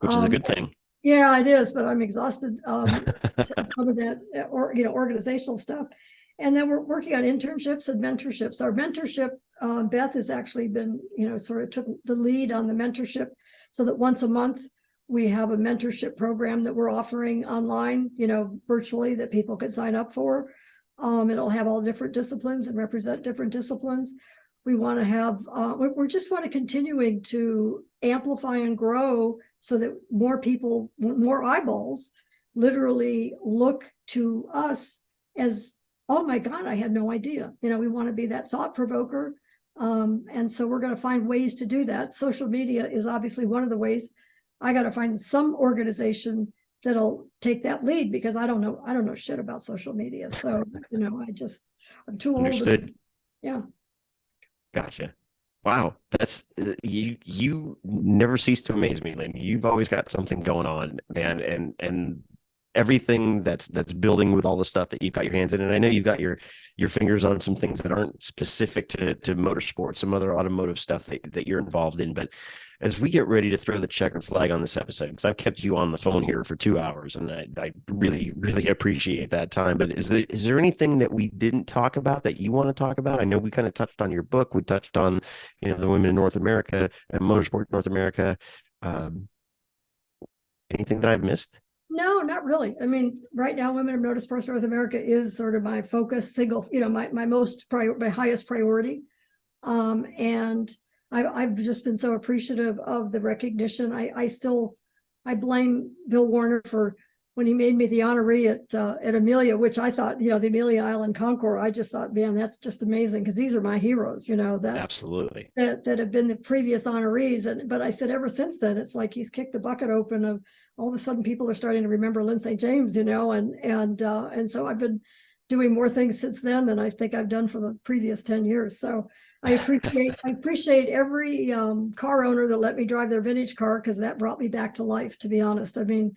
which is a good thing. Yeah, it is, but I'm exhausted. Some of that, or organizational stuff, and then we're working on internships and mentorships. Our mentorship, Beth has actually been, sort of took the lead on the mentorship, so that once a month we have a mentorship program that we're offering online, virtually, that people could sign up for. It'll have all different disciplines and represent different disciplines. We want to have, we're just want to continuing to amplify and grow so that more people, more eyeballs literally look to us as, oh my God, I had no idea. We want to be that thought provoker. And so we're going to find ways to do that. Social media is obviously one of the ways. I got to find some organization that'll take that lead, because I don't know shit about social media. So, I'm too old. Understood. Yeah. Gotcha. Wow, that's you never cease to amaze me, Lynn. You've always got something going on, man, and everything that's building with all the stuff that you've got your hands in. And I know you've got your fingers on some things that aren't specific to motorsports, some other automotive stuff that you're involved in. But as we get ready to throw the checkered flag on this episode, because I've kept you on the phone here for 2 hours, and I really, really appreciate that time. But is there anything that we didn't talk about that you want to talk about? I know we kind of touched on your book. We touched on, the women in North America and motorsport North America. Um, Anything that I've missed? No, not really. I mean, right now, Women in Motorsports North America is sort of my focus, my highest priority. And I've just been so appreciative of the recognition. I blame Bill Warner for when he made me the honoree at Amelia, which I thought, the Amelia Island Concours. I just thought, man, that's just amazing, because these are my heroes, that Absolutely. that have been the previous honorees. But I said, ever since then, it's like he's kicked the bucket open of, all of a sudden people are starting to remember Lyn St James, and so I've been doing more things since then than I think I've done for the previous 10 years. So I appreciate every car owner that let me drive their vintage car, because that brought me back to life, to be honest. I mean,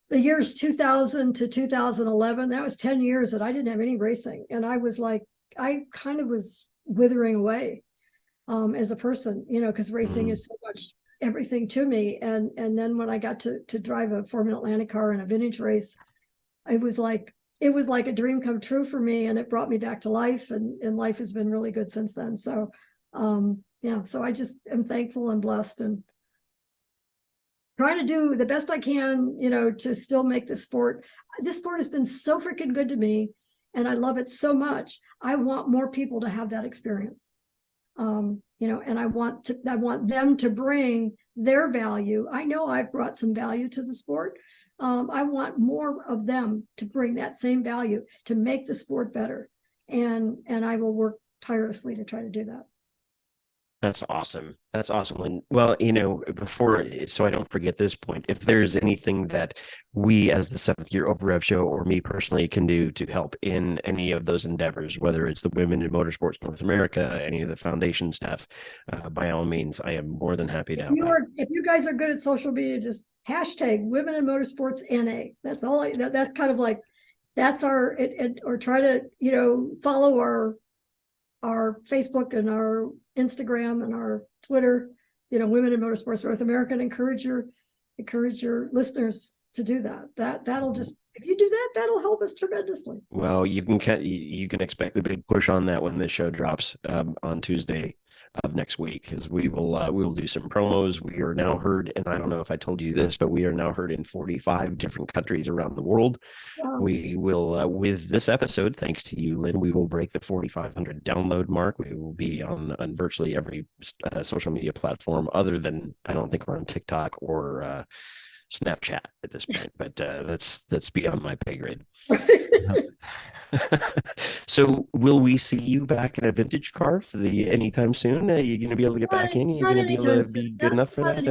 the years 2000 to 2011, that was 10 years that I didn't have any racing. And I was like, I kind of was withering away as a person, because racing is so much everything to me. And then when I got to drive a Formula Atlantic car in a vintage race, it was like a dream come true for me, and it brought me back to life, and life has been really good since then. So so I just am thankful and blessed, and trying to do the best I can, to still make this sport has been so freaking good to me, and I love it so much. I want more people to have that experience. And I want them to bring their value. I know I've brought some value to the sport. I want more of them to bring that same value to make the sport better. And I will work tirelessly to try to do that. That's awesome. That's awesome. And well, before, so I don't forget this point, if there's anything that we as the Seventh Year Over Rev show, or me personally, can do to help in any of those endeavors, whether it's the Women in Motorsports North America, any of the foundation stuff, by all means, I am more than happy to help out. If you guys are good at social media, just hashtag Women in Motorsports NA. That's all. That's kind of like, that's our, or try to, follow our Facebook and our Instagram and our Twitter, Women in Motorsports North America, and encourage your listeners to do that. That'll just, if you do that, that'll help us tremendously. Well, you can expect a big push on that when this show drops on Tuesday of next week, because we will do some promos. We are now heard, and I don't know if I told you this, but we are now heard in 45 different countries around the world. Wow. We will, with this episode, thanks to you, Lynn, we will break the 4,500 download mark. We will be on virtually every social media platform, other than, I don't think we're on TikTok or Snapchat at this point, but that's beyond my pay grade. So will we see you back in a vintage car for anytime soon? Are you going to be able to get back in? You're going to be able to be good enough for that?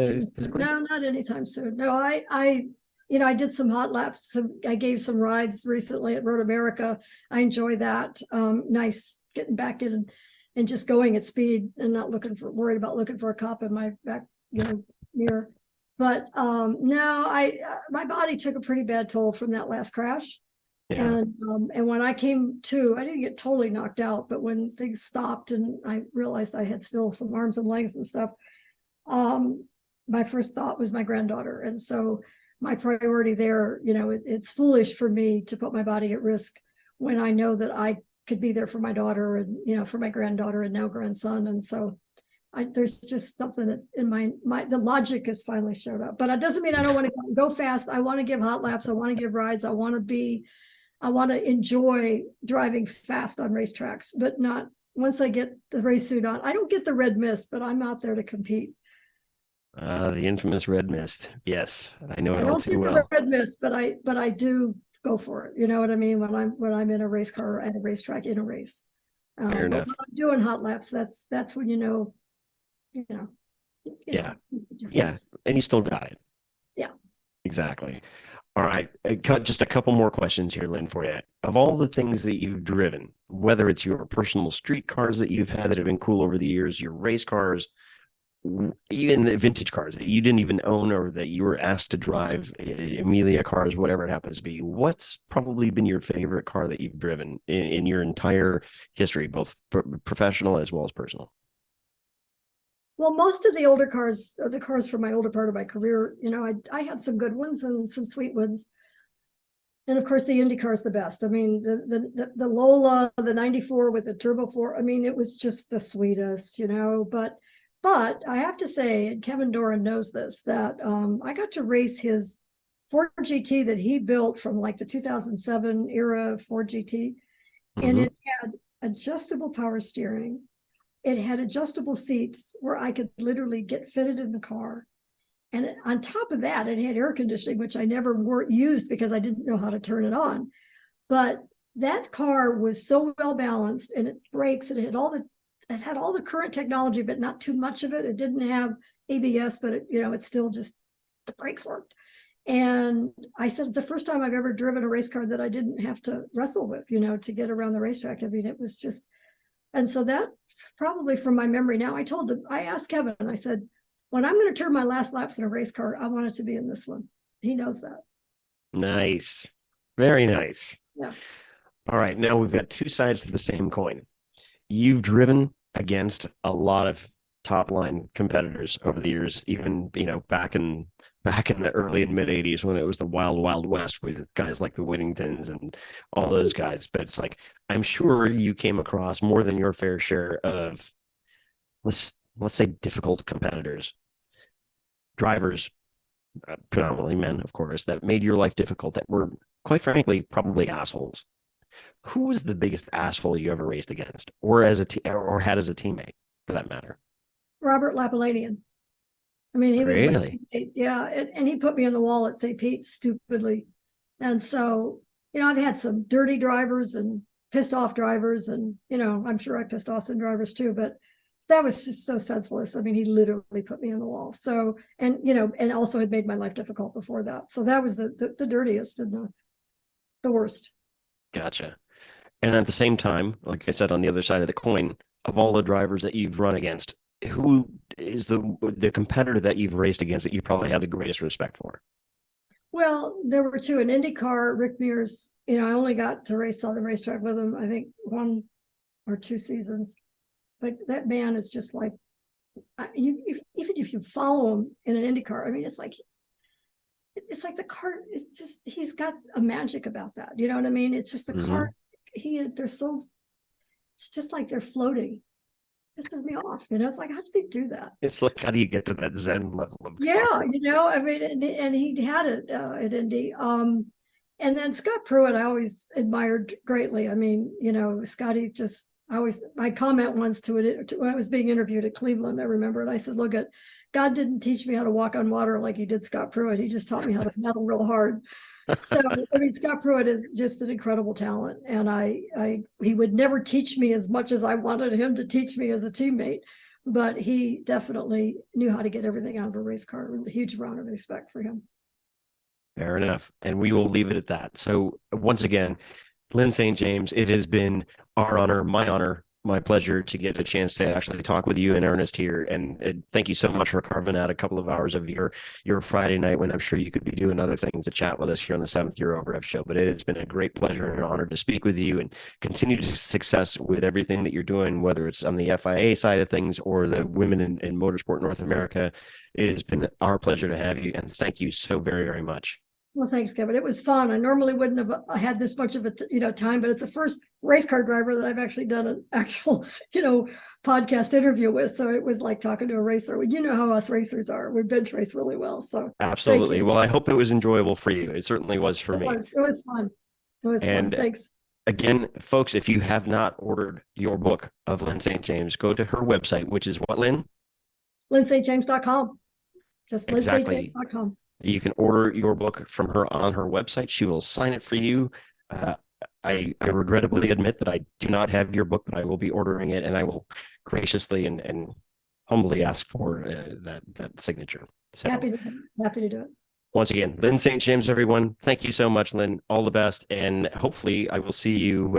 No, not anytime soon. No, I did some hot laps. I gave some rides recently at Road America. I enjoy that. Nice getting back in and just going at speed and not worried about looking for a cop in my back, mirror. But no, my body took a pretty bad toll from that last crash. Yeah. And when I came to, I didn't get totally knocked out, but when things stopped and I realized I had still some arms and legs and stuff, my first thought was my granddaughter. And so my priority there, it's foolish for me to put my body at risk when I know that I could be there for my daughter and, for my granddaughter and now grandson. And so there's just something that's in the logic has finally showed up, but it doesn't mean I don't want to go fast. I want to give hot laps. I want to give rides. I want to enjoy driving fast on racetracks, but not once I get the race suit on. I don't get the red mist, but I'm out there to compete. The infamous red mist. Yes, I know it all too well. I don't get the red mist, but I do go for it. You know what I mean? When I'm in a race car or at a racetrack in a race. Fair enough. When I'm doing hot laps, that's when yeah. And you still got it. Yeah. Exactly. All right. Just a couple more questions here, Lyn, for you. Of all the things that you've driven, whether it's your personal street cars that you've had that have been cool over the years, your race cars, even the vintage cars that you didn't even own or that you were asked to drive, Amelia cars, whatever it happens to be, what's probably been your favorite car that you've driven in your entire history, both professional as well as personal? Well, most of the older cars are the cars from my older part of my career. I had some good ones and some sweet ones. And of course, the Indy car is the best. I mean, the Lola, the 94 with the Turbo 4, I mean, it was just the sweetest, But I have to say, and Kevin Doran knows this, that I got to race his Ford GT that he built from like the 2007 era Ford GT. And it had adjustable power steering. It had adjustable seats where I could literally get fitted in the car. And on top of that, it had air conditioning, which I never used because I didn't know how to turn it on. But that car was so well balanced, and it brakes, and it had all the current technology, but not too much of it. It didn't have ABS, but it's still just the brakes worked. And I said, it's the first time I've ever driven a race car that I didn't have to wrestle with, to get around the racetrack. I mean, it was just, and so that probably from my memory now, I asked Kevin, I said, when I'm going to turn my last laps in a race car, I want it to be in this one. He knows that. Nice. Very nice. Yeah. All right. Now we've got two sides to the same coin. You've driven against a lot of top line competitors over the years, even, back in the early and mid 80s when it was the wild, wild west with guys like the Whittingtons and all those guys. But it's like, I'm sure you came across more than your fair share of, let's say, difficult competitors, drivers, predominantly men, of course, that made your life difficult, that were, quite frankly, probably assholes. Who was the biggest asshole you ever raced against, or or had as a teammate, for that matter? Robert Lapalanian. I mean, he was really? Yeah, and he put me on the wall at St. Pete stupidly. And so, I've had some dirty drivers and pissed off drivers, and I'm sure I pissed off some drivers too, but that was just so senseless. I mean, he literally put me on the wall. So, and and also had made my life difficult before that. So that was the dirtiest and the worst. Gotcha. And at the same time, like I said, on the other side of the coin, of all the drivers that you've run against, who is the competitor that you've raced against that you probably have the greatest respect for? Well, there were two. An IndyCar, Rick Mears. I only got to race on the racetrack with him, I think 1 or 2 seasons. But that man is just like, even if you follow him in an IndyCar, I mean, it's like the car is just, he's got a magic about that. You know what I mean? It's just the car. It's just like they're floating. Pisses me off. It's like, how does he do that? It's like, how do you get to that Zen level of I mean, and he had it at Indy. And then Scott Pruitt, I always admired greatly. I mean, Scotty's just, my comment once to it when I was being interviewed at Cleveland, I remember it. I said, look, God didn't teach me how to walk on water like he did Scott Pruitt. He just taught me how to pedal real hard. So, I mean, Scott Pruitt is just an incredible talent. And he would never teach me as much as I wanted him to teach me as a teammate, but he definitely knew how to get everything out of a race car. A huge amount of respect for him. Fair enough. And we will leave it at that. So once again, Lyn St James, it has been our honor, my honor, my pleasure to get a chance to actually talk with you in earnest here. And thank you so much for carving out a couple of hours of your Friday night when I'm sure you could be doing other things to chat with us here on the Seventh Year Over Rev show. But it has been a great pleasure and an honor to speak with you, and continued success with everything that you're doing, whether it's on the FIA side of things or the Women in Motorsport North America. It has been our pleasure to have you, and thank you so very, very much. Well, thanks, Kevin. It was fun. I normally wouldn't have had this much of a time, but it's the first race car driver that I've actually done an actual podcast interview with. So it was like talking to a racer. You know how us racers are. We bench race really well. So absolutely. Well, I hope it was enjoyable for you. It certainly was for me. It was fun. It was fun. Thanks. Again, folks, if you have not ordered your book of Lyn St James, go to her website, which is what, Lyn? LynStJames.com. Just exactly. LynStJames.com. You can order your book from her on her website. She will sign it for you. I regrettably admit that I do not have your book, but I will be ordering it, and I will graciously and humbly ask for that signature. So, happy to do it. Once again, Lyn St James, everyone. Thank you so much, Lyn. All the best, and hopefully I will see you.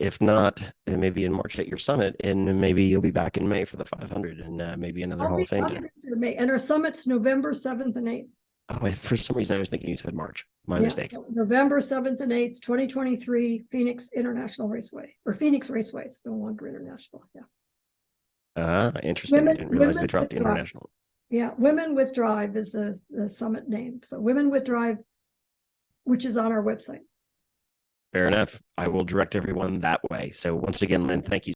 If not, maybe in March at your summit, and maybe you'll be back in May for the 500, and maybe another Hall of Fame day. May, and our summit's November 7th and 8th. Oh, for some reason I was thinking you said March. My mistake. November 7th and 8th, 2023, Phoenix International Raceway, or Phoenix Raceway. It's no longer international. Yeah. Interesting. I didn't realize they dropped the international. Yeah, Women with Drive is the summit name. So Women with Drive, which is on our website. Fair enough. I will direct everyone that way. So once again, Lyn, thank you